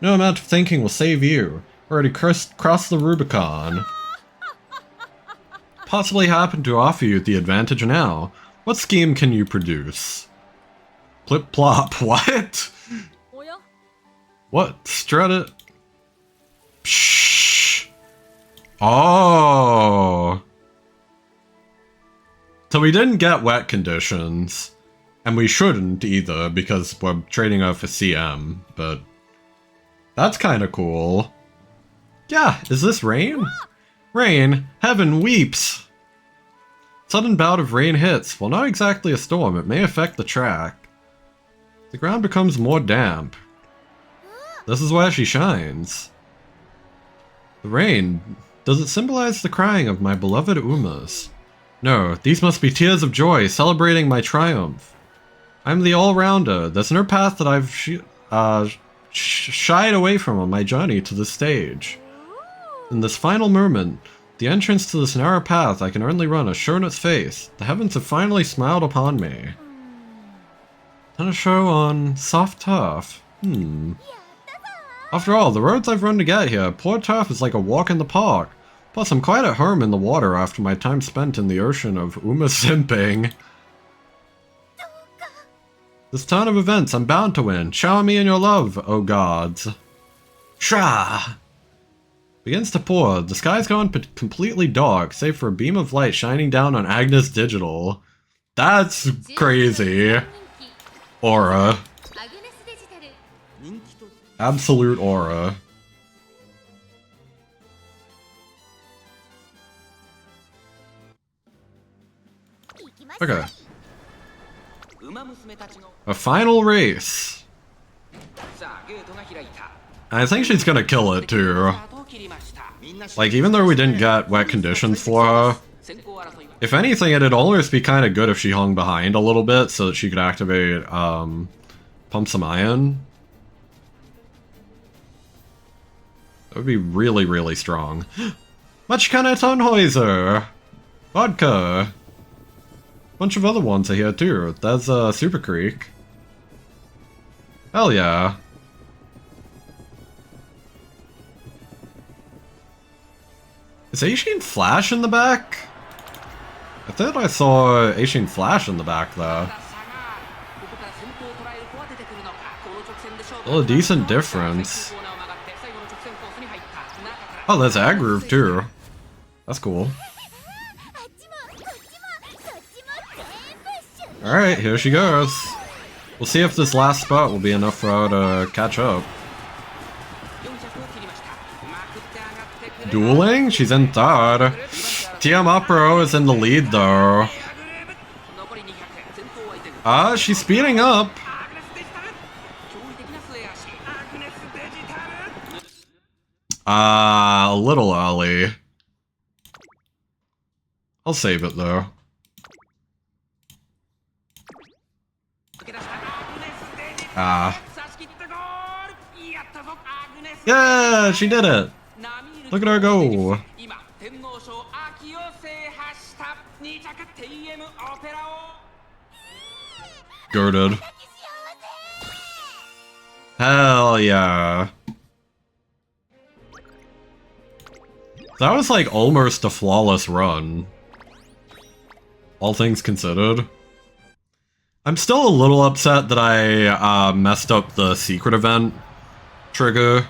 No amount of thinking will save you. Already crossed the Rubicon. Possibly happen to offer you the advantage now. What scheme can you produce? Plip plop. What? What? Strut Shh. Oh. So we didn't get wet conditions. And we shouldn't either, because we're trading her for CM, but that's kind of cool. Yeah, is this rain? Rain, heaven weeps. Sudden bout of rain hits. Well, not exactly a storm, it may affect the track. The ground becomes more damp. This is why she shines. The rain, does it symbolize the crying of my beloved Umas? No, these must be tears of joy, celebrating my triumph. I'm the all-rounder. There's no path that I've shied away from on my journey to this stage. In this final moment, the entrance to this narrow path I can only run has shown its face. The heavens have finally smiled upon me. And a show on soft turf. After all, the roads I've run to get here, poor turf is like a walk in the park. Plus, I'm quite at home in the water after my time spent in the ocean of umamusume. This turn of events I'm bound to win. Shower me in your love, oh gods. Shah! Begins to pour. The sky's gone completely dark, save for a beam of light shining down on Agnes Digital. That's crazy. Aura. Absolute aura. Okay. A final race. I think she's gonna kill it too. Like, even though we didn't get wet conditions for her, if anything, it'd almost be kind of good if she hung behind a little bit so that she could activate, pump some iron. That would be really, really strong. Machkana Tannhäuser! Vodka! Bunch of other ones are here too. There's, Super Creek. Hell yeah. Is Aishin Flash in the back? I thought I saw Aishin Flash in the back there. Well, a decent difference. Oh, that's Agroove too. That's cool. Alright, here she goes. We'll see if this last spot will be enough for her to catch up. Dueling? She's in third. TM Upro is in the lead though. She's speeding up. A little early. I'll save it though. Yeah, she did it. Look at her go. Girded. Hell yeah. That was like almost a flawless run. All things considered. I'm still a little upset that I messed up the secret event trigger.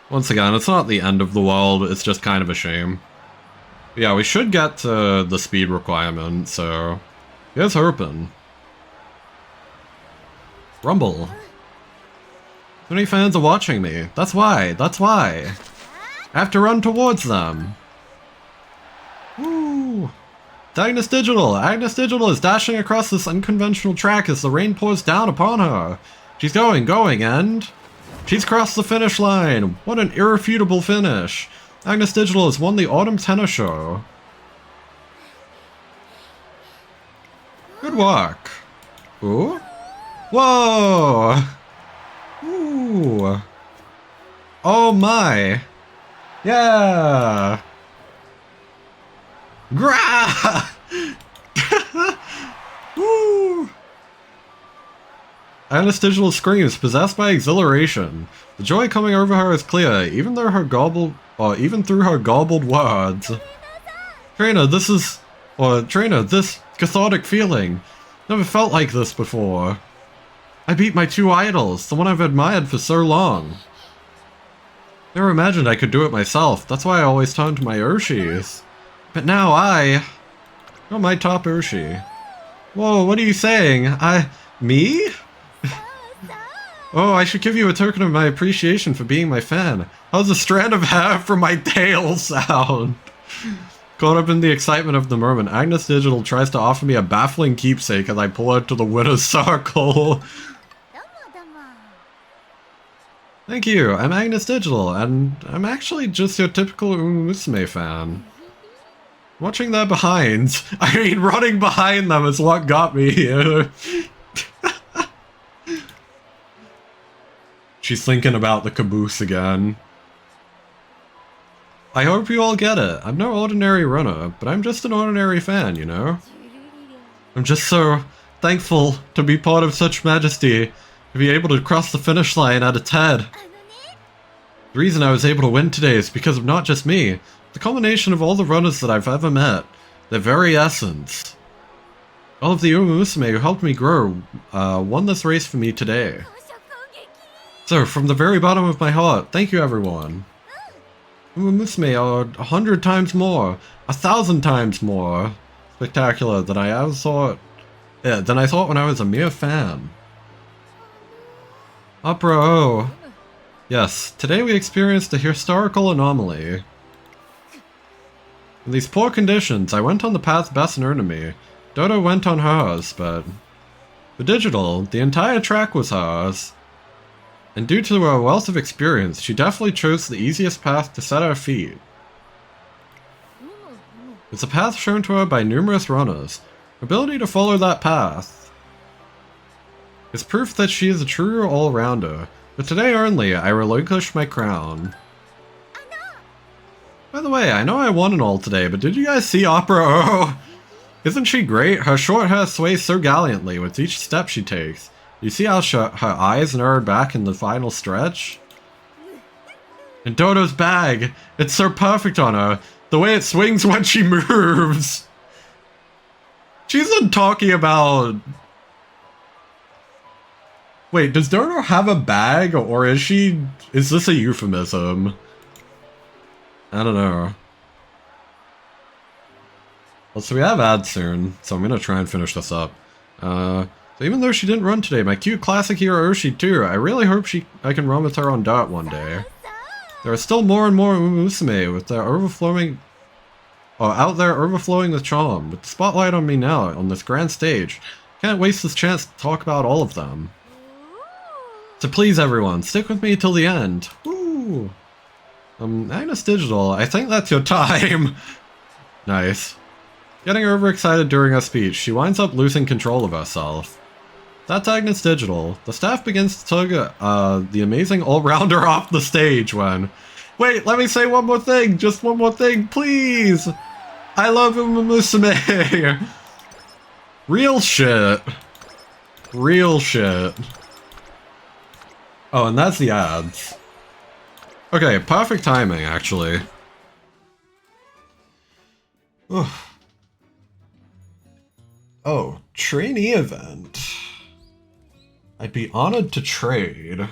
Once again, it's not the end of the world, it's just kind of a shame. But yeah, we should get to the speed requirement, so here's hoping. Rumble. Too many fans are watching me. That's why. I have to run towards them. Woo! Agnes Digital! Agnes Digital is dashing across this unconventional track as the rain pours down upon her. She's going, and... she's crossed the finish line! What an irrefutable finish! Agnes Digital has won the Autumn Tennis Show. Good work. Ooh? Whoa! Ooh! Oh my! Yeah! Grah! Woo! Agnes Digital screams, possessed by exhilaration. The joy coming over her is clear, even through her garbled words. Trainer, this cathartic feeling. Never felt like this before. I beat my two idols, the one I've admired for so long. Never imagined I could do it myself, that's why I always turn to my Urshis. But now you're my top Urshi. Whoa, what are you saying? Me? Oh, I should give you a token of my appreciation for being my fan. How's a strand of hair from my tail sound? Caught up in the excitement of the moment, Agnes Digital tries to offer me a baffling keepsake as I pull her to the winner's circle. Thank you, I'm Agnes Digital, and I'm actually just your typical umamusume fan. Watching their behinds, I mean running behind them is what got me here. She's thinking about the caboose again. I hope you all get it. I'm no ordinary runner, but I'm just an ordinary fan, you know? I'm just so thankful to be part of such majesty, to be able to cross the finish line at its head. The reason I was able to win today is because of not just me, the combination of all the runners that I've ever met, their very essence. All of the umamusume who helped me grow won this race for me today. So, from the very bottom of my heart, thank you everyone. Umamusume are 100 times more, 1,000 times more spectacular than I ever thought. Yeah, than I thought when I was a mere fan. Opera O. Yes, today we experienced a historical anomaly. In these poor conditions, I went on the path best known to me. Dodo went on hers, but... For Digital, the entire track was hers. And due to her wealth of experience, she definitely chose the easiest path to set her feet. It's a path shown to her by numerous runners. Her ability to follow that path is proof that she is a true all-rounder. But today only, I relinquished my crown. By the way, I know I won and all today, but did you guys see Opera O? Isn't she great? Her short hair sways so gallantly with each step she takes. You see how her eyes narrowed back in the final stretch? And Dodo's bag! It's so perfect on her! The way it swings when she moves! She's talking about... Wait, does Dodo have a bag, or is this a euphemism? I don't know. Well, so we have ads soon, so I'm gonna try and finish this up. So even though she didn't run today, my cute classic hero Oshi too, I really hope I can run with her on Dart one day. There are still more and more umamusume with their out there overflowing with charm. With the spotlight on me now on this grand stage, can't waste this chance to talk about all of them. So please everyone, stick with me till the end. Woo! Agnes Digital, I think that's your time. Nice. Getting overexcited during her speech, she winds up losing control of herself. That's Agnes Digital. The staff begins to tug the amazing all-rounder off the stage when... Wait, let me say one more thing! Just one more thing, please! I love umamusume! Real shit. Real shit. Oh, and that's the ads. Okay, perfect timing, actually. Oh, trainee event. I'd be honored to trade.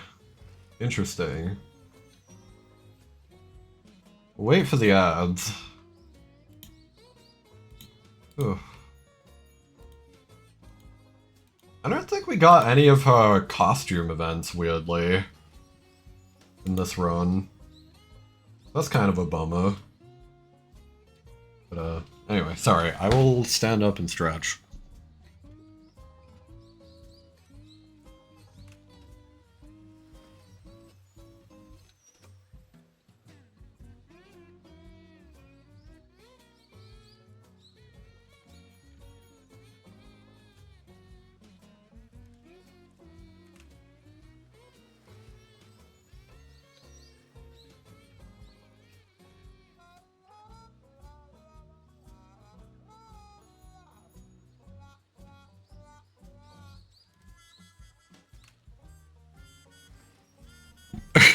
Interesting. Wait for the ads. Ugh. I don't think we got any of her costume events, weirdly, in this run. That's kind of a bummer. But, anyway, sorry. I will stand up and stretch.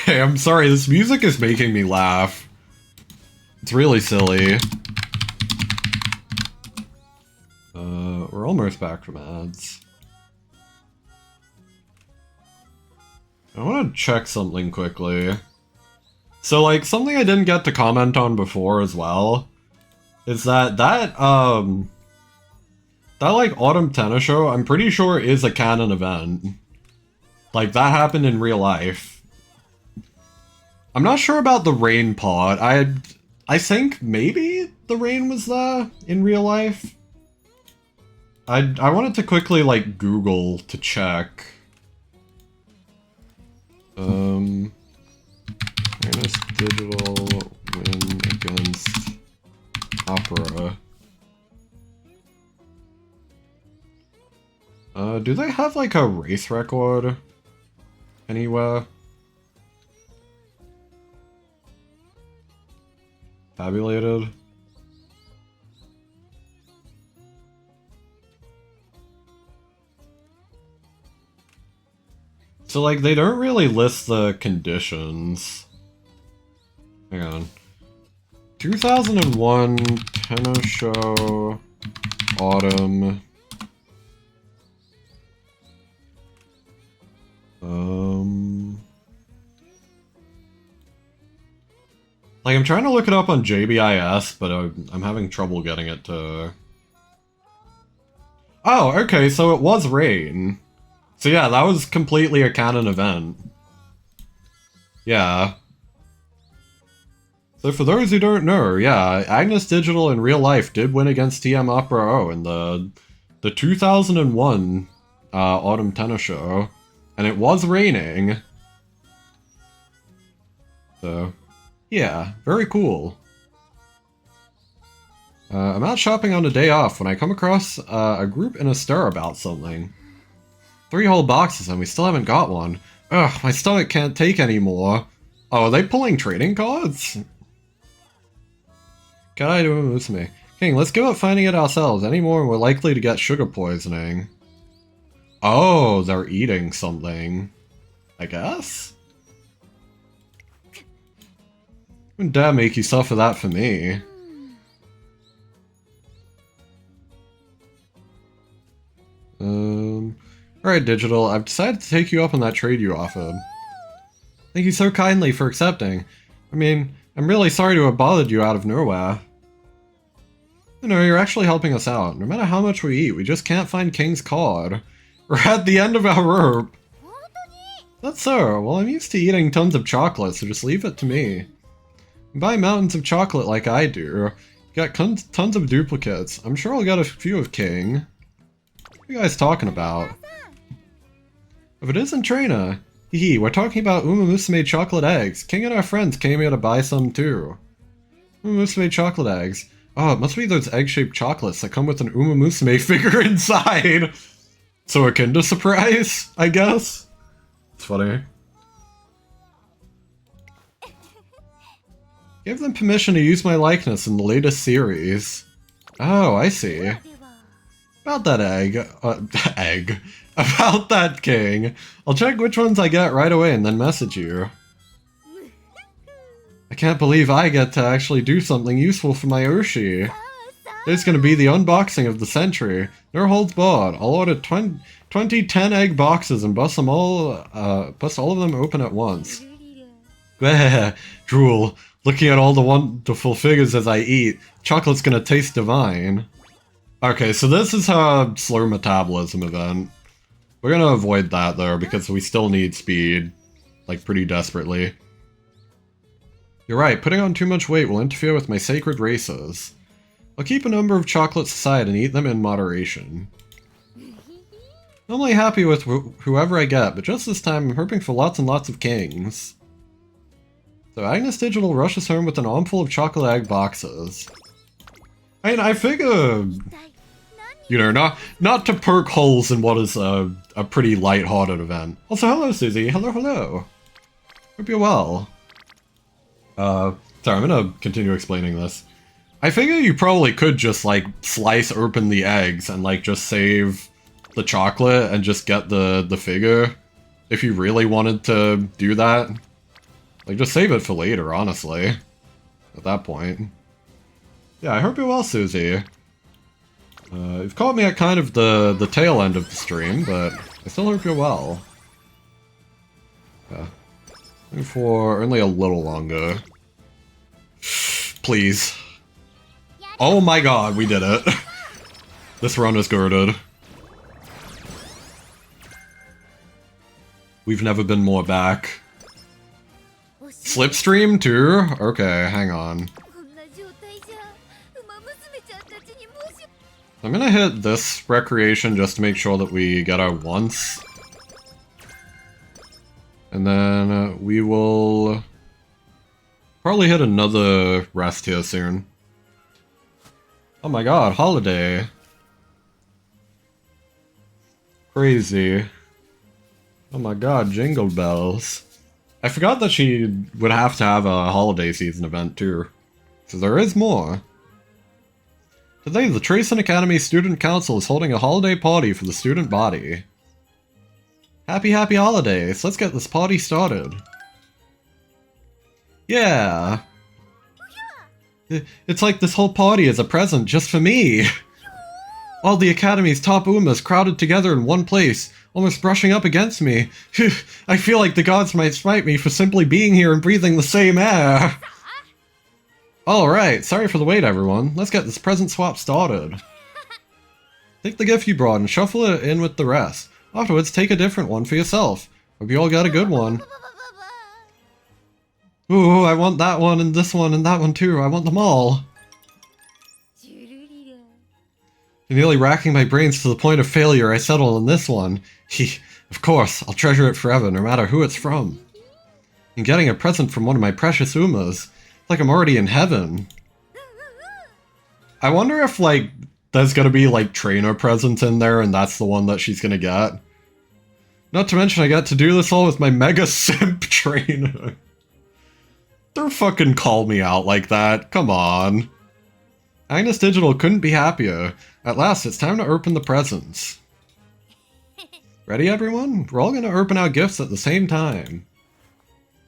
Okay, I'm sorry, this music is making me laugh. It's really silly. We're almost back from ads. I want to check something quickly. So, like, something I didn't get to comment on before as well is that like, Autumn Tennis Show, I'm pretty sure is a canon event. Like, that happened in real life. I'm not sure about the rain part. I think maybe the rain was there in real life. I wanted to quickly, like, Google to check. Agnes Digital win against Opera. Do they have, like, a race record anywhere? Tabulated? So, like, they don't really list the conditions. Hang on. 2001 tennis show autumn. Like, I'm trying to look it up on JBIS, but I'm having trouble getting it to... Oh, okay, so it was rain. So yeah, that was completely a canon event. Yeah. So for those who don't know, yeah, Agnes Digital in real life did win against TM Opera O in the 2001 Autumn Tennis Show. And it was raining. So, yeah, very cool. I'm out shopping on a day off when I come across a group in a stir about something. 3 whole boxes and we still haven't got one. Ugh, my stomach can't take any more. Oh, are they pulling trading cards? Gotta do umamusume. King, let's give up finding it ourselves. Any more we're likely to get sugar poisoning. Oh, they're eating something. I guess? Wouldn't dare make you suffer that for me. Alright, Digital, I've decided to take you up on that trade you offered. Thank you so kindly for accepting. I mean, I'm really sorry to have bothered you out of nowhere. You know, you're actually helping us out. No matter how much we eat, we just can't find King's card. We're at the end of our rope. That's so. Well, I'm used to eating tons of chocolate, so just leave it to me. Buy mountains of chocolate like I do. Got tons of duplicates. I'm sure I'll get a few of King. What are you guys talking about? If it isn't Trina. Hee, we're talking about umamusume chocolate eggs. King and our friends came here to buy some too. Umamusume chocolate eggs. Oh, it must be those egg-shaped chocolates that come with an umamusume figure inside. So a Kinder surprise, I guess? It's funny. Give them permission to use my likeness in the latest series. Oh, I see. About that egg. About that king. I'll check which ones I get right away and then message you. I can't believe I get to actually do something useful for my Oshi. It's gonna be the unboxing of the century. No holds barred. I'll order 20 10-egg boxes and bust all of them open at once. Drool. Looking at all the wonderful figures as I eat. Chocolate's gonna taste divine. Okay, so this is a slow metabolism event. We're gonna avoid that though, because we still need speed. Like, pretty desperately. You're right, putting on too much weight will interfere with my sacred races. I'll keep a number of chocolates aside and eat them in moderation. I'm only happy with whoever I get, but just this time I'm hoping for lots and lots of kings. So Agnes Digital rushes home with an armful of chocolate egg boxes. I mean, I figure, you know, not to poke holes in what is a pretty light-hearted event. Also, hello Susie, hello. Hope you're well. Sorry, I'm gonna continue explaining this. I figure you probably could just, like, slice open the eggs and, like, just save the chocolate and just get the figure. If you really wanted to do that. Like, just save it for later, honestly. At that point. Yeah, I hope you're well, Susie. You've caught me at kind of the tail end of the stream, but I still hope you're well. Yeah. For only a little longer. Please. Oh my god, we did it. This run is girded. We've never been more back. Slipstream too? Okay, hang on. I'm gonna hit this recreation just to make sure that we get our once. And then we will probably hit another rest here soon. Oh my god, holiday. Crazy. Oh my god, jingle bells. I forgot that she would have to have a holiday season event too. So there is more. Today, the Tracen Academy Student Council is holding a holiday party for the student body. Happy holidays! Let's get this party started. Yeah! It's like this whole party is a present just for me! All the Academy's top Umas crowded together in one place, almost brushing up against me. I feel like the gods might smite me for simply being here and breathing the same air. Alright, sorry for the wait everyone. Let's get this present swap started. Take the gift you brought and shuffle it in with the rest. Afterwards, take a different one for yourself. Hope you all got a good one. Ooh, I want that one and this one and that one too. I want them all. Nearly racking my brains to the point of failure, I settled on this one. Of course, I'll treasure it forever, no matter who it's from. And getting a present from one of my precious Umas. It's like I'm already in heaven. I wonder if, like, there's gonna be, like, trainer presents in there and that's the one that she's gonna get. Not to mention I got to do this all with my mega simp trainer. Don't fucking call me out like that, come on. Agnes Digital couldn't be happier. At last, it's time to open the presents. Ready, everyone? We're all gonna open our gifts at the same time.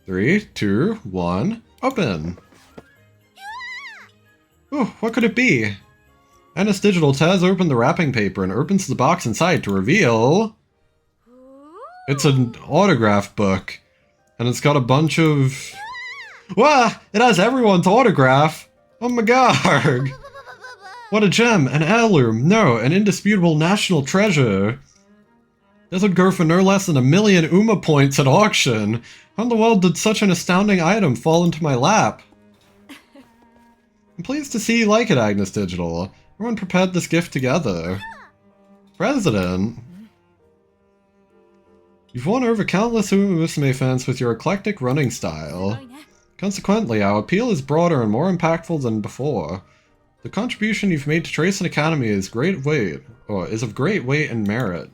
3, 2, 1, open! Ooh, what could it be? Agnes Digital tears open the wrapping paper and opens the box inside to reveal... It's an autograph book. And it's got a bunch of... Wah! It has everyone's autograph! Oh my god! What a gem! An heirloom! No, an indisputable national treasure! This would go for no less than 1,000,000 Uma points at auction! How in the world did such an astounding item fall into my lap? I'm pleased to see you like it, Agnes Digital. Everyone prepared this gift together. President? You've won over countless umamusume fans with your eclectic running style. Consequently, our appeal is broader and more impactful than before. The contribution you've made to Tracen Academy is of great weight and merit.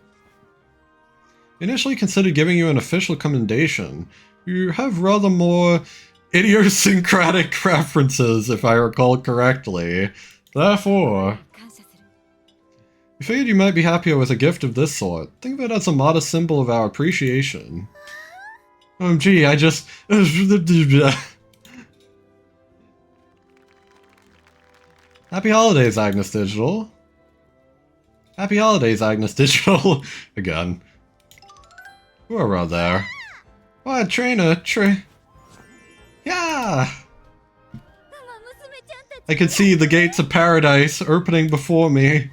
We initially considered giving you an official commendation. You have rather more idiosyncratic preferences, if I recall correctly. Therefore, we figured you might be happier with a gift of this sort. Think of it as a modest symbol of our appreciation. OMG, I just... Happy holidays, Agnes Digital. Happy holidays, Agnes Digital. Again. Who are there? What, trainer? Yeah! I could see the gates of paradise opening before me.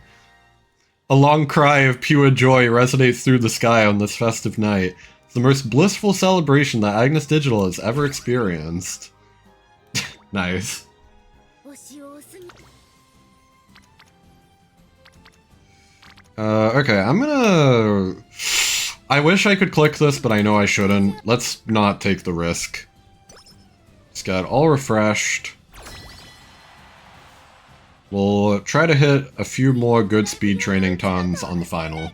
A long cry of pure joy resonates through the sky on this festive night. It's the most blissful celebration that Agnes Digital has ever experienced. Nice. Okay, I'm gonna... I wish I could click this, but I know I shouldn't. Let's not take the risk. Let's get all refreshed. We'll try to hit a few more good speed training tons on the final.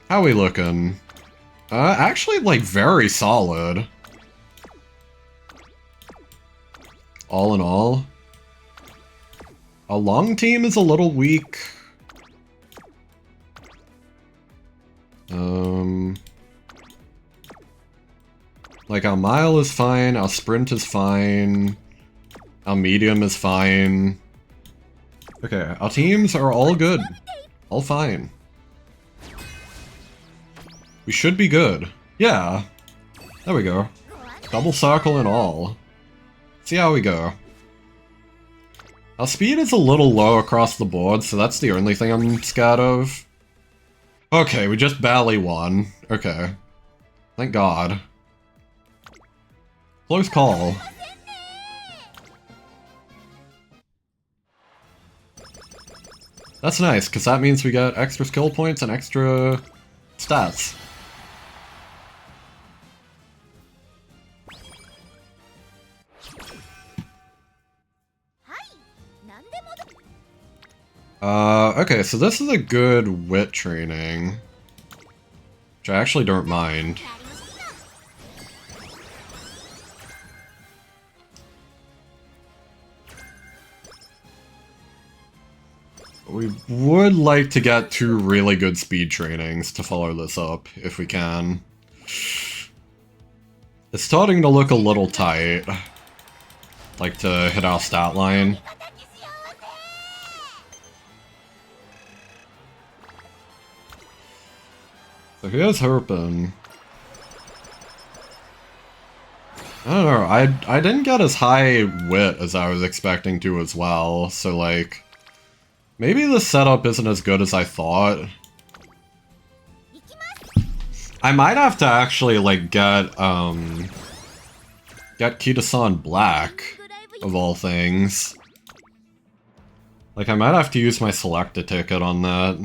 How we looking? Actually, like, very solid. All in all. A long team is a little weak. Like, our mile is fine, our sprint is fine, our medium is fine. Okay, our teams are all good. All fine. We should be good. Yeah. There we go. Double circle and all. See how we go. Our speed is a little low across the board, so that's the only thing I'm scared of. Okay, we just barely won. Okay. Thank God. Close call. That's nice, because that means we get extra skill points and extra stats. Okay, so this is a good wit training, which I actually don't mind. We would like to get 2 really good speed trainings to follow this up, if we can. It's starting to look a little tight. Like to hit our stat line. So here's hoping. I don't know, I didn't get as high wit as I was expecting to as well, so like... Maybe the setup isn't as good as I thought. I might have to actually, like, get Kita-san Black, of all things. Like, I might have to use my select a ticket on that.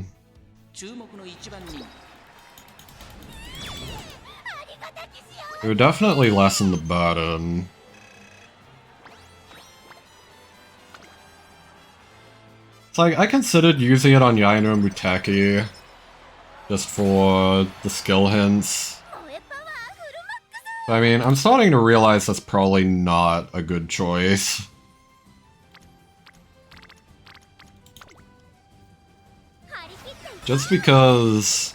It would definitely lessen the burden. It's like, I considered using it on Yaino Muteki, just for the skill hints. But I mean, I'm starting to realize that's probably not a good choice. Just because...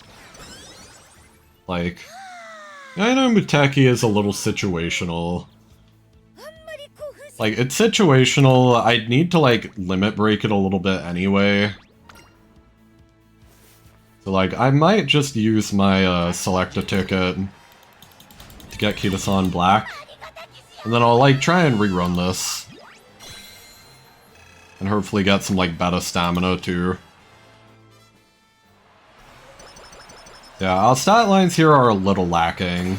Like... Yaino Muteki is a little situational. Like, it's situational, I'd need to, like, limit break it a little bit anyway. So, like, I might just use my, select a ticket to get Kita-san Black. And then I'll, like, try and rerun this. And hopefully get some, like, better stamina, too. Yeah, our stat lines here are a little lacking.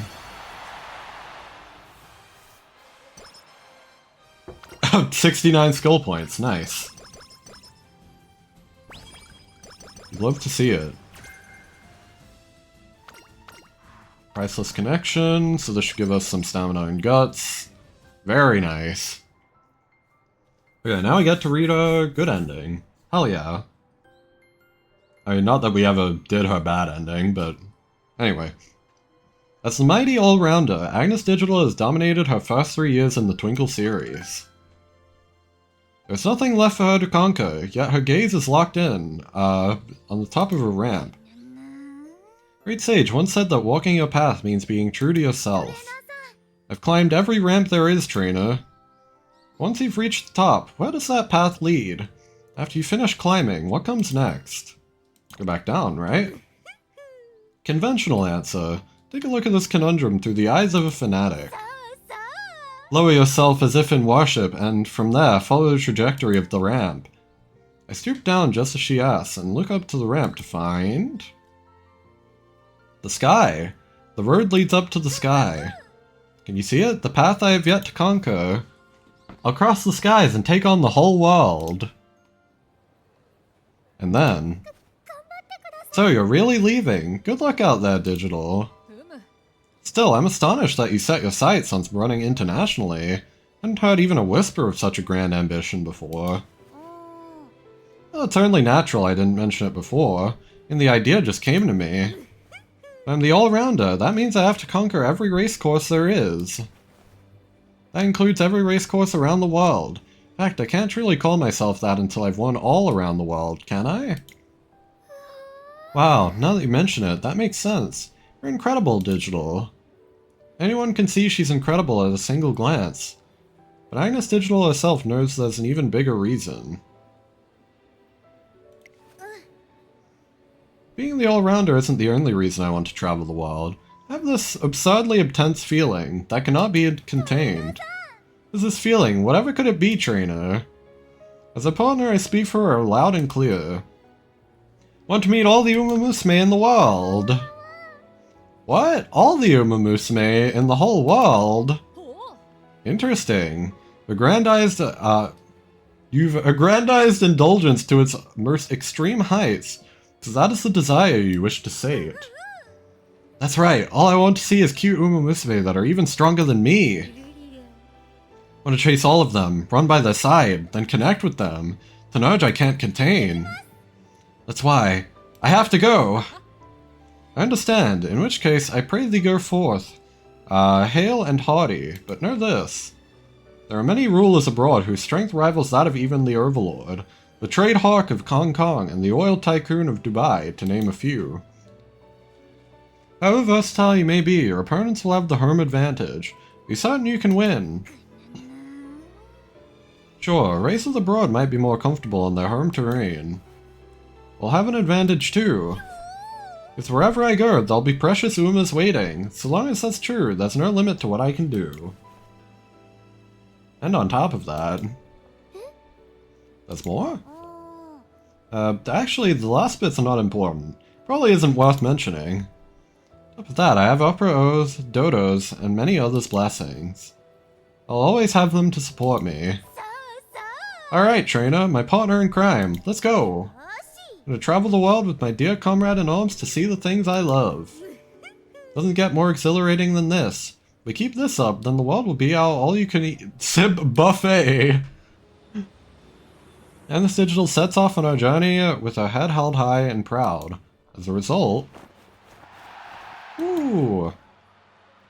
69 skill points, nice. Love to see it. Priceless connection, so this should give us some stamina and guts. Very nice. Okay, now we get to read a good ending. Hell yeah. I mean, not that we ever did her bad ending, but anyway. As the mighty all-rounder, Agnes Digital has dominated her first 3 years in the Twinkle series. There's nothing left for her to conquer, yet her gaze is locked in, on the top of a ramp. Great Sage once said that walking your path means being true to yourself. I've climbed every ramp there is, trainer. Once you've reached the top, where does that path lead? After you finish climbing, what comes next? Go back down, right? Conventional answer. Take a look at this conundrum through the eyes of a fanatic. Lower yourself as if in worship, and from there, follow the trajectory of the ramp. I stoop down just as she asks, and look up to the ramp to find... the sky! The road leads up to the sky. Can you see it? The path I have yet to conquer. I'll cross the skies and take on the whole world. And then... So you're really leaving? Good luck out there, Digital. Still, I'm astonished that you set your sights on running internationally. I hadn't heard even a whisper of such a grand ambition before. Well, it's only natural I didn't mention it before, and the idea just came to me. I'm the all-rounder, that means I have to conquer every race course there is. That includes every race course around the world. In fact, I can't really call myself that until I've won all around the world, can I? Wow, now that you mention it, that makes sense. You're incredible, Digital. Anyone can see she's incredible at a single glance. But Agnes Digital herself knows there's an even bigger reason. Being the all-rounder isn't the only reason I want to travel the world. I have this absurdly intense feeling that cannot be contained. There's this feeling, whatever could it be, trainer? As a partner, I speak for her loud and clear. Want to meet all the umamusume in the world. What? All the umamusume in the whole world? Interesting. You've aggrandized indulgence to its most extreme heights, so that is the desire you wish to sate. That's right, all I want to see is cute umamusume that are even stronger than me. Want to chase all of them, run by their side, then connect with them. It's an urge I can't contain. That's why. I have to go! I understand, in which case I pray thee go forth. Hail and hearty, but know this. There are many rulers abroad whose strength rivals that of even the Overlord, the trade hawk of Hong Kong and the oil tycoon of Dubai, to name a few. However versatile you may be, your opponents will have the home advantage. Be certain you can win. Sure, races abroad might be more comfortable in their home terrain. We'll have an advantage too. Because wherever I go, there'll be precious umas waiting. So long as that's true, there's no limit to what I can do. And on top of that... There's more? Actually, the last bits are not important. Probably isn't worth mentioning. On top of that, I have Upper O's, Dodos, and many others' blessings. I'll always have them to support me. Alright, trainer, my partner in crime. Let's go! I'm gonna travel the world with my dear comrade in arms to see the things I love. Doesn't get more exhilarating than this. If we keep this up, then the world will be our all-you-can-eat sip buffet. Agnes Digital sets off on our journey with her head held high and proud. As a result... Ooh!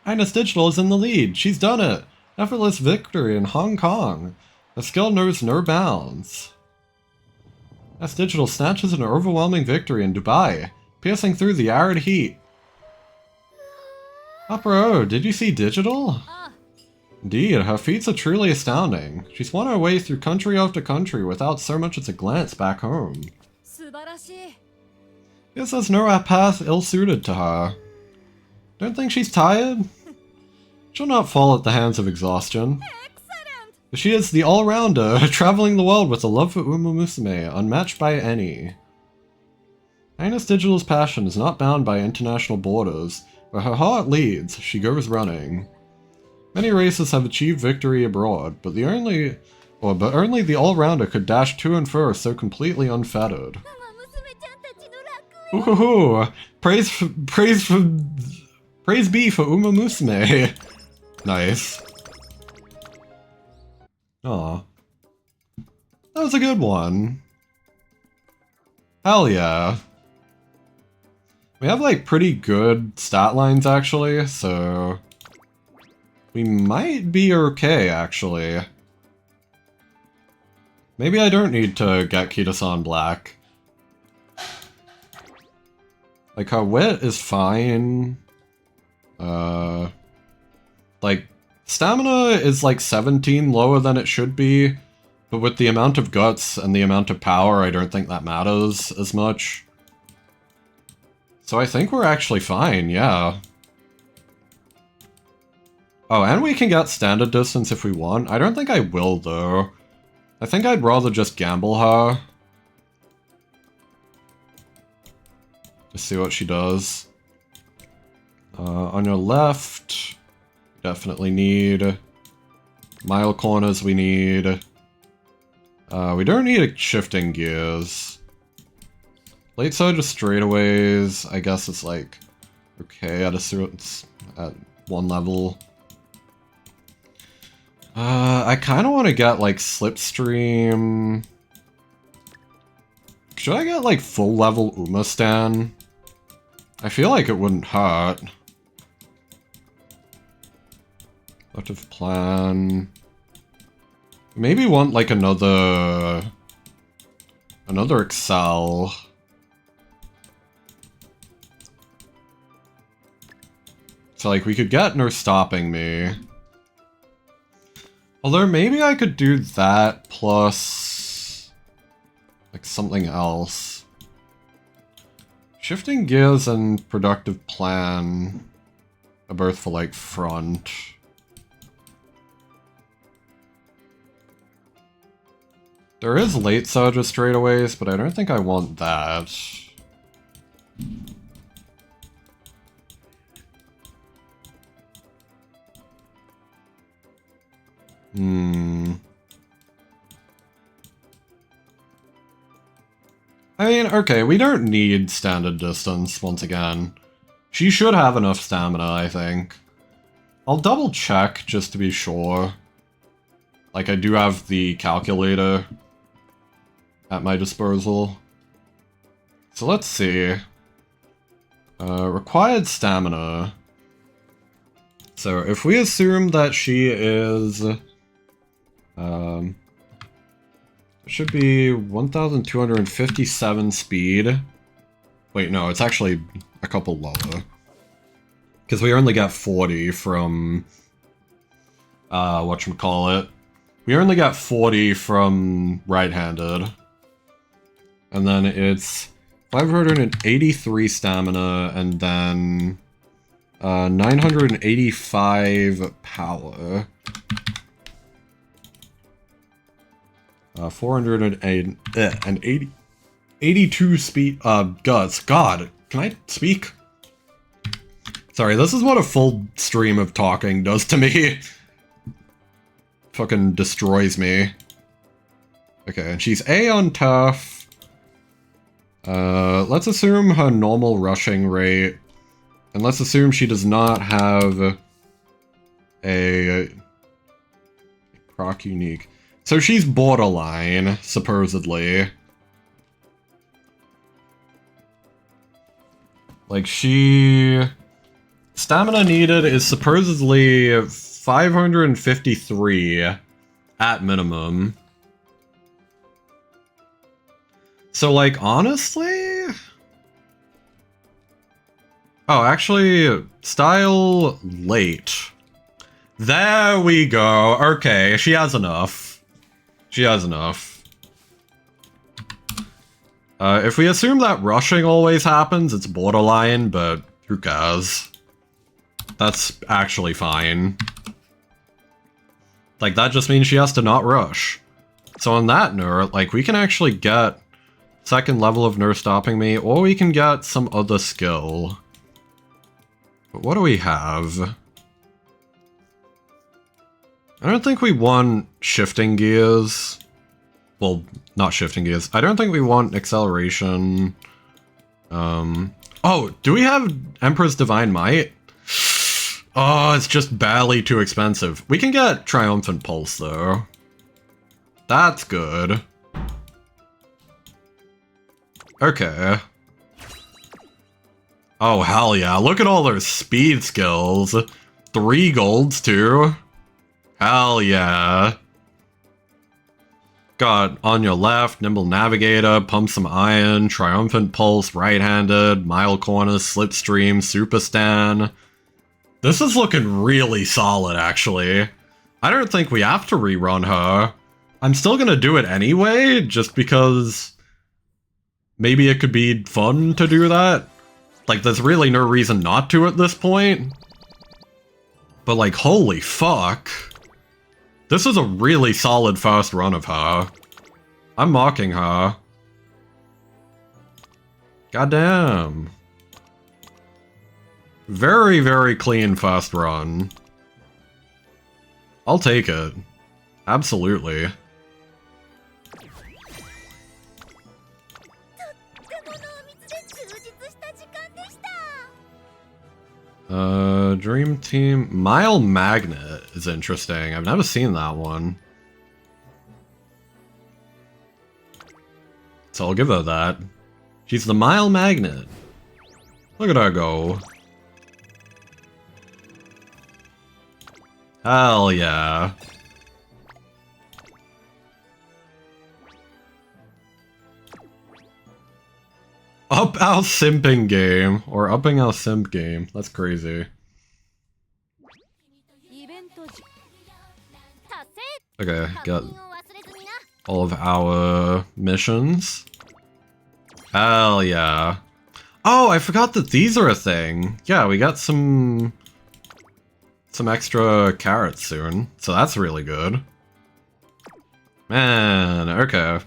Agnes Digital is in the lead. She's done it! Effortless victory in Hong Kong. Her skill knows no bounds. Agnes Digital snatches an overwhelming victory in Dubai, piercing through the arid heat. Upper O, did you see Digital? Indeed, her feats are truly astounding. She's won her way through country after country without so much as a glance back home. Guess there's no path ill-suited to her. Don't think she's tired? She'll not fall at the hands of exhaustion. She is the all-rounder, traveling the world with a love for umamusume, unmatched by any. Agnes Digital's passion is not bound by international borders. Where her heart leads, she goes running. Many races have achieved victory abroad, but only the all-rounder could dash to and fro so completely unfettered. Ooh, praise be for umamusume. Nice. Aw. That was a good one. Hell yeah. We have like pretty good stat lines actually, so we might be okay actually. Maybe I don't need to get Kita-san black. Like her wit is fine. Like stamina is like 17 lower than it should be, but with the amount of guts and the amount of power, I don't think that matters as much. So I think we're actually fine, yeah. Oh, and we can get standard distance if we want. I don't think I will, though. I think I'd rather just gamble her. Just see what she does. On your left... Definitely need mile corners. We need. We don't need shifting gears. Late side just straightaways. I guess it's like okay at a certain at one level. I kind of want to get like slipstream. Should I get like full level Umastan? I feel like it wouldn't hurt. Out of plan. Maybe want like another Excel. So like we could get no stopping me. Although maybe I could do that plus like something else. Shifting gears and productive plan are both for like front. There is late surge straightaways, but I don't think I want that. I mean, okay, we don't need standard distance once again. She should have enough stamina, I think. I'll double check just to be sure. Like, I do have the calculator at my disposal. So let's see. Required stamina. So if we assume that she is... it should be 1,257 speed. Wait, no, it's actually a couple lower. Because we only got 40 from... whatchamacallit. We only got 40 from right-handed. And then it's 583 stamina, and then 985 power. 82 speed, guts. God, can I speak? Sorry, this is what a full stream of talking does to me. Fucking destroys me. Okay, and she's A on tough. Let's assume her normal rushing rate. And let's assume she does not have a proc unique. So she's borderline, supposedly. Like, stamina needed is supposedly 553 at minimum. So, like, honestly... Oh, actually, style late. There we go. Okay, she has enough. She has enough. If we assume that rushing always happens, it's borderline, but who cares? That's actually fine. Like, that just means she has to not rush. So on that note, like, we can actually get second level of no stopping me, or we can get some other skill. But what do we have? I don't think we want shifting gears. Well, not shifting gears. I don't think we want acceleration. Oh, do we have Emperor's Divine Might? Oh, it's just barely too expensive. We can get Triumphant Pulse, though. That's good. Okay. Oh, hell yeah. Look at all those speed skills. 3 golds, too. Hell yeah. Got On Your Left, Nimble Navigator, Pump Some Iron, Triumphant Pulse, Right-Handed, Mile Corner, Slipstream, Super Stan. This is looking really solid, actually. I don't think we have to rerun her. I'm still gonna do it anyway, just because maybe it could be fun to do that. Like, there's really no reason not to at this point. But, like, holy fuck. This is a really solid first run of her. I'm mocking her. Goddamn. Very, very clean first run. I'll take it. Absolutely. Dream Team... Mile Magnet is interesting. I've never seen that one. So I'll give her that. She's the Mile Magnet. Look at her go. Hell yeah. Up our simping game, or upping our simp game. That's crazy. Okay, got all of our missions. Hell yeah. Oh, I forgot that these are a thing. Yeah, we got some extra carrots soon, so that's really good. Man, okay.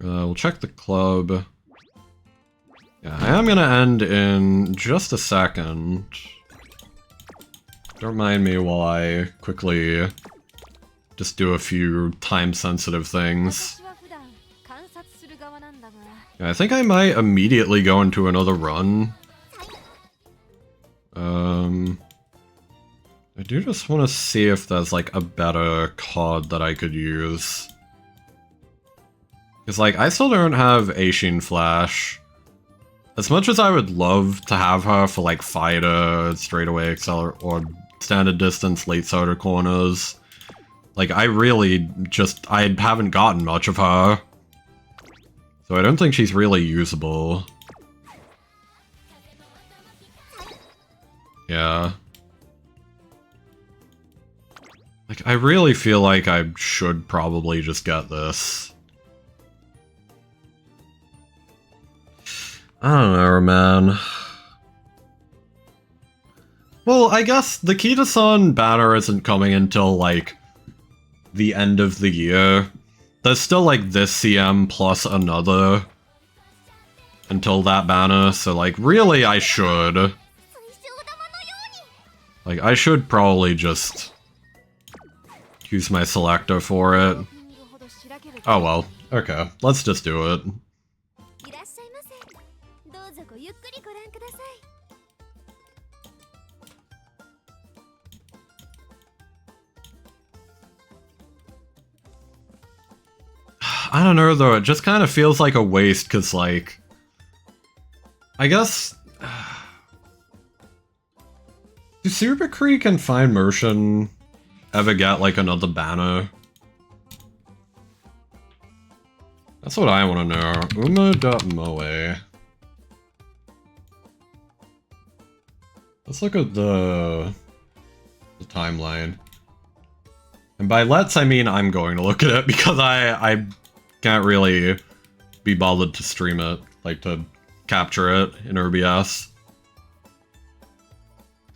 We'll check the club. Yeah, I am gonna end in just a second. Don't mind me while I quickly just do a few time-sensitive things. Yeah, I think I might immediately go into another run. I do just want to see if there's like a better card that I could use. Because like, I still don't have Aishin Flash. As much as I would love to have her for like fighter, straightaway accelerate, or standard distance, late starter corners, like I really just, I haven't gotten much of her. So I don't think she's really usable. Yeah. Like, I really feel like I should probably just get this. I don't know, man. Well, I guess the Kita-san banner isn't coming until, like, the end of the year. There's still, like, this CM plus another until that banner, so, like, really I should. Like, I should probably just use my selector for it. Oh well, okay, let's just do it. I don't know though, it just kind of feels like a waste, because like, I guess... Do Super Creek and Fine Motion ever get like another banner? That's what I want to know. Uma.moe. Let's look at the timeline. And by let's, I mean I'm going to look at it, because I can't really be bothered to stream it, like to capture it in OBS.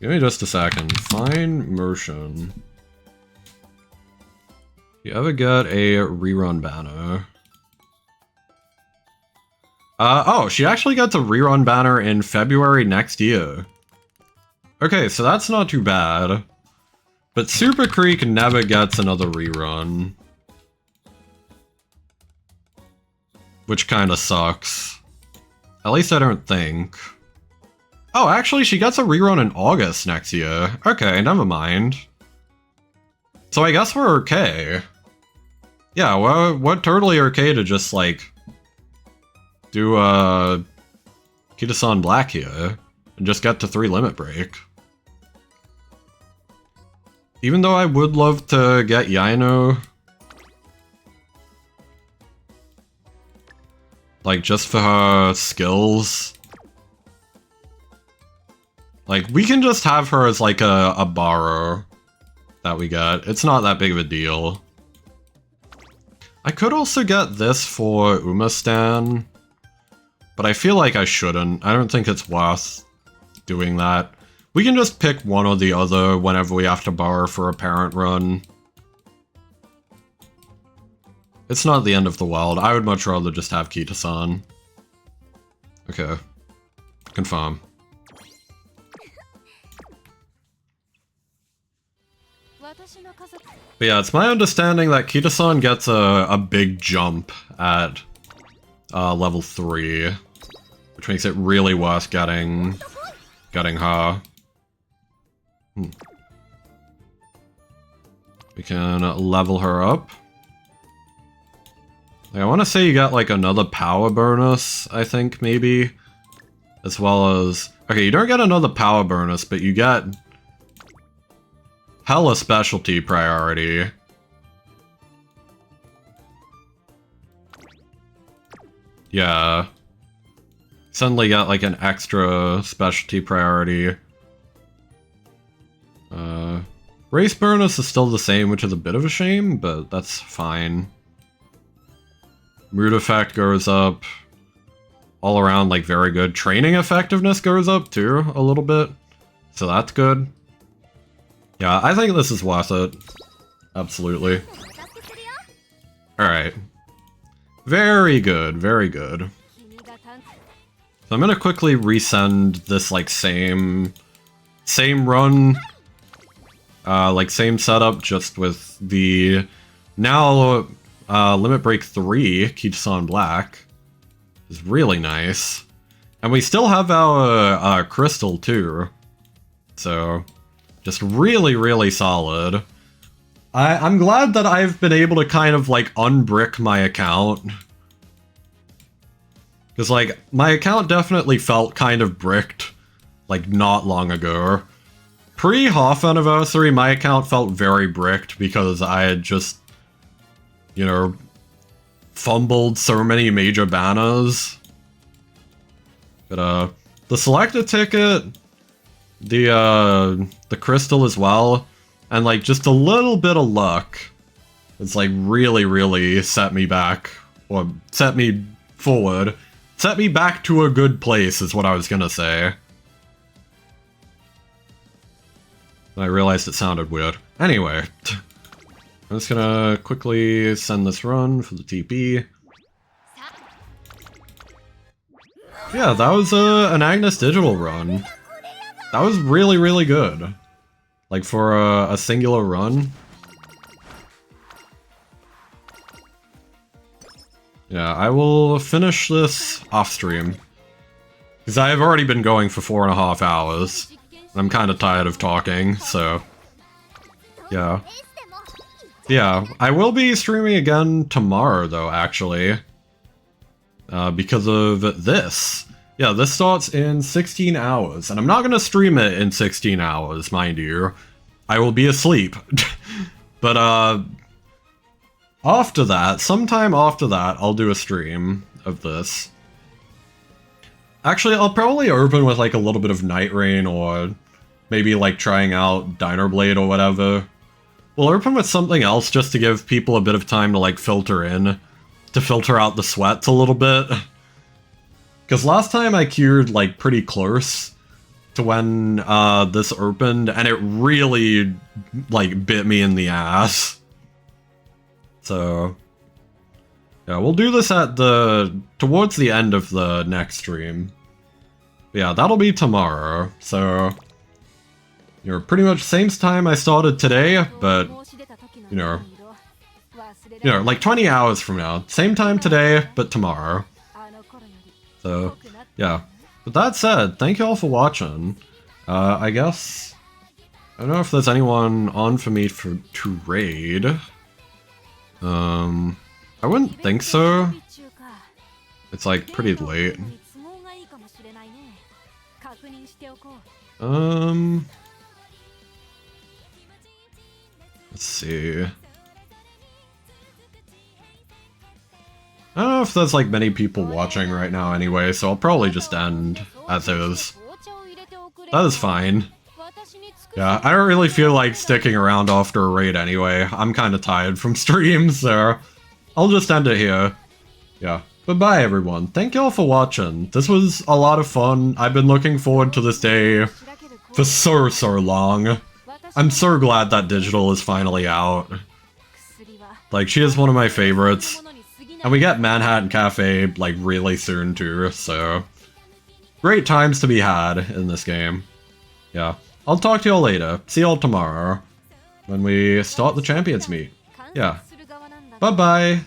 Give me just a second. Fine Motion. You ever get a rerun banner? Oh, she actually gets a rerun banner in February next year. Okay, so that's not too bad. But Super Creek never gets another rerun. Which kinda sucks. At least I don't think. Oh, actually, she gets a rerun in August next year. Okay, never mind. So I guess we're okay. Yeah, well, we're totally okay to just, like, do, Kita-san Black here, and just get to 3 Limit Break. Even though I would love to get Yaino. Like, just for her skills. Like, we can just have her as, like, a borrow that we get. It's not that big of a deal. I could also get this for Umastan, but I feel like I shouldn't. I don't think it's worth doing that. We can just pick one or the other whenever we have to borrow for a parent run. It's not the end of the world. I would much rather just have Kita-san. Okay. Confirm. But yeah, it's my understanding that Kita-san gets a big jump at level 3, which makes it really worth getting her. We can level her up. Like, I want to say you got like another power bonus, I think, maybe. As well as... Okay, you don't get another power bonus, but you get hella specialty priority. Yeah. Suddenly got like an extra specialty priority. Race bonus is still the same, which is a bit of a shame, but that's fine. Mood effect goes up. All around, like, very good. Training effectiveness goes up, too, a little bit. So that's good. Yeah, I think this is worth it. Absolutely. Alright. Very good, very good. So I'm gonna quickly resend this, like, same run, like, same setup, just with the now Limit Break 3 keeps on black. It's really nice. And we still have our crystal, too. So, just really, really solid. I'm glad that I've been able to kind of, like, unbrick my account. Because, like, my account definitely felt kind of bricked, like, not long ago. Pre-half anniversary, my account felt very bricked because I had just, you know, fumbled so many major banners. But, the selector ticket, the crystal as well, and, like, just a little bit of luck, it's, like, really, really set me back, or set me forward. Set me back to a good place, is what I was gonna say. I realized it sounded weird. Anyway, I'm just gonna quickly send this run for the TP. Yeah, that was an Agnes digital run. That was really, really good. Like, for a singular run. Yeah, I will finish this off-stream. Because I have already been going for 4.5 hours. I'm kind of tired of talking, so... Yeah. Yeah, I will be streaming again tomorrow, though, actually. Because of this. Yeah, this starts in 16 hours, and I'm not gonna stream it in 16 hours, mind you. I will be asleep. But, after that, sometime after that, I'll do a stream of this. Actually, I'll probably open with, like, a little bit of Night Rain, or maybe, like, trying out Diner Blade or whatever. We'll open with something else just to give people a bit of time to, like, filter in. To filter out the sweats a little bit. Because last time I queued, like, pretty close to when this opened, and it really, like, bit me in the ass. So, yeah, we'll do this at towards the end of the next stream. Yeah, that'll be tomorrow, so, you know, pretty much same time I started today, but, you know, like 20 hours from now. Same time today, but tomorrow. So, yeah. With that said, thank you all for watching. I guess, I don't know if there's anyone on for me to raid. I wouldn't think so. It's, like, pretty late. Let's see. I don't know if there's, like, many people watching right now anyway, so I'll probably just end as is. That is fine. Yeah, I don't really feel like sticking around after a raid anyway. I'm kind of tired from streams, so I'll just end it here. Yeah, but bye everyone. Thank you all for watching. This was a lot of fun. I've been looking forward to this day for so long. I'm so glad that digital is finally out. Like, she is one of my favorites. And we get Manhattan Cafe, like, really soon too, so... Great times to be had in this game. Yeah. I'll talk to y'all later. See y'all tomorrow. When we start the Champions meet. Yeah. Bye-bye!